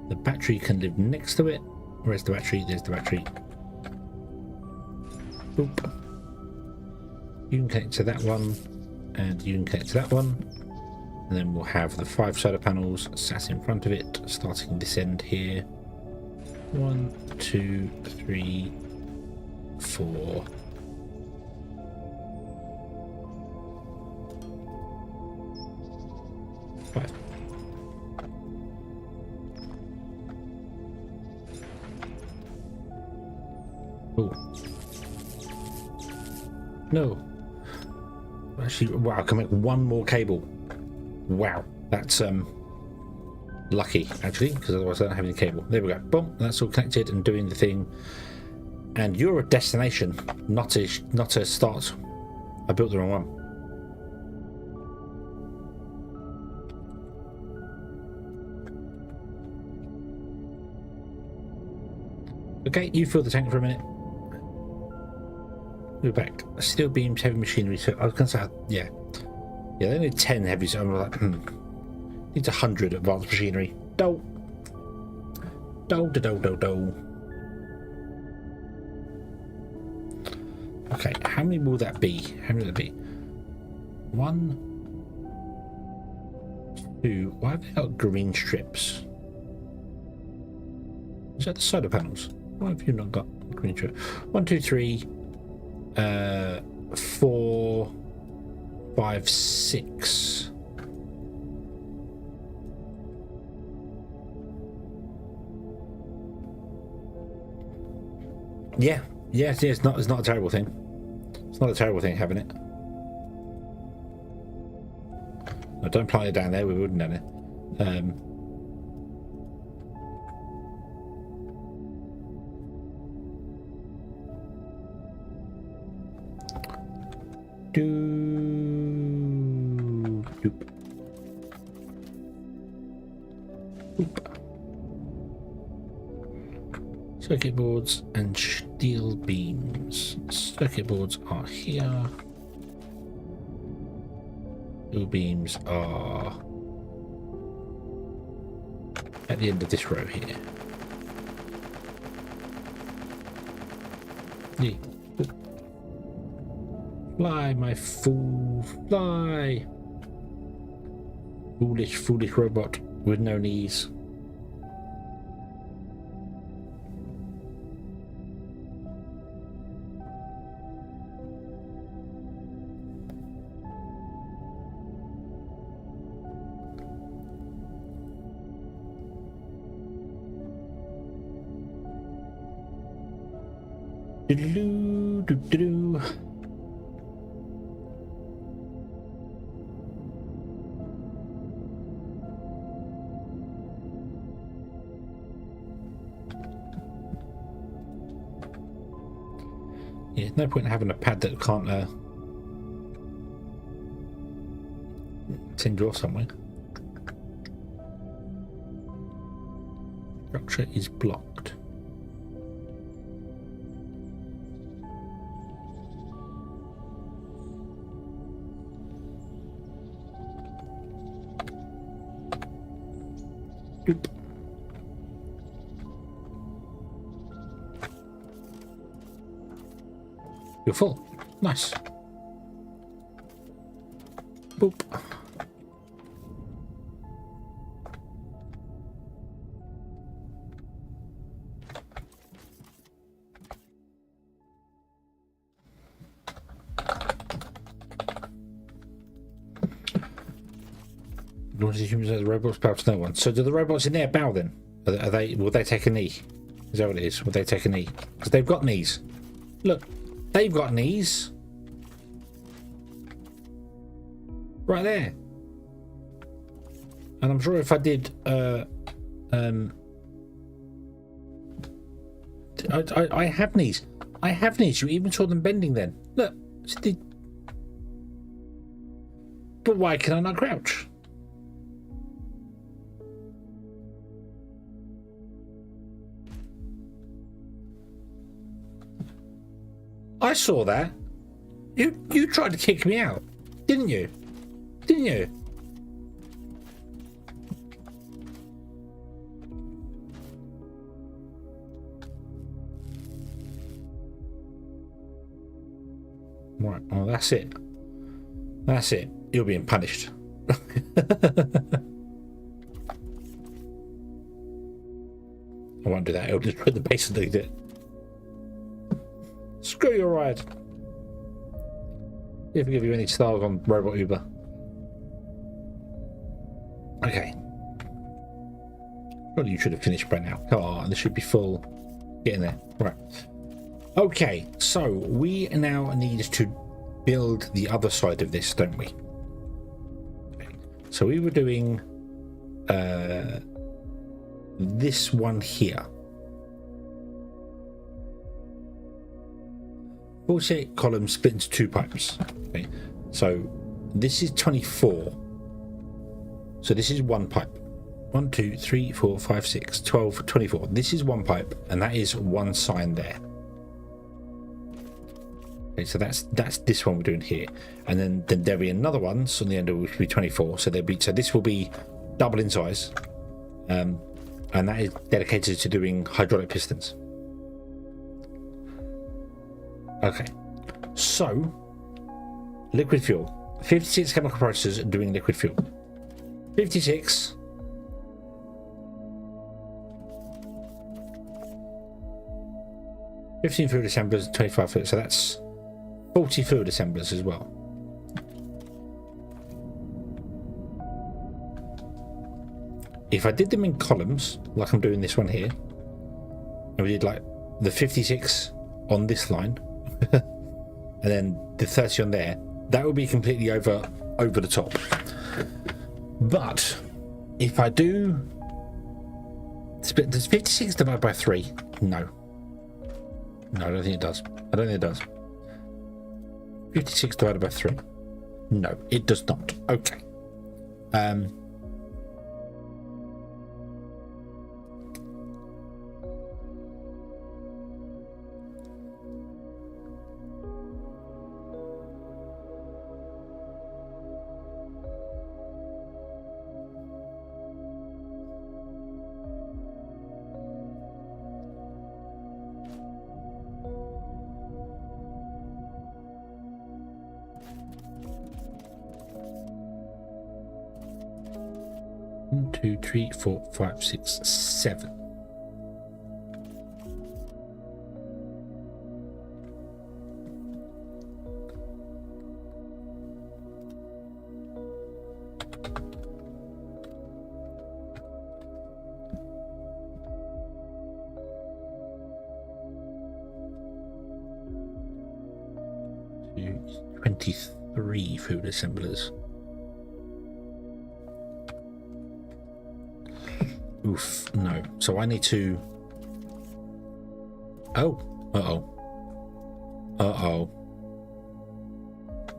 The battery can live next to it. Where's the battery? There's the battery. Boop. You can connect to that one, and you can connect to that one. And then we'll have the 5 solar panels sat in front of it, starting this end here. 1, 2, 3, 4. Oh. No. Actually, wow, I can make one more cable. Wow. That's lucky, actually, because otherwise I don't have any cable. There we go. Boom. That's all connected and doing the thing. And you're a destination, not a start. I built the wrong one. Okay, you fill the tank for a minute. We're back. Steel beams, heavy machinery. So I was going to say, yeah, they need 10 heavy. So I'm like, needs 100 advanced machinery. Do. Okay, how many will that be? How many will that be? 1, 2. Why have they got green strips? Is that the solar panels? Why have you not got green strips? 1, 2, 3. 4, 5, 6. Yeah, it's not a terrible thing. It's not a terrible thing having it. No, don't plant it down there, we wouldn't have it. Circuit boards and steel beams. Circuit boards are here. Steel beams are at the end of this row here. Yeah. Fly, my fool, fly! Foolish robot with no knees. Do-do-do. Yeah, no point in having a pad that can't send you off somewhere. Structure is blocked. Doop. You're full. Nice. Boop. The humans are the robots bow to no one. So do the robots in there bow then? Are they? Will they take a knee? Is that what it is? Will they take a knee? Because they've got knees. Look, they've got knees. Right there. And I'm sure if I did, I have knees. I have knees. You even saw them bending then. Look. But why can I not crouch? I saw that. You tried to kick me out, didn't you? Didn't you? Right, well that's it. That's it. You're being punished. I won't do that. It'll just put the base and it. Screw your ride. Never give you any stars on Robot Uber. Okay. Well, you should have finished by now. Oh, and this should be full. Get in there. Right. Okay, so we now need to build the other side of this, don't we? Okay. So we were doing this one here. 48 columns split into 2 pipes. Okay, so this is 24. So this is 1 pipe. 1, 2, 3, 4, 5, 6, 12, 24. This is 1 pipe, and that is 1 sign there. Okay, so that's this one we're doing here, and then there'll be another one so on the end of which will be 24. So this will be double in size, and that is dedicated to doing hydraulic pistons. Okay, so liquid fuel. 56 chemical processors doing liquid fuel. 56. $15 food assemblers, 25 food. So that's 40 food assemblers as well. If I did them in columns, like I'm doing this one here, and we did like the 56 on this line, and then the 30 on there, that would be completely over the top. But if I do split, does 56 divided by 3? No, I don't think it does. I don't think it does. 56 divided by 3? No, it does not. Okay. 1, 2, 3, 4, 5, 6, 7. Two, 23 food assemblers. Oof, no. So I need to... Oh. Uh-oh. Uh-oh.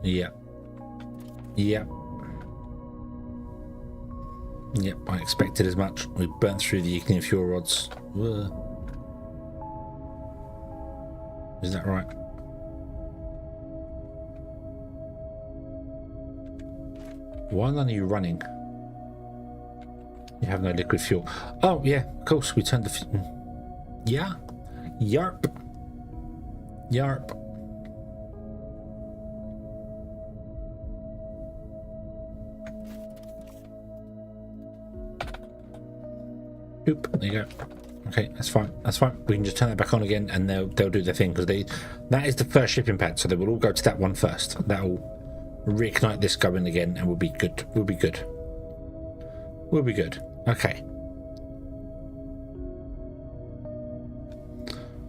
Yeah. Yep. Yep, I expected as much. We burnt through the ignium fuel rods. Is that right? Why aren't you running? You have no liquid fuel. Oh, yeah, of course, we turned the... Yeah. Yarp. Yarp. Boop. There you go. Okay, that's fine. That's fine. We can just turn that back on again, and they'll do their thing, because that is the first shipping pad, so they will all go to that one first. That'll reignite this going again, and we'll be good. We'll be good. We'll be good. Okay.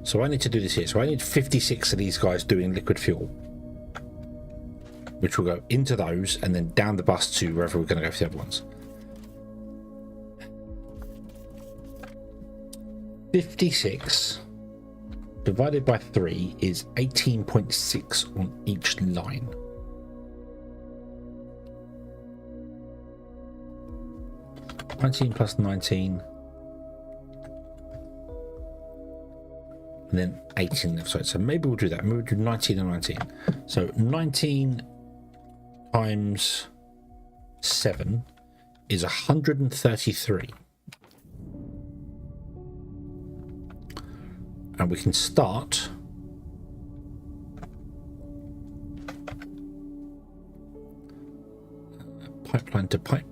So I need to do this here. So I need 56 of these guys doing liquid fuel, which will go into those and then down the bus to wherever we're going to go for the other ones. 56 divided by 3 is 18.6 on each line. (19 plus 19) and then 18 left side. So maybe we'll do that. Maybe we'll do 19 and 19. So 19 times 7 is 133. And we can start pipeline to pipe.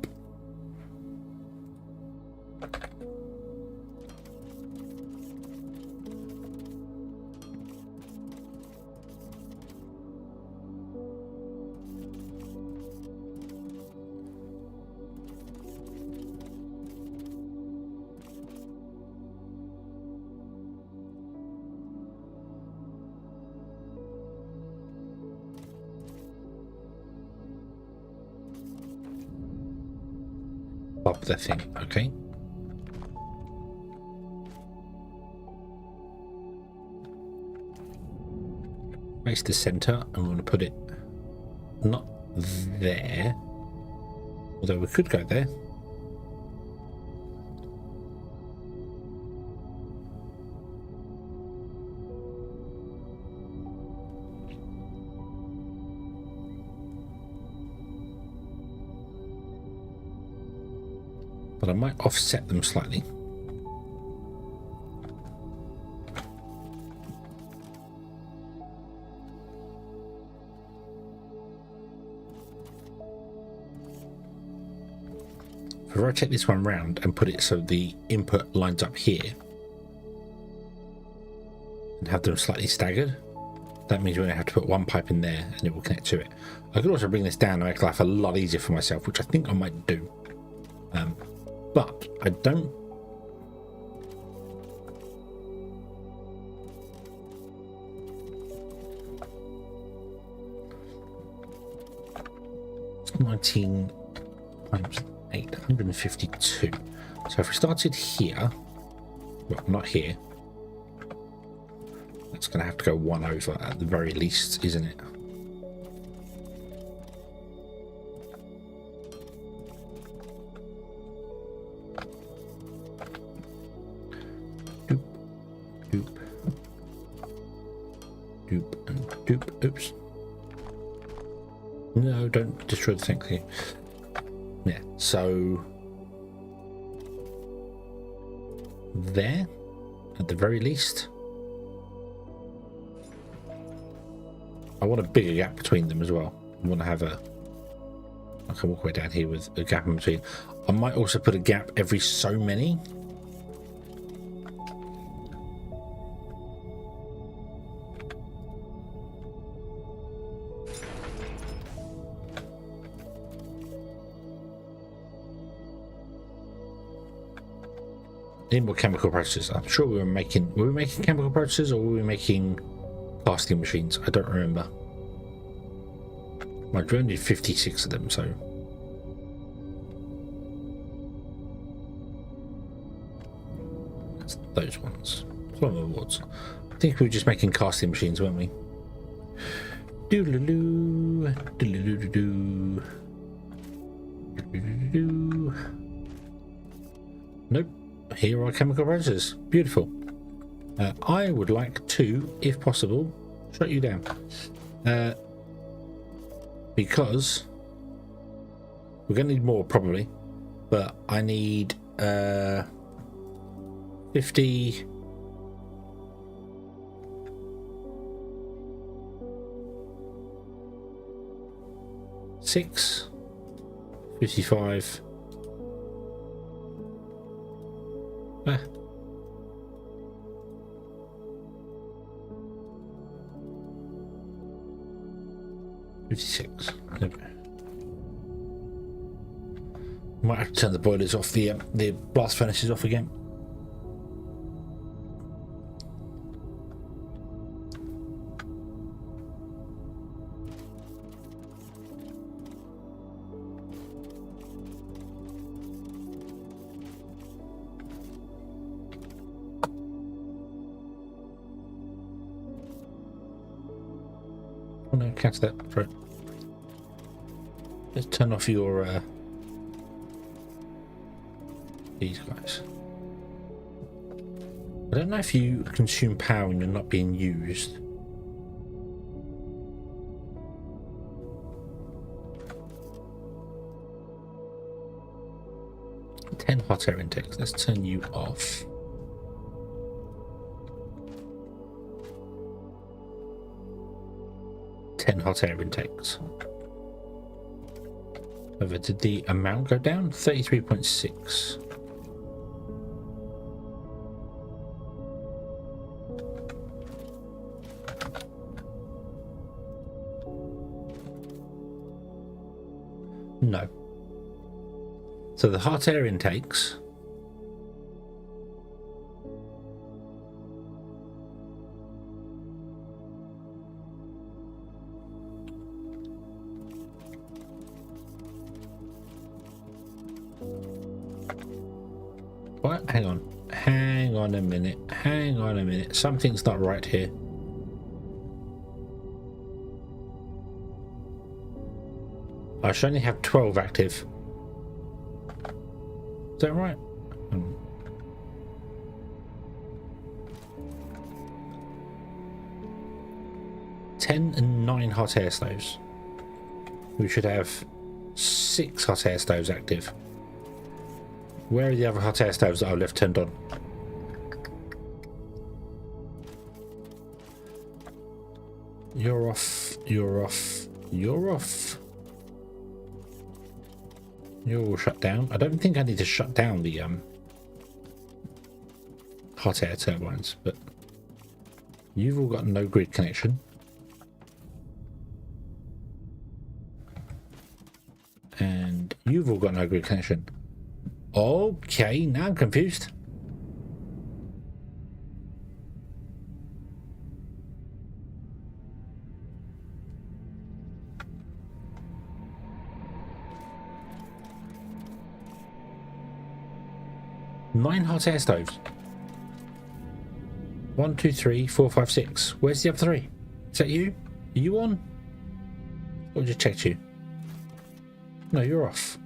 Up the thing, okay. Face the center, and we want to put it not there, although we could go there. But I might offset them slightly. If I rotate this one round and put it so the input lines up here and have them slightly staggered, that means we only have to put one pipe in there and it will connect to it. I could also bring this down and make life a lot easier for myself, which I think I might do. But I don't. It's 19 times 8, 152. So if we started here, well, not here, that's going to have to go one over at the very least, isn't it? Oops. No, don't destroy the thing here. Yeah, so there, at the very least. I want a bigger gap between them as well. I want to have a... I can walk way down here with a gap in between. I might also put a gap every so many. Need more chemical processes. I'm sure were we making chemical processes, or were we making casting machines? I don't remember. My drone did 56 of them, so that's those ones. Plum awards. I think we were just making casting machines, weren't we? Doodle-doo, doodle-doo-doo-doo. Doodle-doo-doo. Nope. Here are chemical processes. Beautiful. I would like to, if possible, shut you down. Because we're going to need more probably, but I need 50. Six, 55. Where? $56. There we go. Might have to turn the boilers off, the blast furnaces off again. Oh no, catch that. Right. Let's turn off your these guys. I don't know if you consume power when you're not being used. Ten hot air intakes. Let's turn you off. Hot air intakes. Over, did the amount go down? 33.6. No. So the hot air intakes what? Hang on a minute, something's not right here. I should only have 12 active. Is that right? 10 and 9 hot air stoves. We should have 6 hot air stoves active. Where are the other hot air stoves that I've left turned on? You're off. You're off. You're off. You're all shut down. I don't think I need to shut down the hot air turbines, but you've all got no grid connection. And you've all got no grid connection. Okay, now I'm confused. Nine hot air stoves. 1, 2, 3, 4, 5, 6. Where's the other 3? Is that you? Are you on? Or just checked you? No, you're off.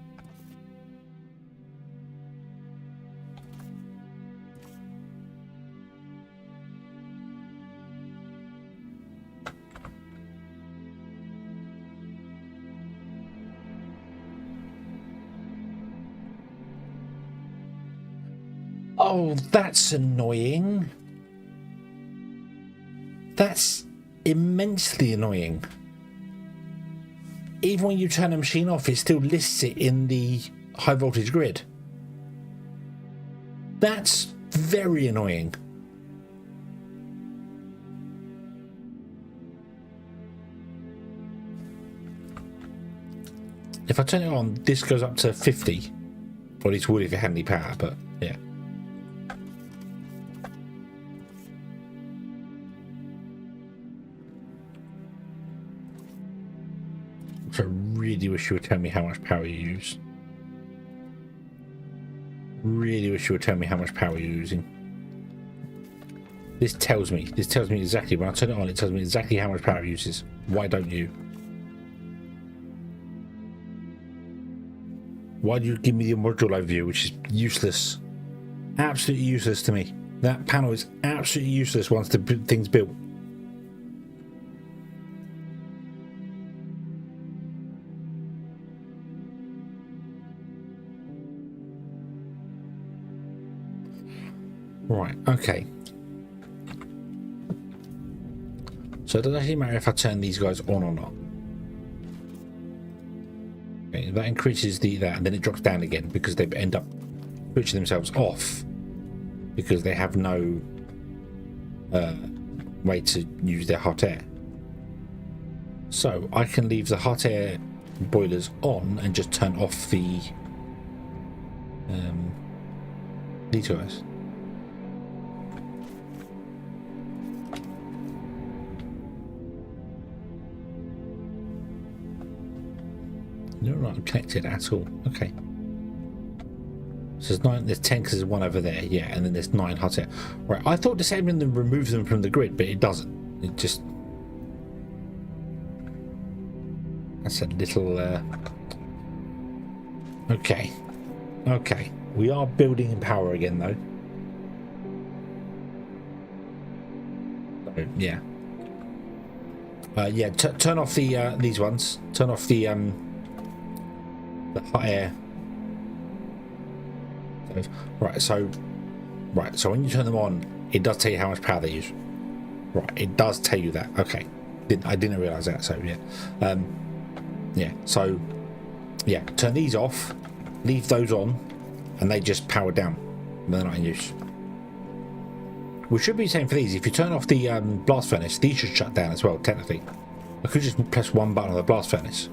Oh, that's annoying. That's immensely annoying. Even when you turn the machine off, it still lists it in the high voltage grid. That's very annoying. If I turn it on, this goes up to 50. Well, it would if it had any power, but yeah. So I really wish you would tell me how much power you use. Really wish you would tell me how much power you're using. This tells me exactly, when I turn it on, it tells me exactly how much power it uses. Why don't you? Why do you give me the module overview, which is useless? Absolutely useless to me. That panel is absolutely useless once the thing's built. Right, okay. So it doesn't actually matter if I turn these guys on or not. Okay, that increases that, and then it drops down again because they end up switching themselves off because they have no way to use their hot air. So I can leave the hot air boilers on and just turn off the detours. You're not connected at all. Okay. So there's 10 because there's one over there, yeah, and then there's 9 hot air. Right, I thought disabling them removes them from the grid, but it doesn't. It just... That's a little... Okay. Okay. We are building in power again, though. So, yeah. Yeah, turn off the these ones. Turn off the hot air. Right, so when you turn them on, it does tell you how much power they use. Right, it does tell you that. Okay, I didn't realize that. So yeah, yeah. So yeah, turn these off, leave those on, and they just power down. They're not in use. We should be saying for these, if you turn off the blast furnace, these should shut down as well. Technically, I could just press one button on the blast furnace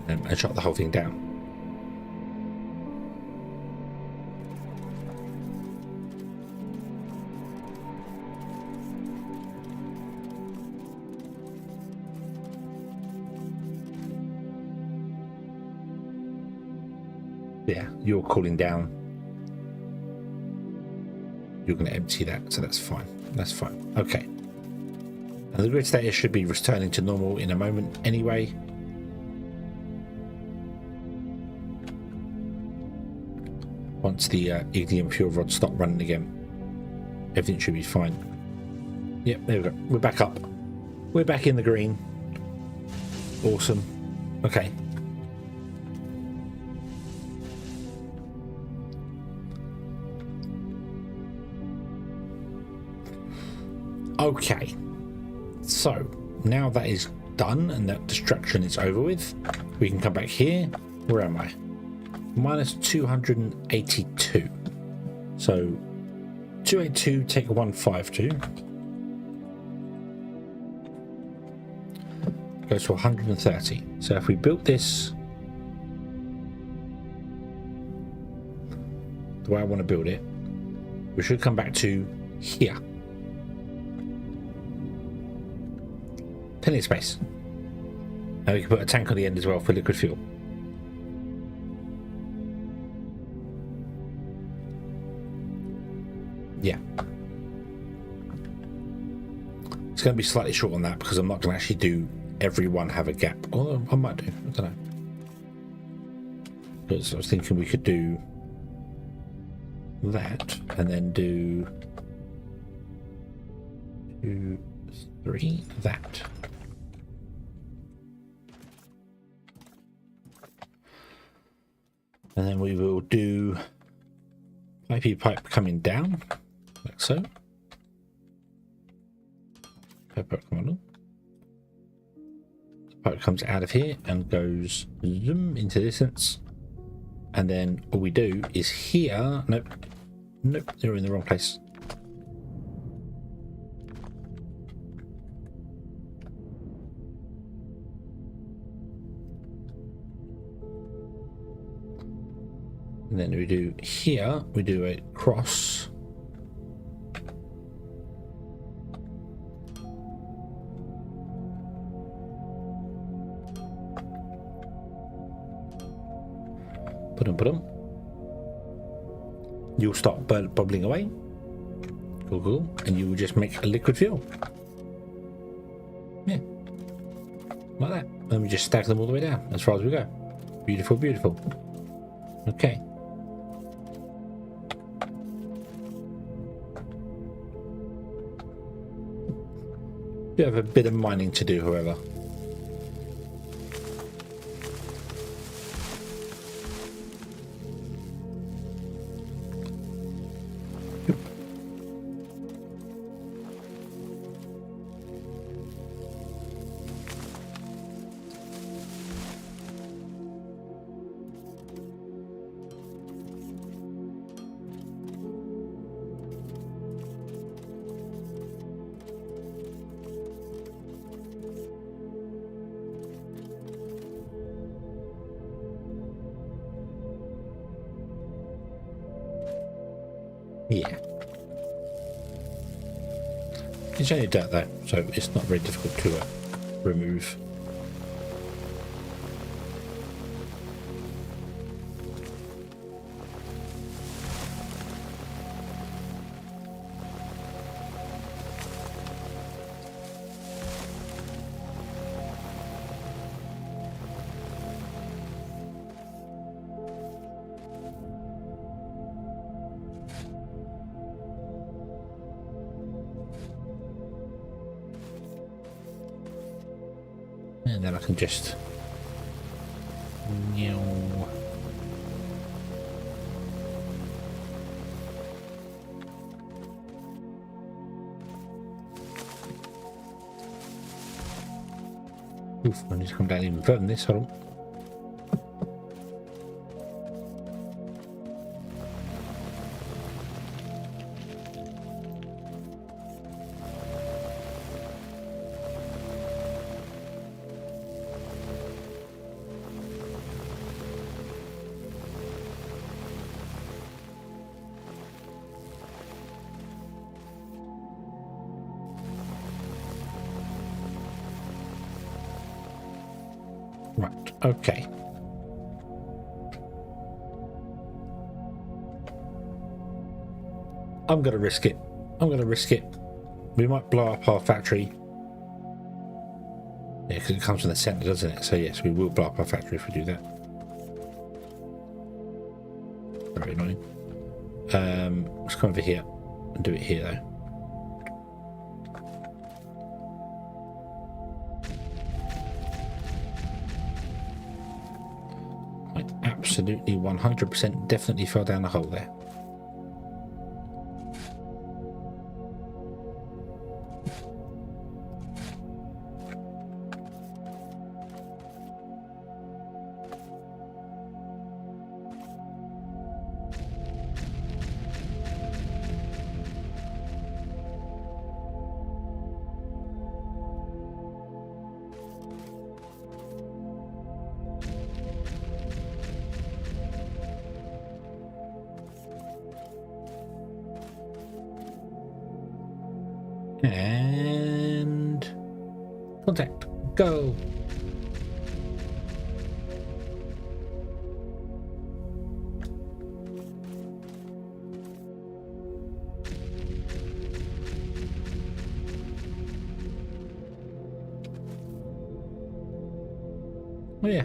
and shut the whole thing down. Yeah, you're cooling down. You're going to empty that, so that's fine. That's fine. Okay. And the grid status should be returning to normal in a moment anyway. Once the Ignium fuel rods stop running again, everything should be fine. Yep, there we go. We're back up. We're back in the green. Awesome. Okay. Okay, so now that is done and that destruction is over with, we can come back here. Where am I? Minus 282. So 282 take 152 goes to 130. So if we built this the way I want to build it, we should come back to here. Plenty of space. And we can put a tank on the end as well for liquid fuel. Yeah. It's going to be slightly short on that because I'm not going to actually do everyone have a gap. Or I might do. I don't know. But I was thinking we could do that and then do 2, 3, that. And then we will do pipey pipe coming down, like so. Pipe come along. The pipe comes out of here and goes zoom into distance. And then all we do is here. Nope, nope, they're in the wrong place. And then we do here, we do a cross. Put-em. You'll start bubbling away. Cool. And you will just make a liquid fuel. Yeah. Like that. And we just stack them all the way down as far as we go. Beautiful, beautiful. Okay. We have a bit of mining to do, however. Yeah. It's only dirt though, so it's not very difficult to remove. And then I can just oof, I need to come down even further than this, hold on. Right, okay. I'm gonna risk it. We might blow up our factory. Yeah, because it comes from the center, doesn't it? So yes, we will blow up our factory if we do that. Very annoying. Let's come over here and do it here though. Absolutely 100% definitely fell down the hole there. And contact, go. Oh yeah,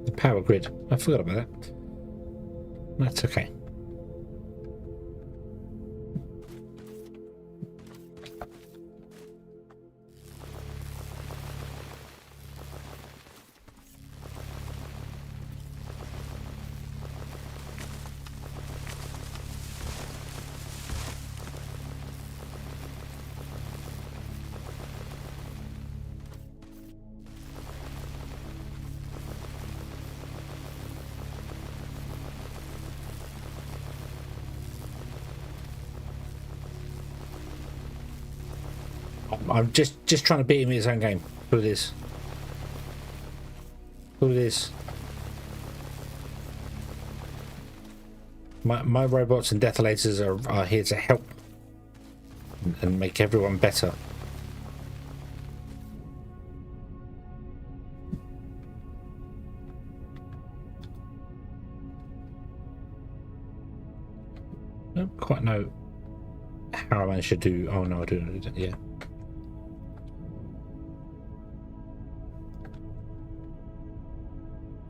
the power grid. I forgot about that. That's okay. I'm just trying to beat him in his own game. Who it is? Who it is? My robots and detonators are here to help and make everyone better. I don't quite know how I managed to do. Oh no, I do know that. Yeah.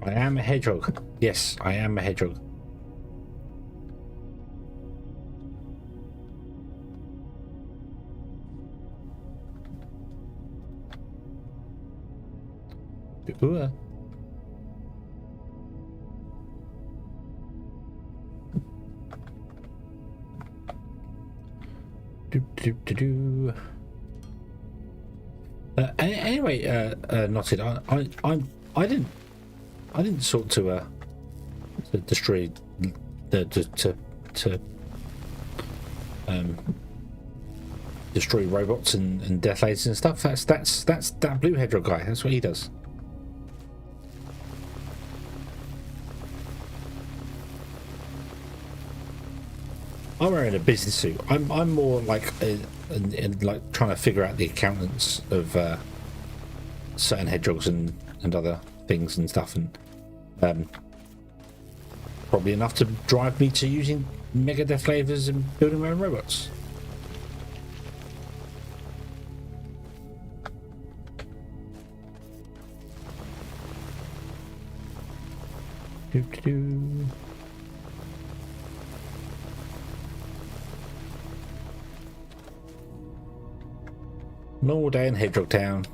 I am a hedgehog. Yes, I am a hedgehog. Ooh. Anyway, Knotted, I didn't sort to destroy destroy robots and death lasers and stuff. That's that blue hedgehog guy. That's what he does. I'm wearing a business suit. I'm more like like trying to figure out the accountants of certain hedgehogs and other things and stuff, and probably enough to drive me to using mega death flavors and building my own robots. Doo-doo-doo. Normal day in Hedgehog Town.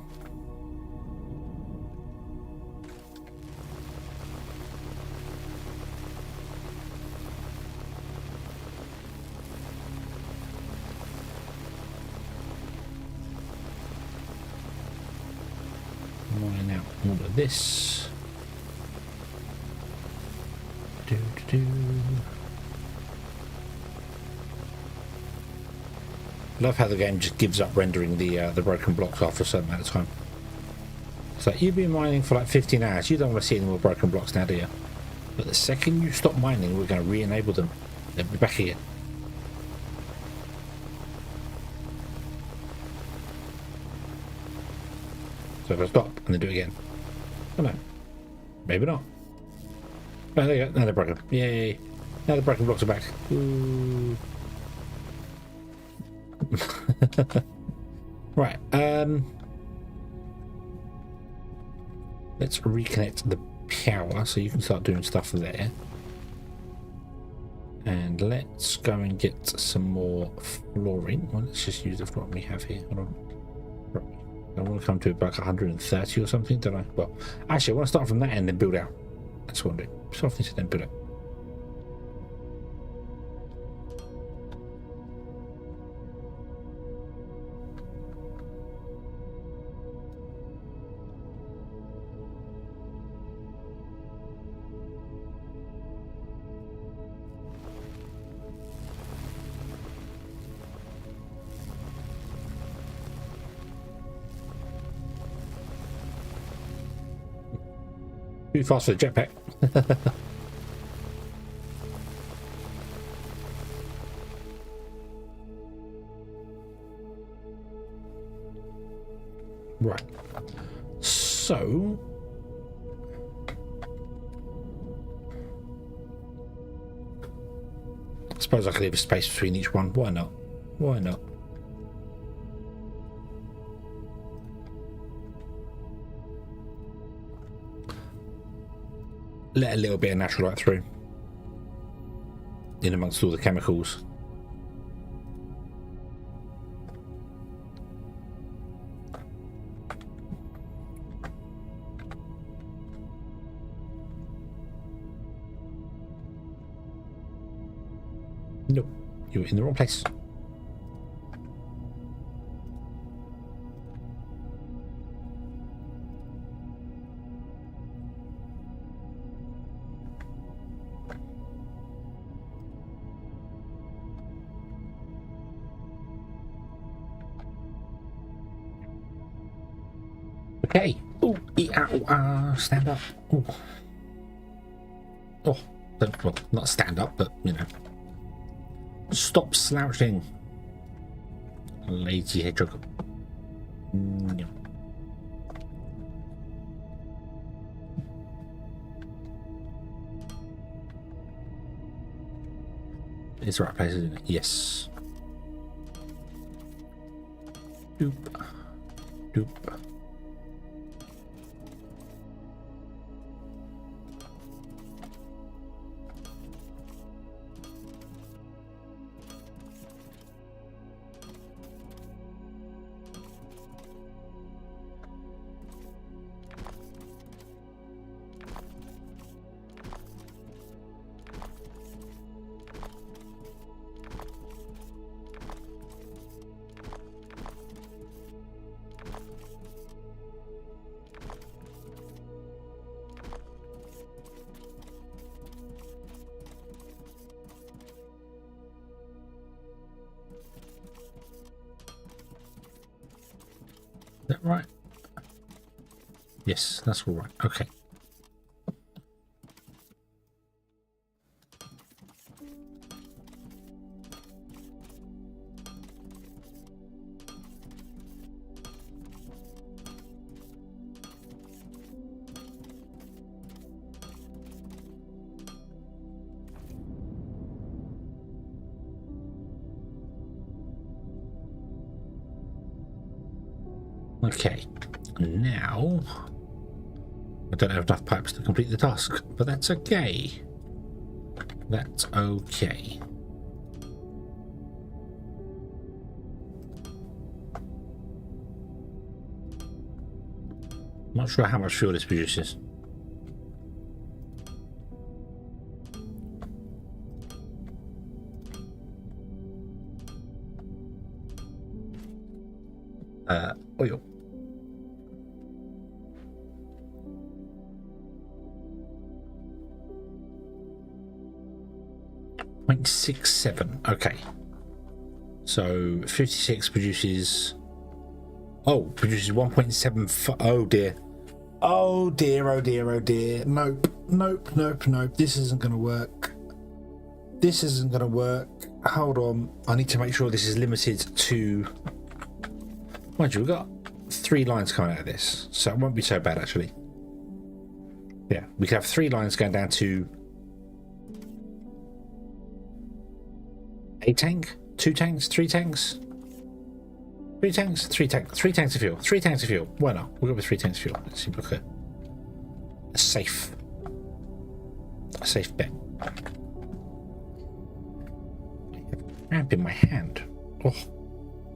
Mine out all of this. Do-do-do. Love how the game just gives up rendering the broken blocks after a certain amount of time. It's like, you've been mining for like 15 hours, you don't want to see any more broken blocks now, do you? But the second you stop mining, we're going to re-enable them. They'll be back again. So if I stop and then do it again. Oh no. Maybe not. Oh, there you go. Now they're broken. Yay. Now the broken blocks are back. Ooh. Right, let's reconnect the power so you can start doing stuff there, and let's go and get some more flooring. Well, let's just use the flooring we have here. Hold on. Right. I want to come to about 130 or something, don't I? Well, actually I want to start from that end and build out. That's what I'm doing. Start from this and then build out. Too fast for the jetpack. Right. So I suppose I could leave a space between each one. Why not? Why not? Let a little bit of natural light through in amongst all the chemicals. No, you're in the wrong place. Okay. Oh, stand up. Ooh. Oh, well, not stand up, but you know. Stop slouching, lazy hedgehog. No. It's the right place, isn't it? Yes. Doop. Doop. Is that right? Yes, that's all right. Okay. Okay, now I don't have enough pipes to complete the task, but that's okay. That's okay. Not sure how much fuel this produces. Oil. .67. Okay. So 56 produces. Oh, produces 1.75. Oh dear. Oh dear. Oh dear. Oh dear. Nope. Nope. Nope. Nope. This isn't going to work. This isn't going to work. Hold on. I need to make sure this is limited to. Mind you, we've got 3 lines coming out of this, so it won't be so bad actually. Yeah, we can have 3 lines going down to a tank, 2 tanks, 3 tanks, 3 tanks, 3 tanks, 3 tanks of fuel, 3 tanks of fuel. Why not? We'll go with 3 tanks of fuel. It seems like a safe bet. I have a cramp in my hand. Oh,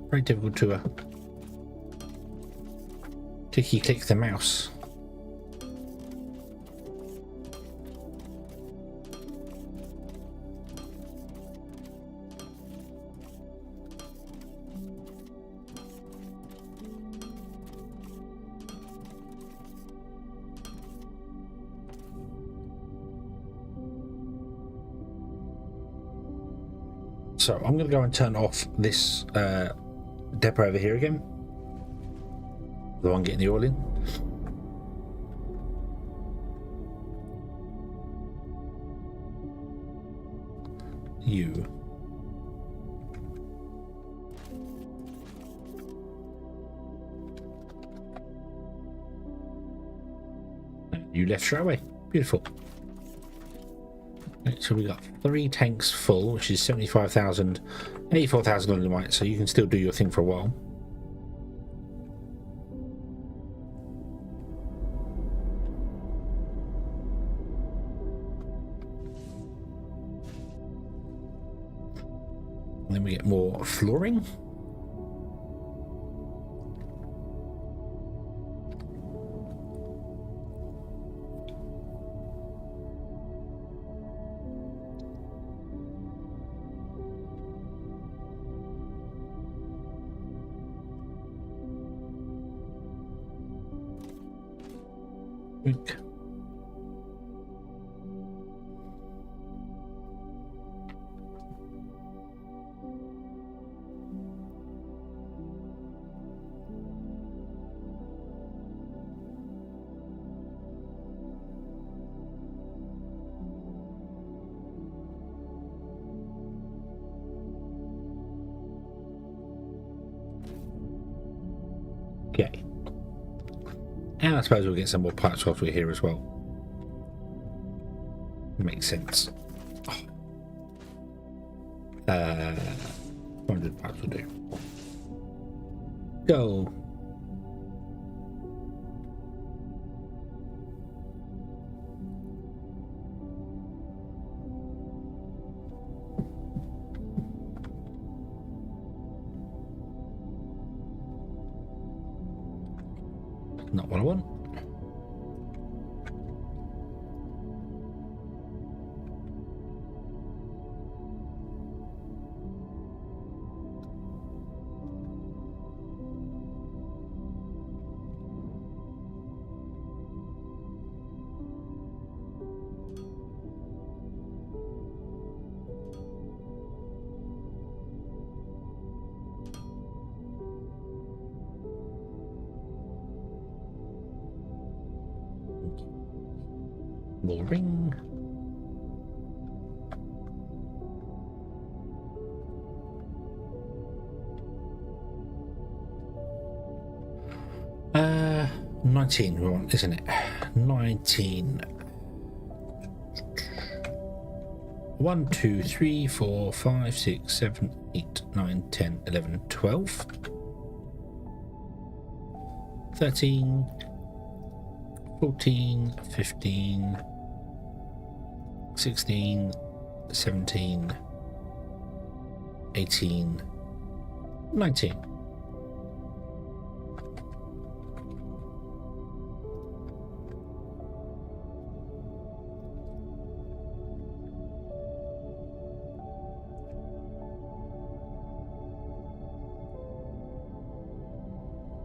very difficult to click the mouse. So I'm going to go and turn off this depot over here again. The one getting the oil in. You. You left straight away. Beautiful. Right, so we got 3 tanks full, which is 75,000, 84,000 on the might, so you can still do your thing for a while. And then we get more flooring. Wink. Okay. And I suppose we'll get some more pipes whilst we're here as well. Makes sense. 100 pipes will do. Go. Not what I want. Will ring. Uh, 19 we want, isn't it? 19. 1, 2, 3, 4, 5, 6, 7, 8, 9, 10, 11, 12. 13, 14, 15, 16, 17, 18, 19.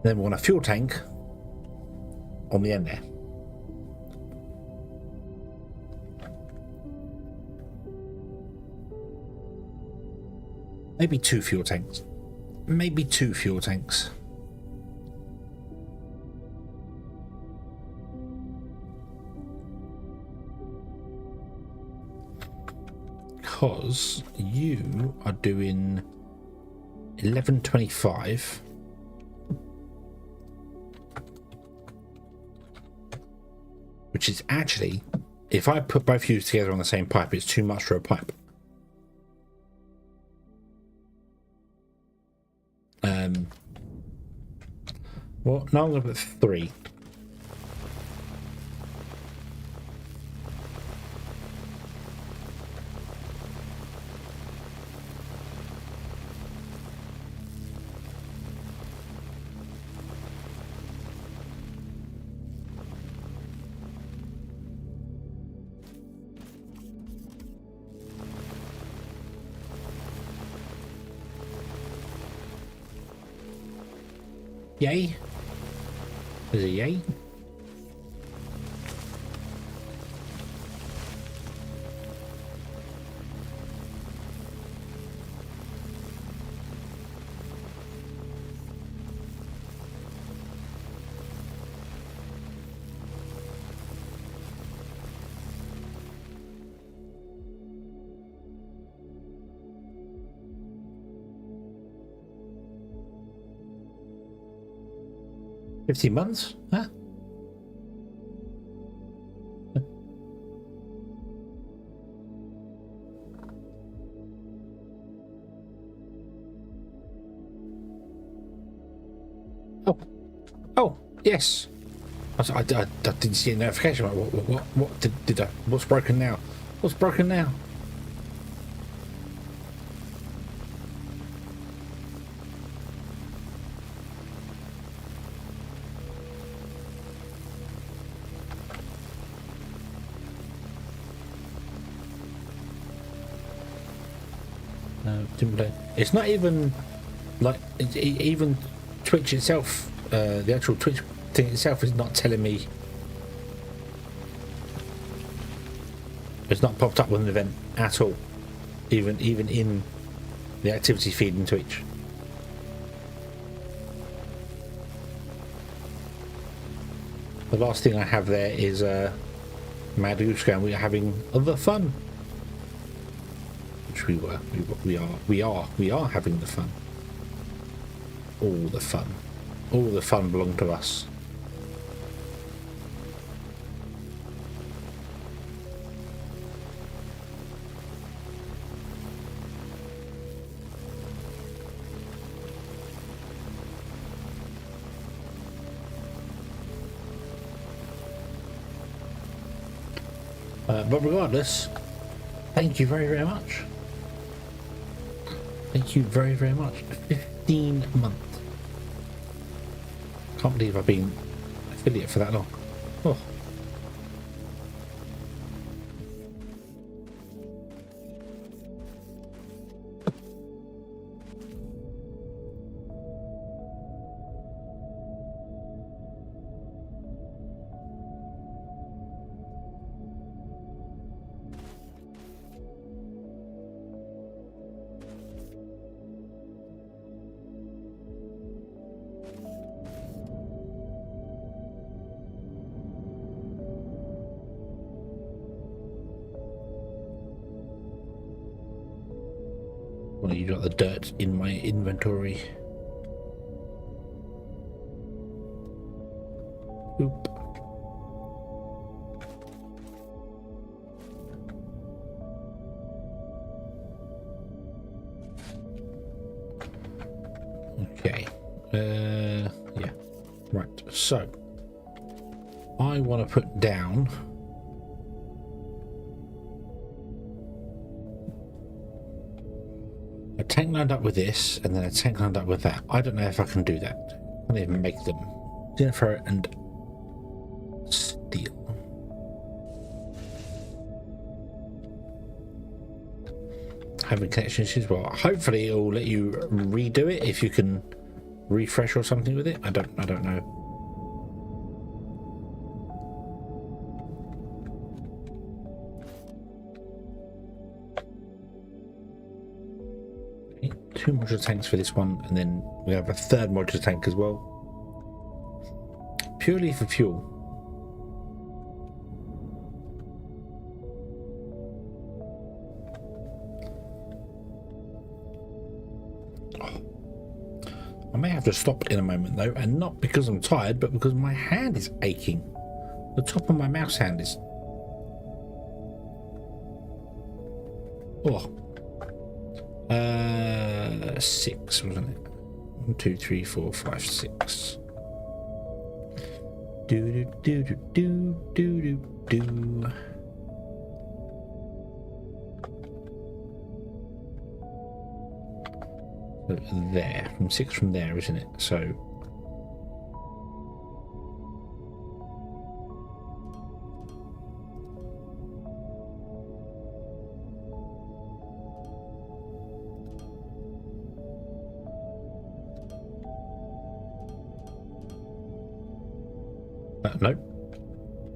Then we want a fuel tank on the end there. Maybe 2 fuel tanks. Maybe 2 fuel tanks. Because you are doing 1125. Which is actually, if I put both of you together on the same pipe, it's too much for a pipe. Well, now I'm going to put 3. Yay? Is it yay? $15 months? Huh? Oh. Oh, yes. I didn't see a notification. What did I? What's broken now? What's broken now? It's not even like even Twitch itself, the actual Twitch thing itself is not telling me. It's not popped up with an event at all, even in the activity feed in Twitch. The last thing I have there is Mad Goose, and we are having the fun. We are having the fun. All the fun belong to us. But regardless, thank you very much. Thank you very much. 15 months. Can't believe I've been affiliate for that long. Oh. Well, you got the dirt in my inventory. Oop. Okay. Yeah. Right. So I want to put down a tank lined up with this and then a tank lined up with that. I don't know if I can do that. I can't even make them. Jennifer and steel. Having connection issues. Well, hopefully it'll let you redo it if you can refresh or something with it. I don't know. Okay, 2 modular tanks for this one, and then we have a 3rd modular tank as well. Purely for fuel. I may have to stop in a moment though, and not because I'm tired, but because my hand is aching. The top of my mouse hand is. Oh. 6, wasn't it? 1, 2, 3, 4, 5, 6. Do do do do do do do. There, from 6 from there, isn't it? So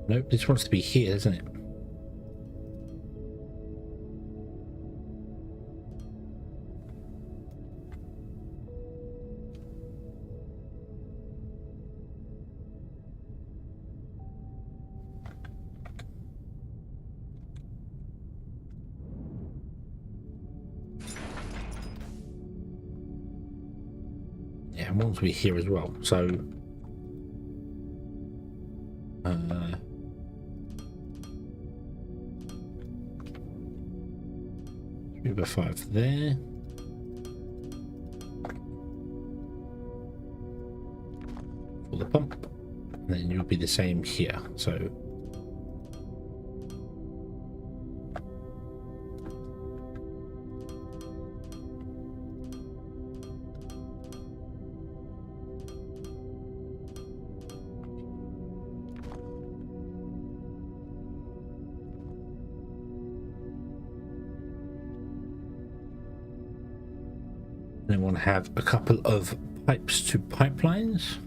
nope, this wants to be here, isn't it? Yeah, I want to be here as well. So 3 by 5 there. For the pump, and then you'll be the same here. So then we want to have a couple of pipes to pipelines.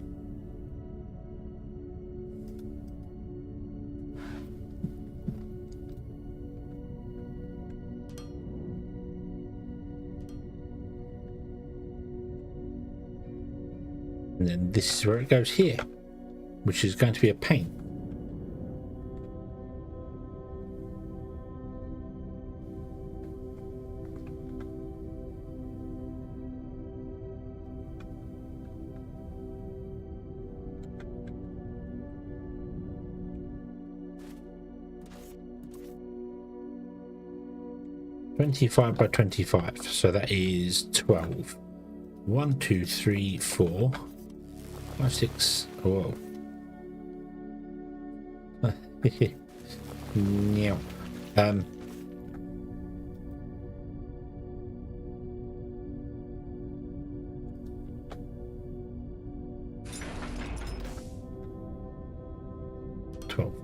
And then this is where it goes here, which is going to be a pain. $25 by $25, so that is 12. 1, 2, 3, 4, 5, 6. Whoa. Meow. 12.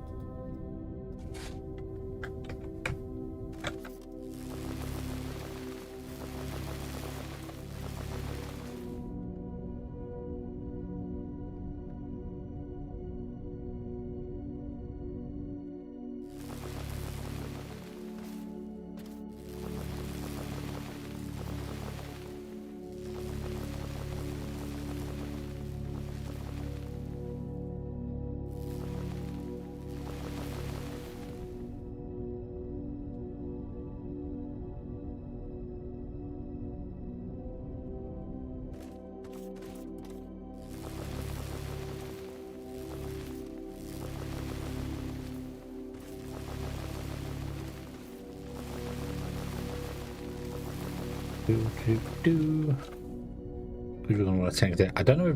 we're going to want a tank there. I don't know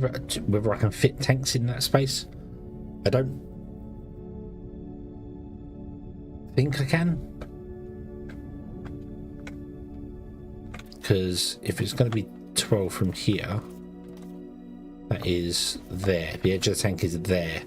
whether I can fit tanks in that space. I don't think I can, because if it's going to be 12 from here, that is there. The edge of the tank is there.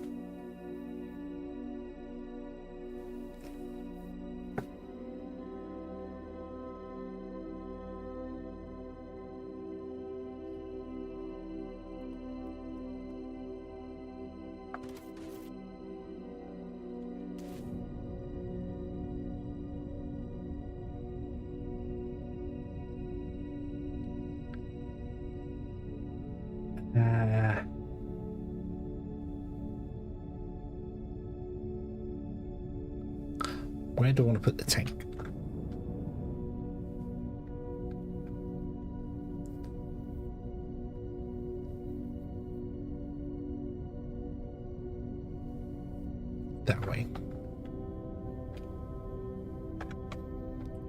Where do I want to put the tank? That way.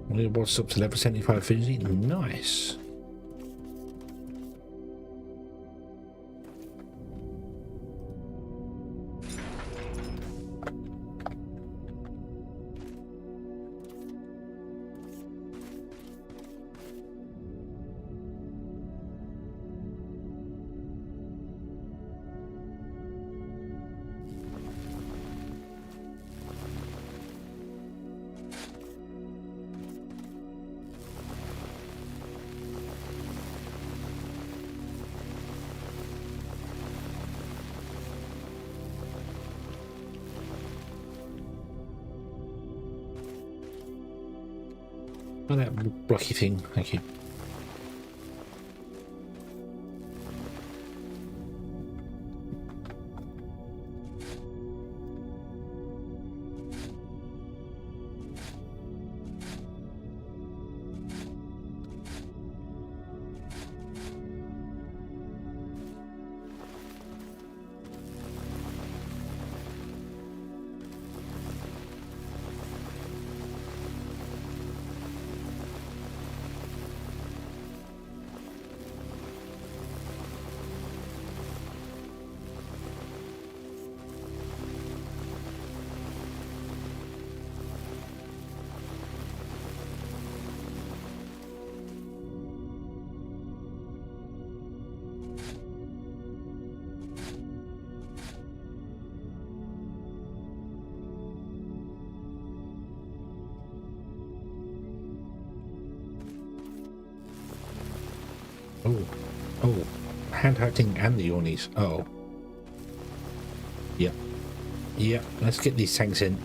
What's up to level 75 efficiency? Nice. Oh, that blocky thing, thank you. Oh, hand hurting and the Ornies. Oh. Yep. Yep, let's get these tanks in.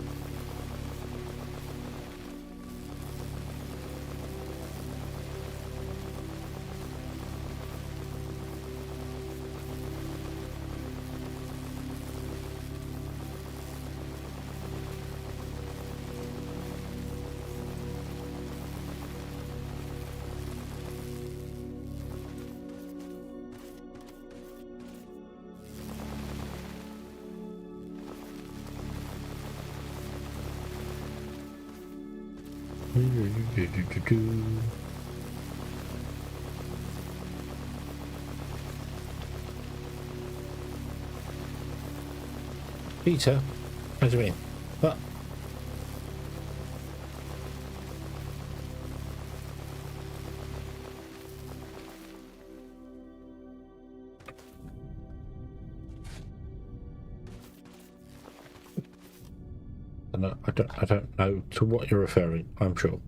Peter, what do you mean? What? I don't know to what you're referring, I'm sure.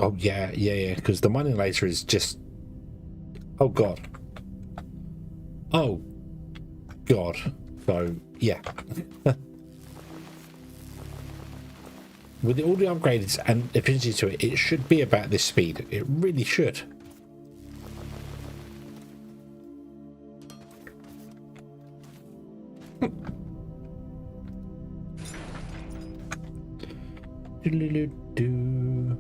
Oh, yeah, because the mining laser is just... Oh, God. Oh, God. So, yeah. With all the upgrades and efficiency to it, it should be about this speed. It really should. Do.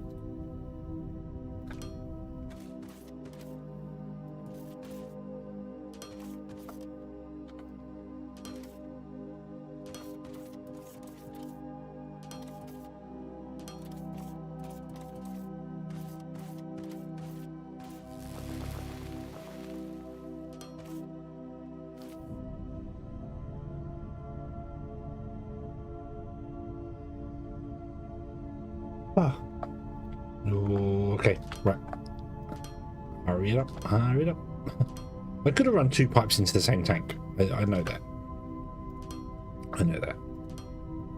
Ah. Okay, right. Hurry it up, hurry it up. I could have run 2 pipes into the same tank. I know that. I know that.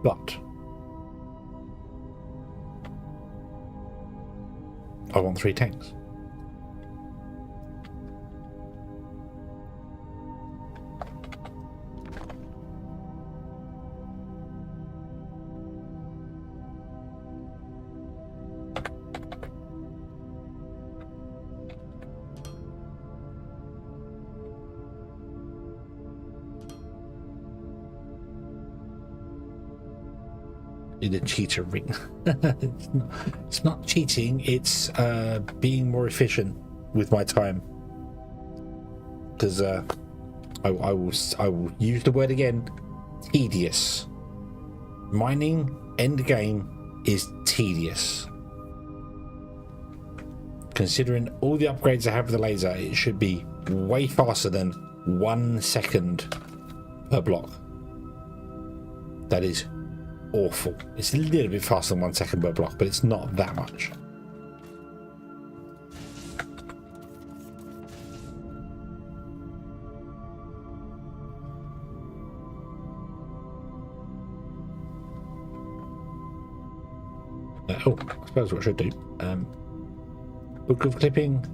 But I want 3 tanks. The cheater ring. It's not cheating, it's being more efficient with my time, because I will use the word again, tedious. Mining end game is tedious. Considering all the upgrades I have with the laser, it should be way faster than 1 second per block. That is awful. It's a little bit faster than 1 second per block, but it's not that much. Oh, I suppose what I should do. Book of clipping.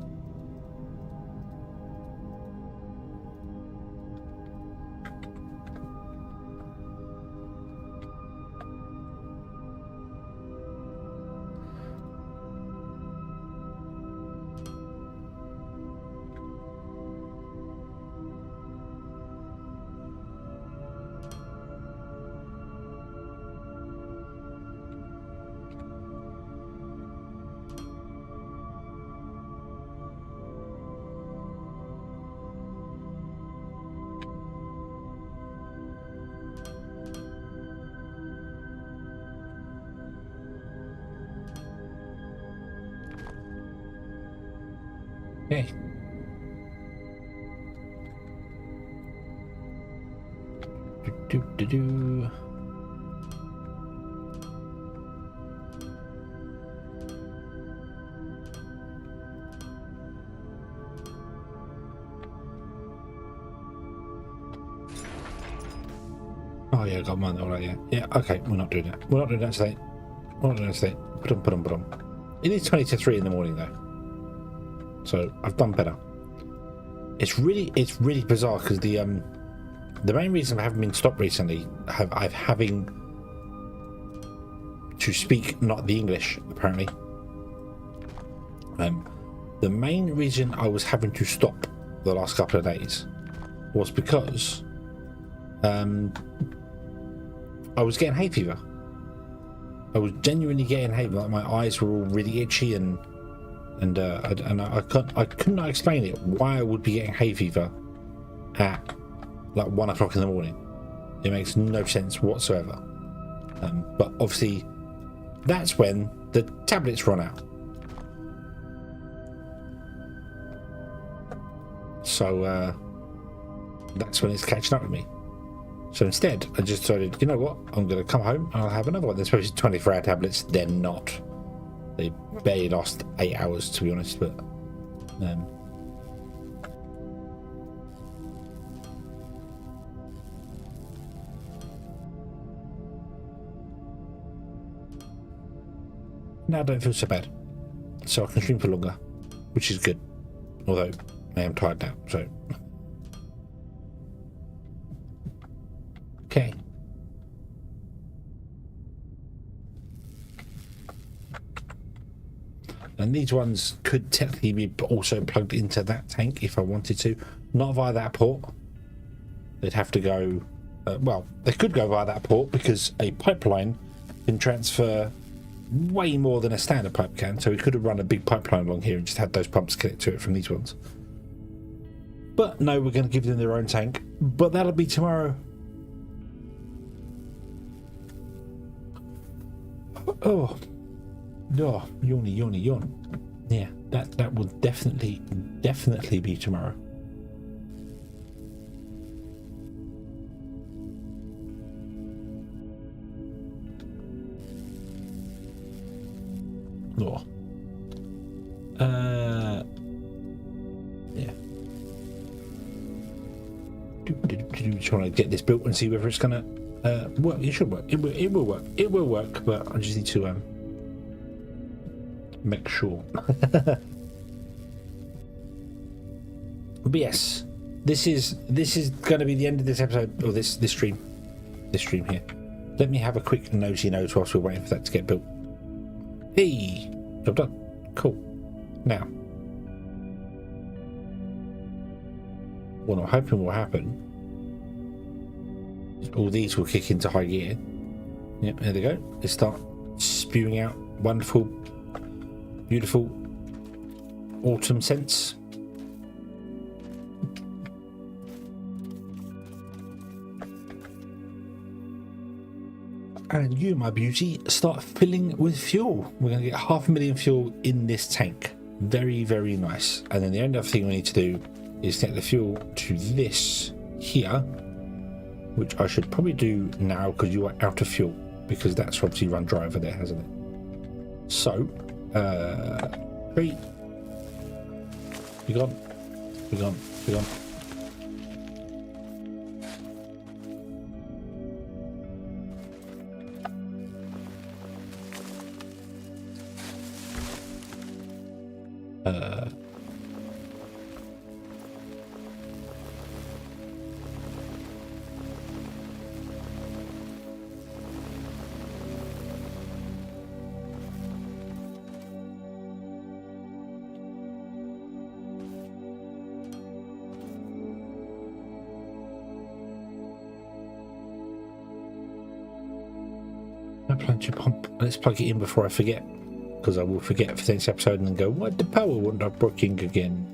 Okay. Do. Oh yeah, I got mine alright, yeah. Yeah, okay, we're not doing that. We're not doing that today. We're not doing that today. Put them. It is 20 to 3 in the morning though. So I've done better. It's really bizarre because the main reason I haven't been stopped recently, I've having to speak not the English apparently. The main reason I was having to stop the last couple of days was because I was getting hay fever. I was genuinely getting hay fever. Like my eyes were all really itchy and I could not explain it why I would be getting hay fever at like 1 o'clock in the morning. It makes no sense whatsoever. But obviously that's when the tablets run out. So that's when it's catching up with me. So instead I just decided, you know what, I'm going to come home and I'll have another one. They're supposed to be 24-hour tablets. They're not. They barely last 8 hours, to be honest, but now I don't feel so bad, so I can stream for longer, which is good, although I am tired now, so okay. And these ones could technically be also plugged into that tank if I wanted to. Not via that port. They'd have to go... well, they could go via that port because a pipeline can transfer way more than a standard pipe can. So we could have run a big pipeline along here and just had those pumps connect to it from these ones. But no, we're going to give them their own tank. But that'll be tomorrow. Oh. Oh, yawn. Yeah, that will definitely be tomorrow. Oh. Yeah. Trying to get this built and see whether it's gonna work. It should work. It will work. It will work. But I just need to make sure. But yes, this is going to be the end of this episode, or this stream here. Let me have a quick nosy nose whilst we're waiting for that to get built. Hey, job done. Cool. Now, what I'm hoping will happen is all these will kick into high gear. Yep, there they go. They start spewing out wonderful, beautiful autumn scents. And you, my beauty, start filling with fuel. We're going to get 500,000 fuel in this tank. Very, very nice. And then the only other thing we need to do is get the fuel to this here, which I should probably do now because you are out of fuel, because that's obviously run dry over there, hasn't it? So, 3. Be gone. Be gone. Be gone. Plunger pump. Let's plug it in before I forget, because I will forget for the next episode and then go, what, the power won't stop working again?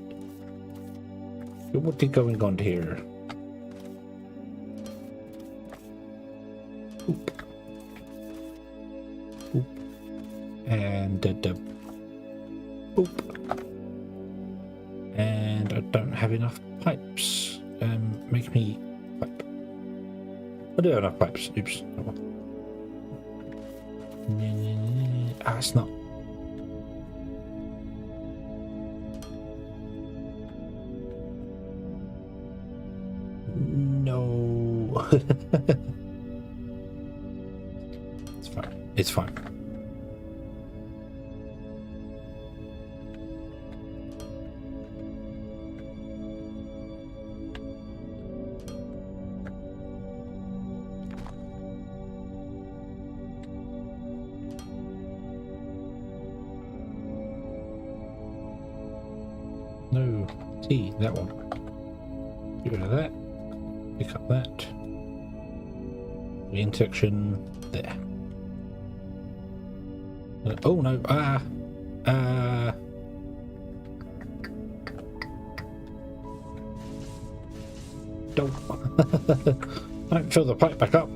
What is going on here? Oop. Oop. And oop. And I don't have enough pipes. Make me pipe. I do have enough pipes. Oops. Oh, well. Ah, it's not. No. It's fine. It's fine. No, T, that one. Get rid of that. Pick up that. The intersection there. Oh no! Don't. Don't fill the pipe back up.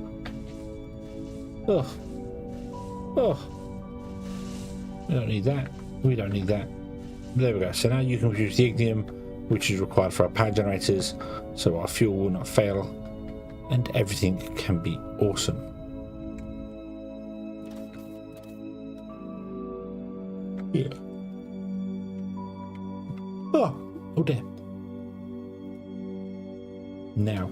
Oh. Oh. We don't need that. We don't need that. There we go. So now you can produce the ignium, which is required for our power generators, so our fuel will not fail, and everything can be awesome. Yeah. Oh dear. Now,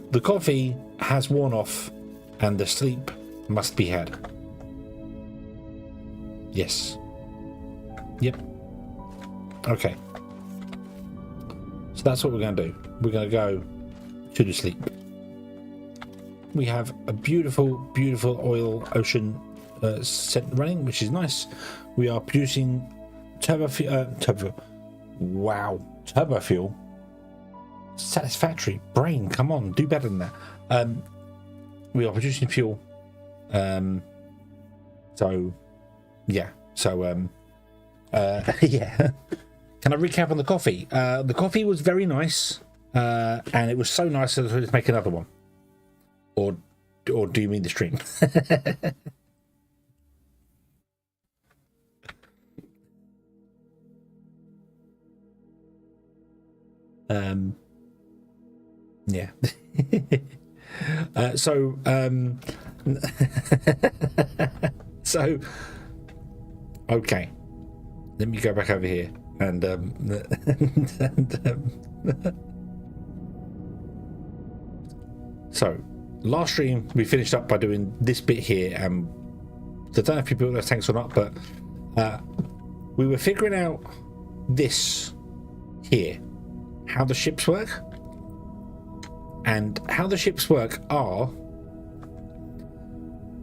the coffee has worn off, and the sleep must be had. Yes. Yep. Okay. So that's what we're going to do. We're going to go to the sleep. We have a beautiful, beautiful oil ocean scent running, which is nice. We are producing turbo fuel. Wow. Turbo fuel. Satisfactory. Brain, come on, do better than that. We are producing fuel. So, yeah. So, yeah. Can I recap on the coffee? The coffee was very nice, and it was so nice that let's make another one. Or do you mean the stream? Yeah. So Okay. Let me go back over here and so last stream we finished up by doing this bit here, and I don't know if you built those tanks or not, but we were figuring out this here, how the ships work. And how the ships work are,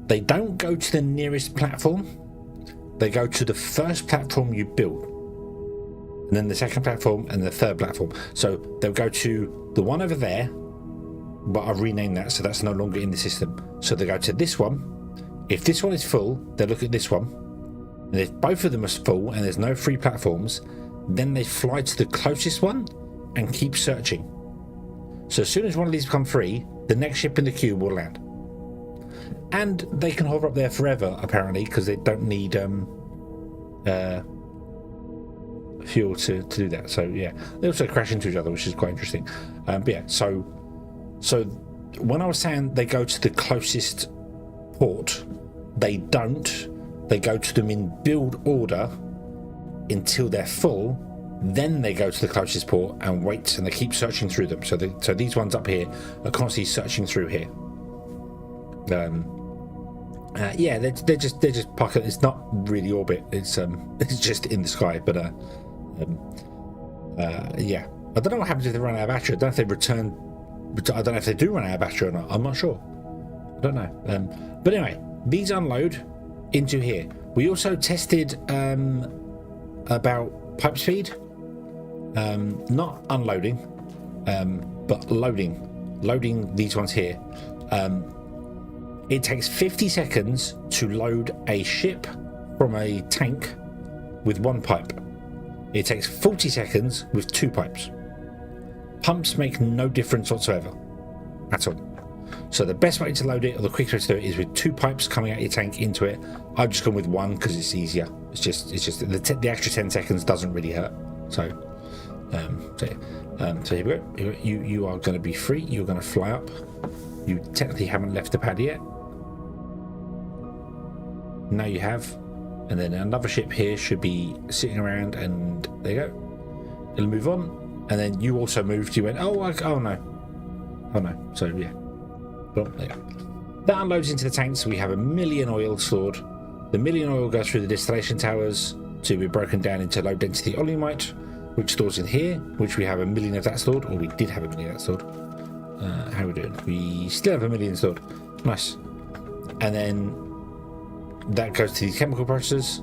they don't go to the nearest platform, they go to the first platform you built, and then the second platform and the third platform. So they'll go to the one over there, but I've renamed that, so that's no longer in the system. So they go to this one. If this one is full, they look at this one, and if both of them are full and there's no free platforms, then they fly to the closest one and keep searching. So as soon as one of these become free, the next ship in the queue will land. And they can hover up there forever, apparently, because they don't need fuel to do that. So yeah, they also crash into each other, which is quite interesting. But yeah, so when I was saying they go to the closest port, they don't. They go to them in build order until they're full. Then they go to the closest port and wait, and they keep searching through them. So these ones up here are constantly searching through here. Yeah, they're just pocket. It's not really orbit. It's just in the sky. But yeah, I don't know what happens if they run out of battery. I don't know if they return. I don't know if they do run out of battery or not. I'm not sure. I don't know. But anyway, these unload into here. We also tested about pipe speed. Not unloading, but loading these ones here. It takes 50 seconds to load a ship from a tank with one pipe. It takes 40 seconds with two pipes. Pumps make no difference whatsoever at all. So the best way to load it, or the quickest way to do it, is with two pipes coming out your tank into it. I've just gone with one because it's easier. It's just the extra 10 seconds doesn't really hurt. So here we go. You are going to be free. You're going to fly up. You technically haven't left the pad yet. Now you have. And then another ship here should be sitting around, and there you go. It'll move on. And then you also moved. You went, oh no. So yeah. Well, there you go. That unloads into the tank, so we have 1 million oil stored. The 1 million oil goes through the distillation towers to be broken down into low density oleumite, which stores in here, which we have 1 million of that stored, or we did have 1 million of that stored. How are we doing? We still have 1 million stored. Nice. And then that goes to these chemical processors,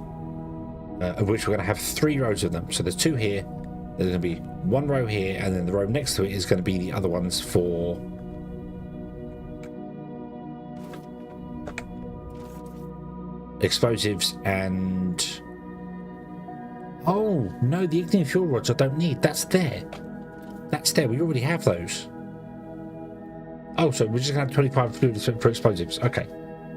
of which we're going to have 3 rows of them. So there's 2 here, there's going to be 1 row here, and then the row next to it is going to be the other ones for explosives and... Oh, no, the ignium fuel rods I don't need. That's there. We already have those. Oh, so we're just going to have 25 fluid for explosives. Okay.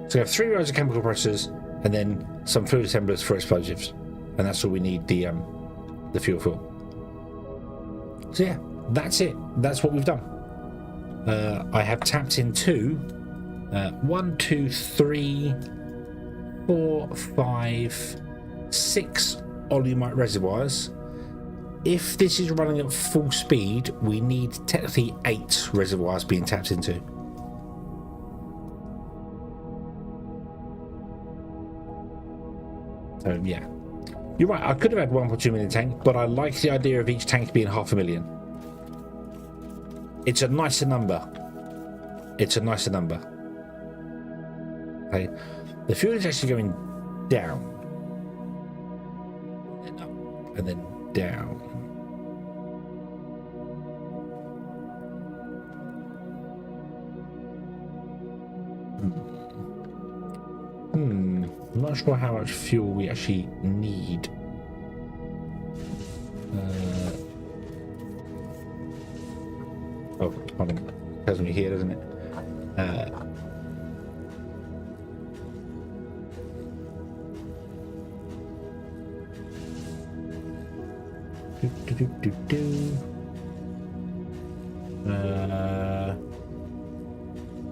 So we have 3 rows of chemical processors and then some fluid assemblers for explosives. And that's all we need, the fuel for. So yeah, that's it. That's what we've done. I have tapped into 1, 2, 3, 4, 5, 6 oleumite reservoirs. If this is running at full speed, we need technically 8 reservoirs being tapped into. So yeah, you're right, I could have had 1.2 million tank, but I like the idea of each tank being 500,000. It's a nicer number. Okay, the fuel is actually going down and then up and then down. I'm not sure how much fuel we actually need. Oh, hold on. It tells me here, doesn't it?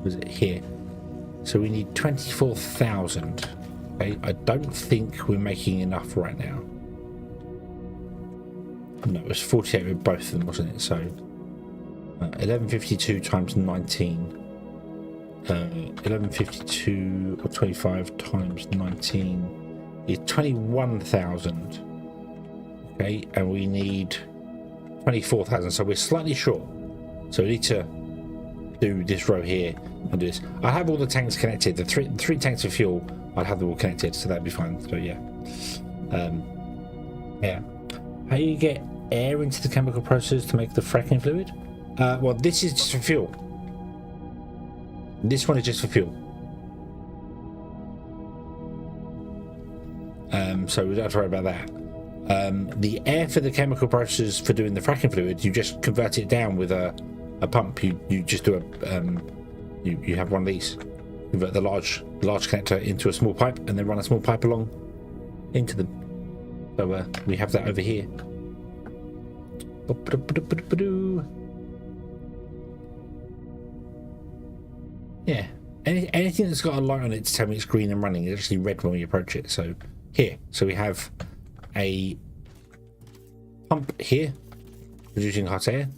Was it here? So we need 24,000. Okay, I don't think we're making enough right now. No, it was 48 with both of them, wasn't it? So 1152 times 19. 1152 or 25 times 19 is 21,000. Okay, and we need 24,000, so we're slightly short. So we need to do this row here and do this. I have all the tanks connected. The three tanks of fuel, I'd have them all connected, so that'd be fine. So yeah, yeah. How you get air into the chemical process to make the fracking fluid? Well, this is just for fuel. This one is just for fuel. So we don't have to worry about that. The air for the chemical process for doing the fracking fluid, you just convert it down with a pump. You just do a you have one of these. Convert the large connector into a small pipe and then run a small pipe along into them. So we have that over here. Yeah, anything that's got a light on it to tell me it's green and running is actually red when we approach it. So here, so we have a pump here producing hot air.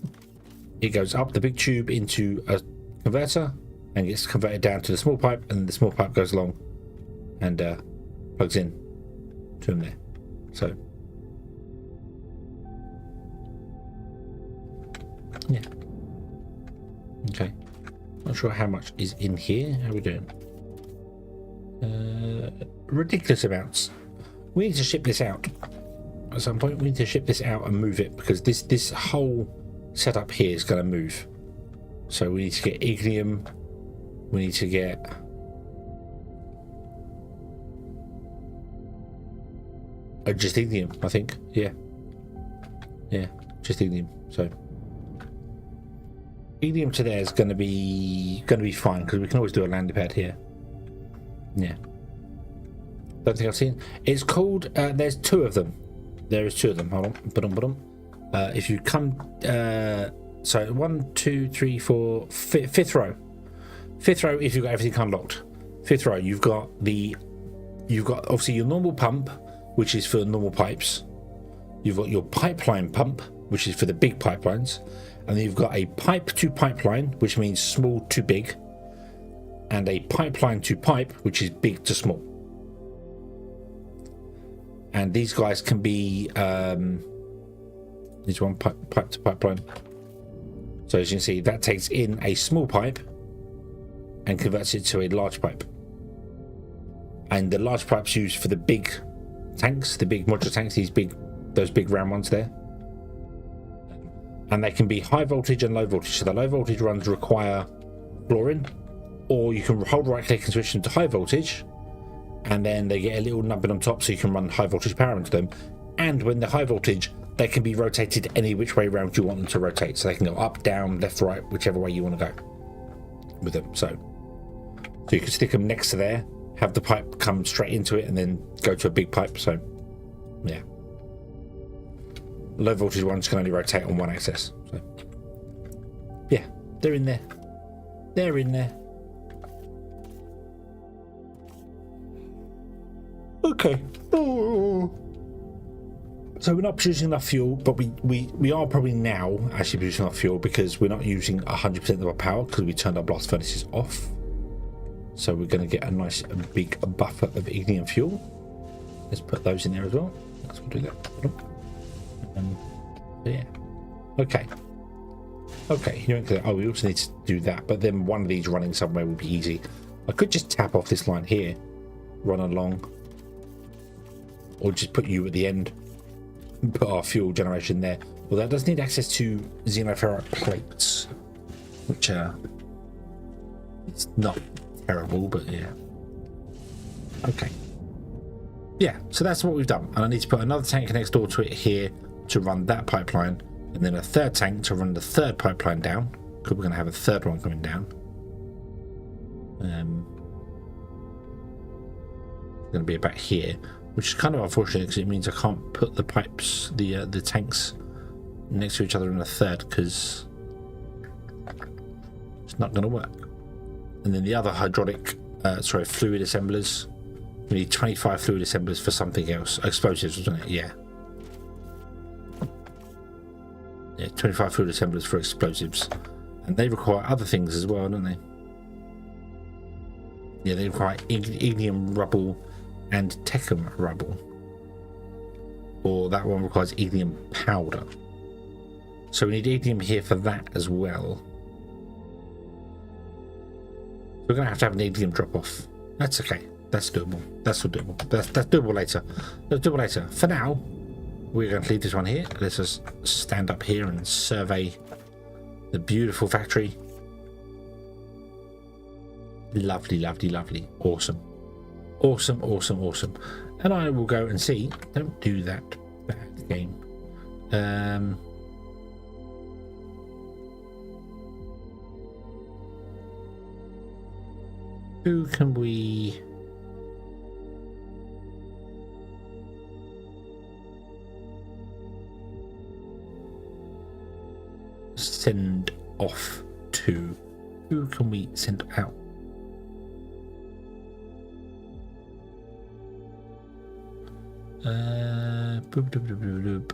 It goes up the big tube into a converter and gets converted down to the small pipe, and the small pipe goes along and plugs in to them there. So yeah, okay. Not sure how much is in here. How are we doing? Ridiculous amounts. We need to ship this out at some point. We need to ship this out and move it, because this whole setup here is going to move. So we need to get ignium. We need to get just ignium, I think. Yeah, just ignium. So ignium to there is going to be fine, because we can always do a landing pad here. Yeah. Don't think I've seen. It's called. There's two of them. There is two of them. Hold on. If you come. So 1, 2, 3, 4. Fifth row. Fifth row. If you've got everything unlocked. Fifth row. You've got obviously your normal pump, which is for normal pipes. You've got your pipeline pump, which is for the big pipelines, and then you've got a pipe to pipeline, which means small to big, and a pipeline to pipe, which is big to small. And these guys can be there's one pipe to pipeline. So as you can see, that takes in a small pipe and converts it to a large pipe. And the large pipe's used for the big tanks, the big modular tanks, those big round ones there. And they can be high voltage and low voltage. So the low voltage ones require fluorine, or you can hold right click and switch them to high voltage, and then they get a little nubbin on top, so you can run high voltage power into them. And when they're high voltage, they can be rotated any which way around you want them to rotate. So they can go up, down, left, right, whichever way you want to go with them. So you can stick them next to there, have the pipe come straight into it, and then go to a big pipe. So yeah, low voltage ones can only rotate on one axis. So yeah, they're in there. They're in there. Okay. So we're not producing enough fuel, but we are probably now actually producing enough fuel, because we're not using 100% of our power because we turned our blast furnaces off. So we're going to get a nice big buffer of ignium fuel. Let's put those in there as well. Let's do that. Yeah. Okay. You don't care. Oh, we also need to do that, but then one of these running somewhere will be easy. I could just tap off this line here, run along, or just put you at the end and put our fuel generation there. Well, that does need access to xenoferrite plates, which it's not terrible, but yeah. Okay. Yeah, so that's what we've done. And I need to put another tank next door to it here to run that pipeline, and then a third tank to run the third pipeline down, because we're going to have a third one coming down. Going to be about here, which is kind of unfortunate, because it means I can't put the pipes, the tanks next to each other in a third, because it's not going to work. And then the other hydraulic, fluid assemblers We need 25 fluid assemblers for something else. Explosives, wasn't it? Yeah. Yeah, 25 fluid assemblers for explosives. And they require other things as well, don't they? Yeah, they require ignium rubble and techum rubble. Or that one requires ignium powder. So we need ignium here for that as well. We're going to have an ignium drop off. That's okay. That's doable. That's doable. That's doable later. That's doable later. For now, we're going to leave this one here. Let's just stand up here and survey the beautiful factory. Lovely, lovely, lovely. Awesome. Awesome, awesome, awesome. And I will go and see. Don't do that. Bad game. Who can we... send off to? Who can we send out? Boop, doop, doop, doop, doop.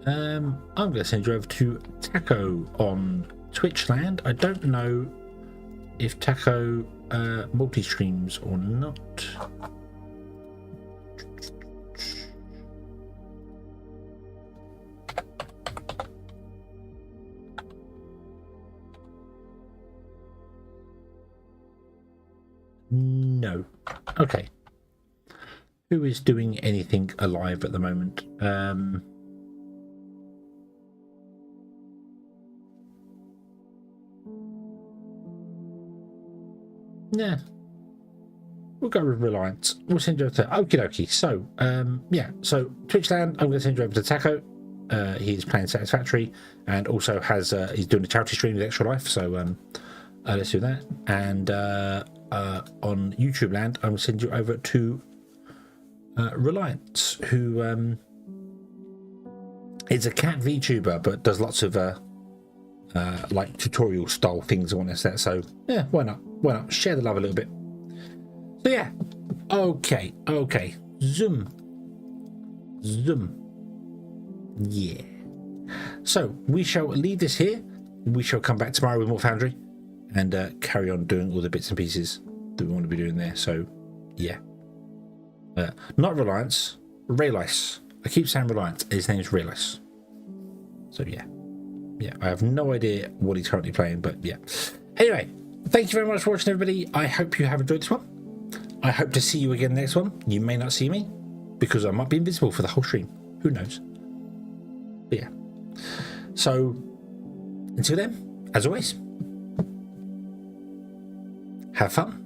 I'm going to send you over to Taco on Twitch land. I don't know if Taco multi-streams or not. No. Okay. Who is doing anything alive at the moment? Yeah, we'll go with Reliance. We'll send you over to okie dokie. So yeah, so Twitchland, I'm going to send you over to Taco. He's playing Satisfactory and also has he's doing a charity stream with Extra Life, so let's do that. And on YouTube land, I'm going to send you over to Reliance, who is a cat VTuber but does lots of like tutorial style things on this set. So yeah, why not share the love a little bit. So yeah, okay, zoom, yeah. So we shall leave this here. We shall come back tomorrow with more Foundry and carry on doing all the bits and pieces that we want to be doing there. So yeah, not Reliance, Relice. I keep saying Reliance. His name's Relice. So yeah, I have no idea what he's currently playing, but yeah. Anyway, thank you very much for watching, everybody. I hope you have enjoyed this one. I hope to see you again next one. You may not see me because I might be invisible for the whole stream. Who knows? But yeah. So until then, as always, have fun.